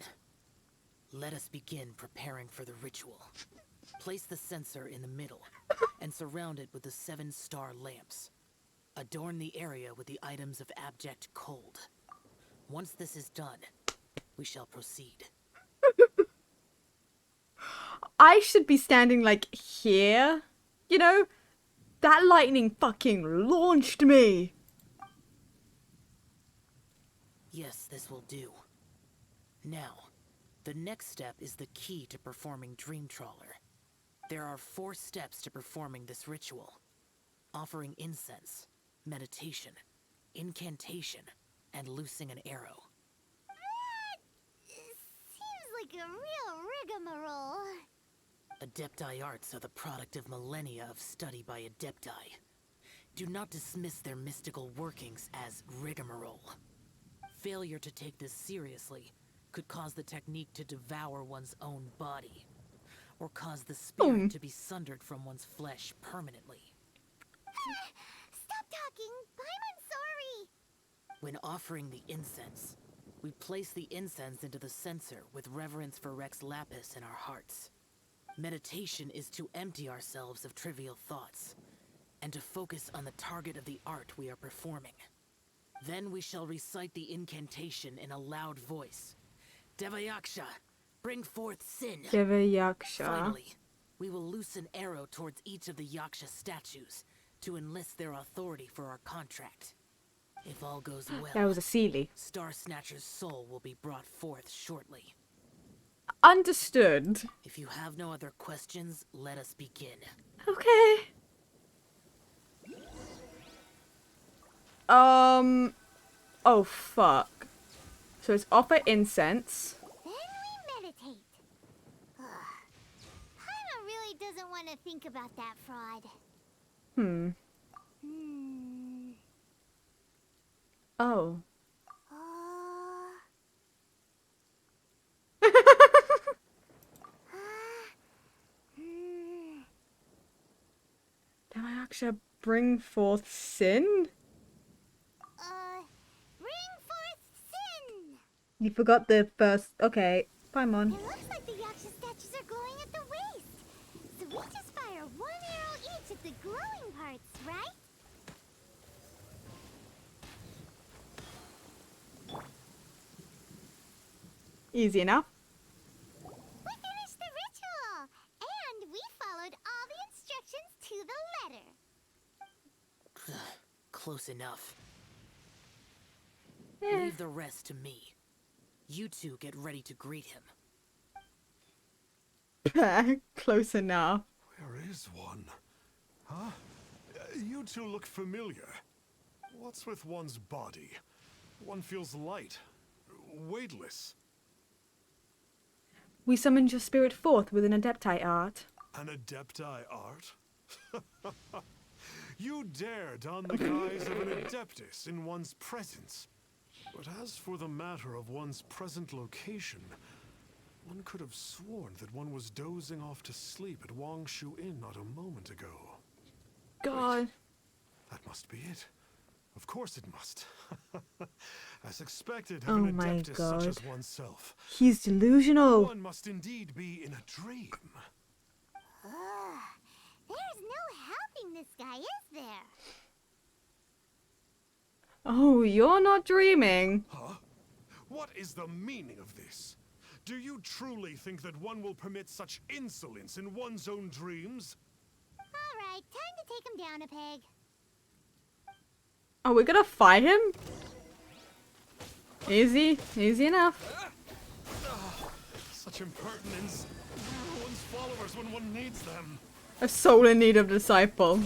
let us begin preparing for the ritual. Place the censer in the middle, and surround it with the 7-star lamps. Adorn the area with the items of abject cold. Once this is done, we shall proceed. I should be standing, like, here. You know? That lightning fucking launched me. Yes, this will do. Now, the next step is the key to performing Dream Trawler. There are 4 steps to performing this ritual. Offering incense, meditation, incantation, and loosing an arrow. Seems like a real rigmarole. Adepti arts are the product of millennia of study by Adepti. Do not dismiss their mystical workings as rigmarole. Failure to take this seriously could cause the technique to devour one's own body, or cause the spirit to be sundered from one's flesh permanently. Stop talking! I'm sorry! When offering the incense, we place the incense into the censer with reverence for Rex Lapis in our hearts. Meditation is to empty ourselves of trivial thoughts, and to focus on the target of the art we are performing. Then we shall recite the incantation in a loud voice. Devayaksha, bring forth sin. Devayaksha. Finally, we will loose an arrow towards each of the Yaksha statues to enlist their authority for our contract. If all goes well, That was a Seelie. Star Snatcher's soul will be brought forth shortly. Understood. If you have no other questions, let us begin. Okay. Oh fuck. So it's offer incense. Then we meditate. Paimon really doesn't want to think about that fraud. Oh. Did I actually bring forth sin? Bring forth sin! You forgot the first. Okay, Paimon. It looks like the Yaksha statues are glowing at the waist. So we just fire 1 arrow each at the glowing parts, right? Easy enough. We finished the ritual, and we followed all the instructions to the letter. Close enough. Yeah. Leave the rest to me. You two get ready to greet him. Close enough. Where is one? Huh? You two look familiar. What's with one's body? One feels light, weightless. We summoned your spirit forth with an Adepti art. An Adepti art? You dare don the guise of an Adeptus in one's presence. But as for the matter of one's present location, one could have sworn that one was dozing off to sleep at Wangshu Inn not a moment ago. God. Wait, that must be it. Of course it must. As expected of an Adeptus such as oneself. He's delusional. One must indeed be in a dream. There's no helping this guy, is there? Oh, you're not dreaming. Huh? What is the meaning of this? Do you truly think that one will permit such insolence in one's own dreams? Alright, time to take him down a peg. Are we gonna fight him? Easy enough. Such impertinence. Where are one's followers when one needs them? A soul in need of disciple.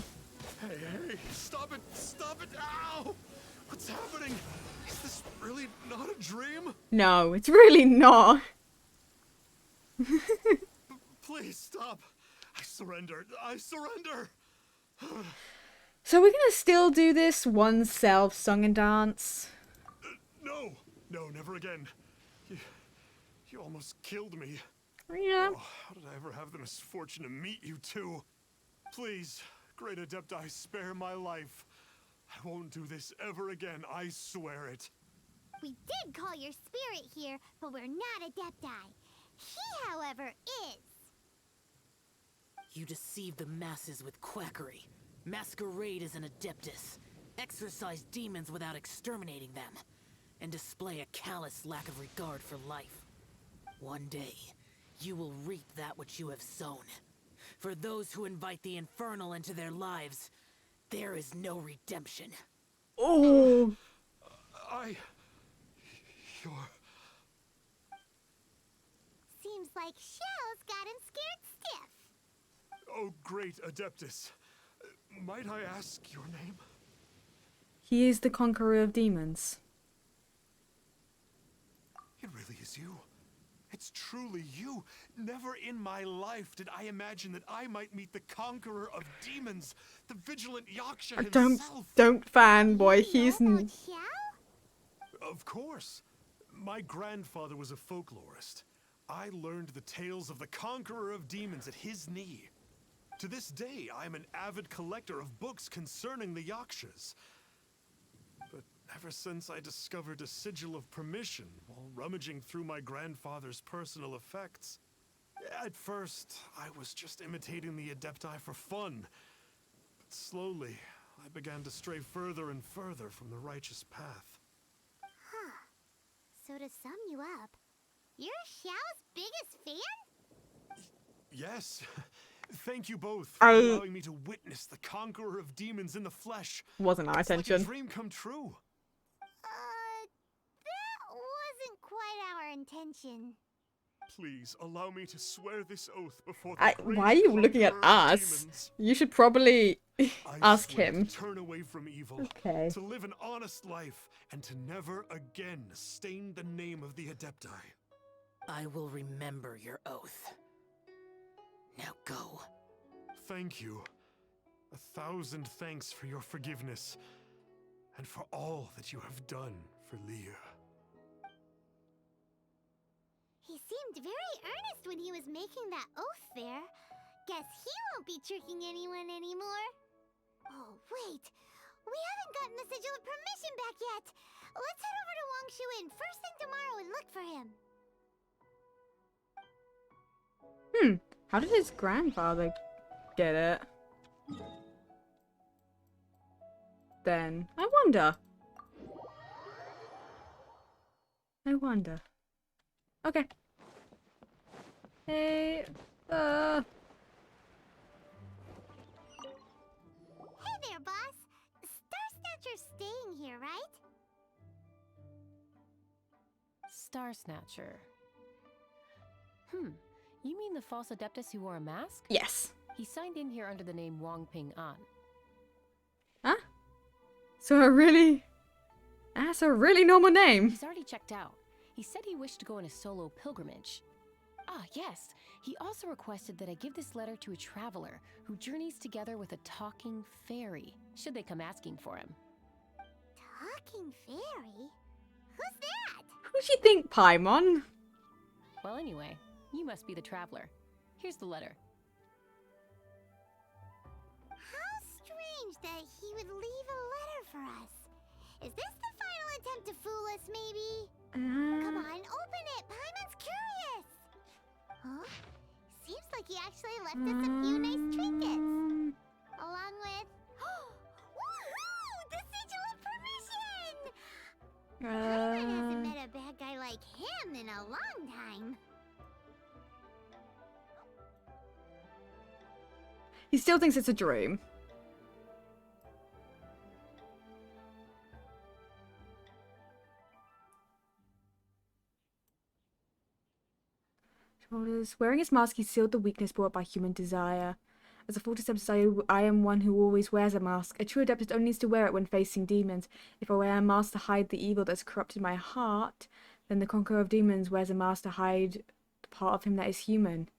Hey, stop it, ow! What's happening? Is this really not a dream? No, it's really not. Please stop. I surrender. So we're gonna still do this oneself song and dance? No, never again. You almost killed me. Yeah. Oh, how did I ever have the misfortune to meet you two? Please, great Adepti, spare my life. I won't do this ever again, I swear it. We did call your spirit here, but we're not Adepti. He, however, is. You deceive the masses with quackery, masquerade as an Adeptus, exorcise demons without exterminating them, and display a callous lack of regard for life. One day, you will reap that which you have sown. For those who invite the infernal into their lives, there is no redemption. Oh! You're... Seems like Shell's gotten scared stiff. Oh, great Adeptus. Might I ask your name? He is the conqueror of demons. It really is you. It's truly you. Never in my life did I imagine that I might meet the conqueror of demons, the vigilant Yaksha himself. Don't fanboy. He's... Of course. My grandfather was a folklorist. I learned the tales of the conqueror of demons at his knee. To this day, I am an avid collector of books concerning the Yakshas. But ever since I discovered a sigil of permission while rummaging through my grandfather's personal effects, at first, I was just imitating the Adepti for fun. But slowly, I began to stray further and further from the righteous path. Huh. So to sum you up, you're Xiao's biggest fan? Yes. Thank you both for allowing me to witness the conqueror of demons in the flesh. Wasn't our intention. Like a dream come true. That wasn't quite our intention. Please allow me to swear this oath before why are you looking at us? You should probably ask him. To turn away from evil. Okay. To live an honest life and to never again stain the name of the Adepti. I will remember your oath. Now go. Thank you. 1,000 thanks for your forgiveness, and for all that you have done for Leah. He seemed very earnest when he was making that oath there. Guess he won't be tricking anyone anymore. Oh, wait. We haven't gotten the sigil of permission back yet. Let's head over to Wangshu Inn first thing tomorrow and look for him. How did his grandfather get it? Then, I wonder. Okay. Hey, Hey there, boss. Star Snatcher's staying here, right? Star Snatcher. You mean the false Adeptus who wore a mask? Yes. He signed in here under the name Wang Ping An. Huh? So a really... That's a really normal name. He's already checked out. He said he wished to go on a solo pilgrimage. Ah, yes. He also requested that I give this letter to a traveler who journeys together with a talking fairy, should they come asking for him. Talking fairy? Who's that? Who do you think, Paimon? Well, anyway, you must be the traveler. Here's the letter. How strange that he would leave a letter for us. Is this the final attempt to fool us, maybe? Come on, open it! Paimon's curious! Huh? Seems like he actually left us a few nice trinkets. Along with... Woohoo! The sigil of permission! Paimon hasn't met a bad guy like him in a long time. He still thinks it's a dream. Shoulders. Wearing his mask, he sealed the weakness brought by human desire. As a false adeptus, I am one who always wears a mask. A true adeptus only needs to wear it when facing demons. If I wear a mask to hide the evil that's corrupted my heart, then the conqueror of demons wears a mask to hide the part of him that is human.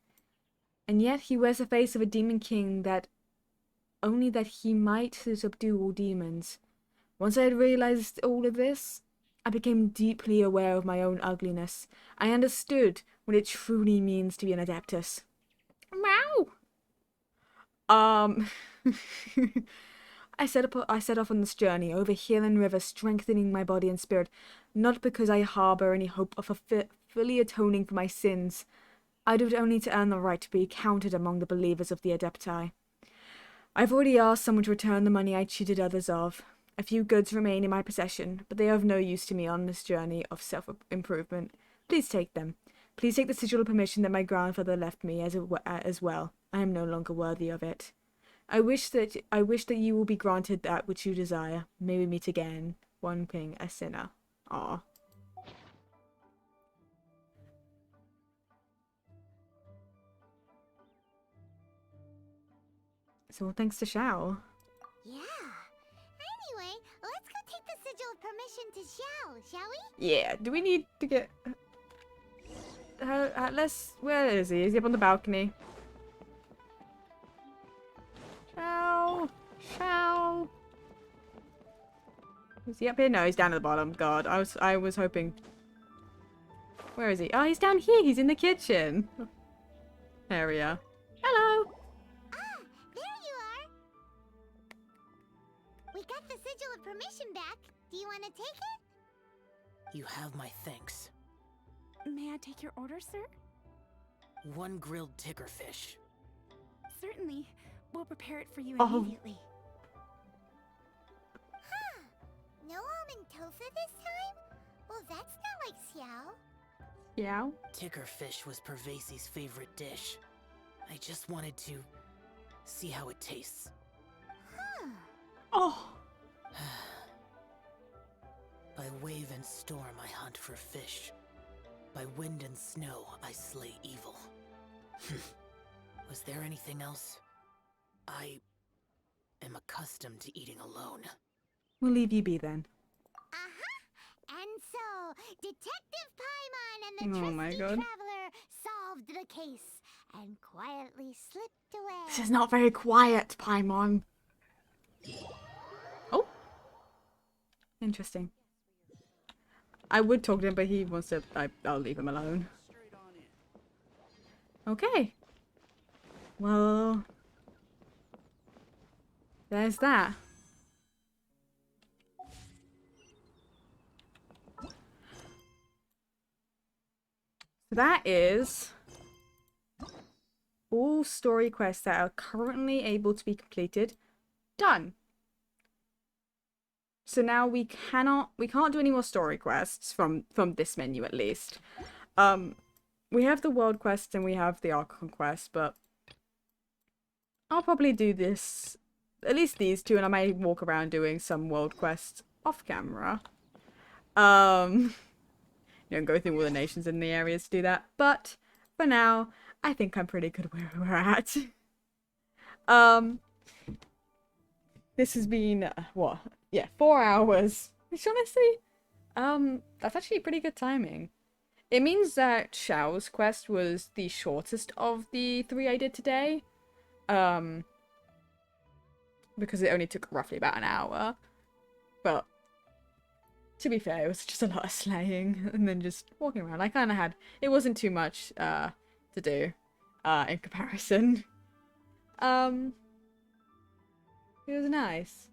And yet he wears the face of a demon king that he might subdue all demons. Once I had realized all of this, I became deeply aware of my own ugliness. I understood what it truly means to be an adeptus. Meow! I set off on this journey over hill and river, strengthening my body and spirit, not because I harbor any hope of fully atoning for my sins. I do it only to earn the right to be counted among the believers of the Adepti. I've already asked someone to return the money I cheated others of. A few goods remain in my possession, but they are of no use to me on this journey of self-improvement. Please take them. Please take the sigil of permission that my grandfather left me as well. I am no longer worthy of it. I wish that you will be granted that which you desire. May we meet again. One Ping, a sinner. Ah. So thanks to Xiao. Yeah. Anyway, let's go take the sigil of permission to Xiao, shall we? Yeah. Do we need to get? Where is he? Is he up on the balcony? Xiao. Is he up here? No, he's down at the bottom. God, I was hoping. Where is he? Oh, he's down here. He's in the kitchen. There we are. Hello. Ah, there you are. We got the sigil of permission back. Do you want to take it? You have my thanks. May I take your order, sir? 1 grilled ticker fish. Certainly. We'll prepare it for you Oh. immediately. Huh. No almond tofu this time? Well, that's not like Xiao. Yeah. Ticker fish was Pervasi's favorite dish. I just wanted to see how it tastes. Huh. Oh. By wave and storm I hunt for fish. By wind and snow I slay evil. Was there anything else? I am accustomed to eating alone. We'll leave you be then. And so, Detective Paimon and the Oh my trusty God. traveler solved the case and quietly slipped away. This is not very quiet, Paimon. Oh. Interesting. I would talk to him, but he wants to... I'll leave him alone. Okay. Well... There's that. So that is... all story quests that are currently able to be completed. Done. So now we can't do any more story quests from this menu at least. We have the world quests and we have the Archon quest, but I'll probably do this, at least these two, and I may walk around doing some world quests off camera. You know, go through all the nations in the areas to do that. But for now, I think I'm pretty good where we're at. This has been what? Yeah, 4 hours. Which honestly, that's actually pretty good timing. It means that Xiao's quest was the shortest of the 3 I did today. Because it only took roughly about an hour. But to be fair, it was just a lot of slaying and then just walking around. I kind of had... It wasn't too much to do in comparison. It was nice.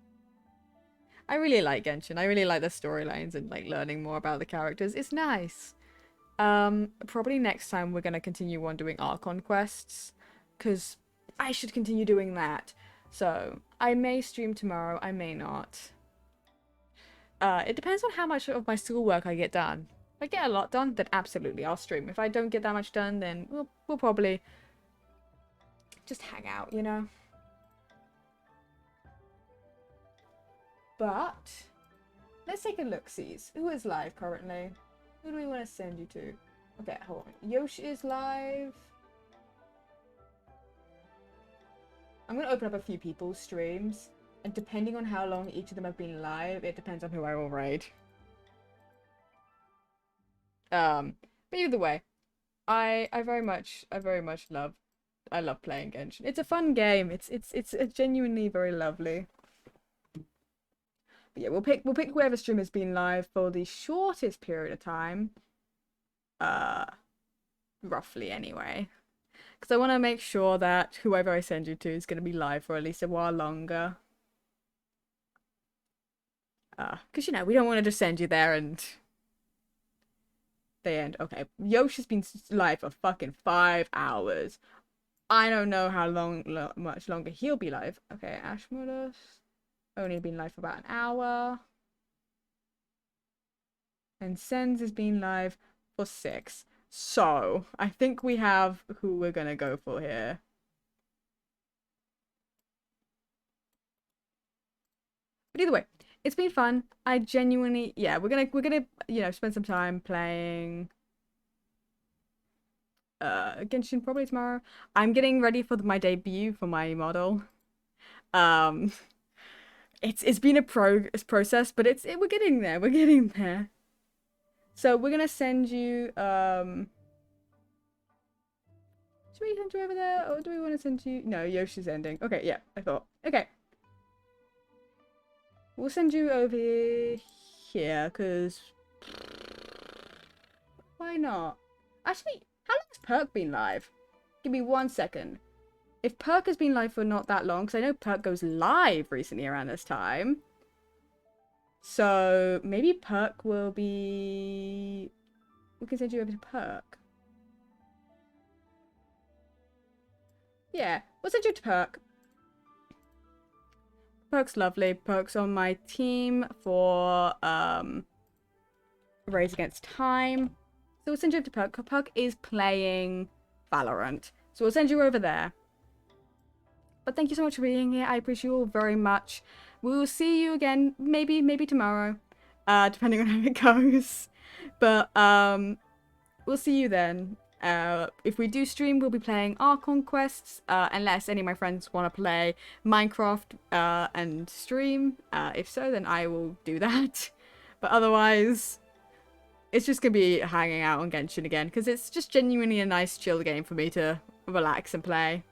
I really like Genshin. I really like the storylines and like learning more about the characters. It's nice. Probably next time we're going to continue on doing Archon quests. Because I should continue doing that. So, I may stream tomorrow. I may not. It depends on how much of my schoolwork I get done. If I get a lot done, then absolutely I'll stream. If I don't get that much done, then we'll probably just hang out, you know? But let's take a look-sees. Who is live currently? Who do we want to send you to? Okay, hold on. Yosh is live. I'm going to open up a few people's streams. And depending on how long each of them have been live, it depends on who I will raid. But either way, I very much love playing Genshin. It's a fun game. It's genuinely very lovely. But yeah, we'll pick whoever stream has been live for the shortest period of time. Roughly anyway. Because I want to make sure that whoever I send you to is going to be live for at least a while longer. Because, you know, we don't want to just send you there and they end. Okay, Yoshi's been live for fucking 5 hours. I don't know how much longer he'll be live. Okay, Ashmodus only been live for about an hour. And Sens has been live for 6. So, I think we have who we're gonna go for here. But either way, it's been fun. I genuinely, yeah, we're gonna, you know, spend some time playing Genshin probably tomorrow. I'm getting ready for my debut for my model. It's been a process, but we're getting there. We're getting there. So we're gonna send you should we send you over there, or do we want to send you? No, Yoshi's ending. Okay, yeah, I thought. Okay. We'll send you over here, because why not? Actually, how long has Perk been live? Give me 1 second. If Perk has been live for not that long, because I know Perk goes live recently around this time. So maybe Perk will be... We can send you over to Perk. Yeah, we'll send you to Perk. Perk's lovely. Perk's on my team for Race Against Time. So we'll send you over to Perk. Perk is playing Valorant. So we'll send you over there. But thank you so much for being here. I appreciate you all very much. We will see you again, maybe tomorrow. Depending on how it goes. But we'll see you then. If we do stream, we'll be playing Archon quests, unless any of my friends want to play Minecraft and stream. If so, then I will do that. But otherwise, it's just going to be hanging out on Genshin again, because it's just genuinely a nice chill game for me to relax and play.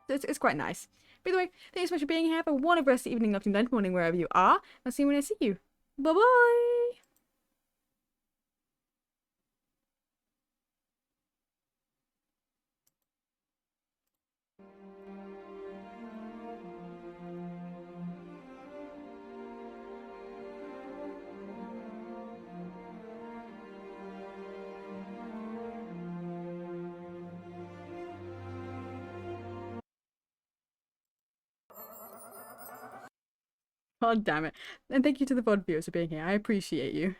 So it's quite nice. By the way, thank you so much for being here. Have a wonderful rest of the evening, afternoon, night, morning, wherever you are. I'll see you when I see you. Bye-bye! God damn it. And thank you to the VOD viewers for being here. I appreciate you.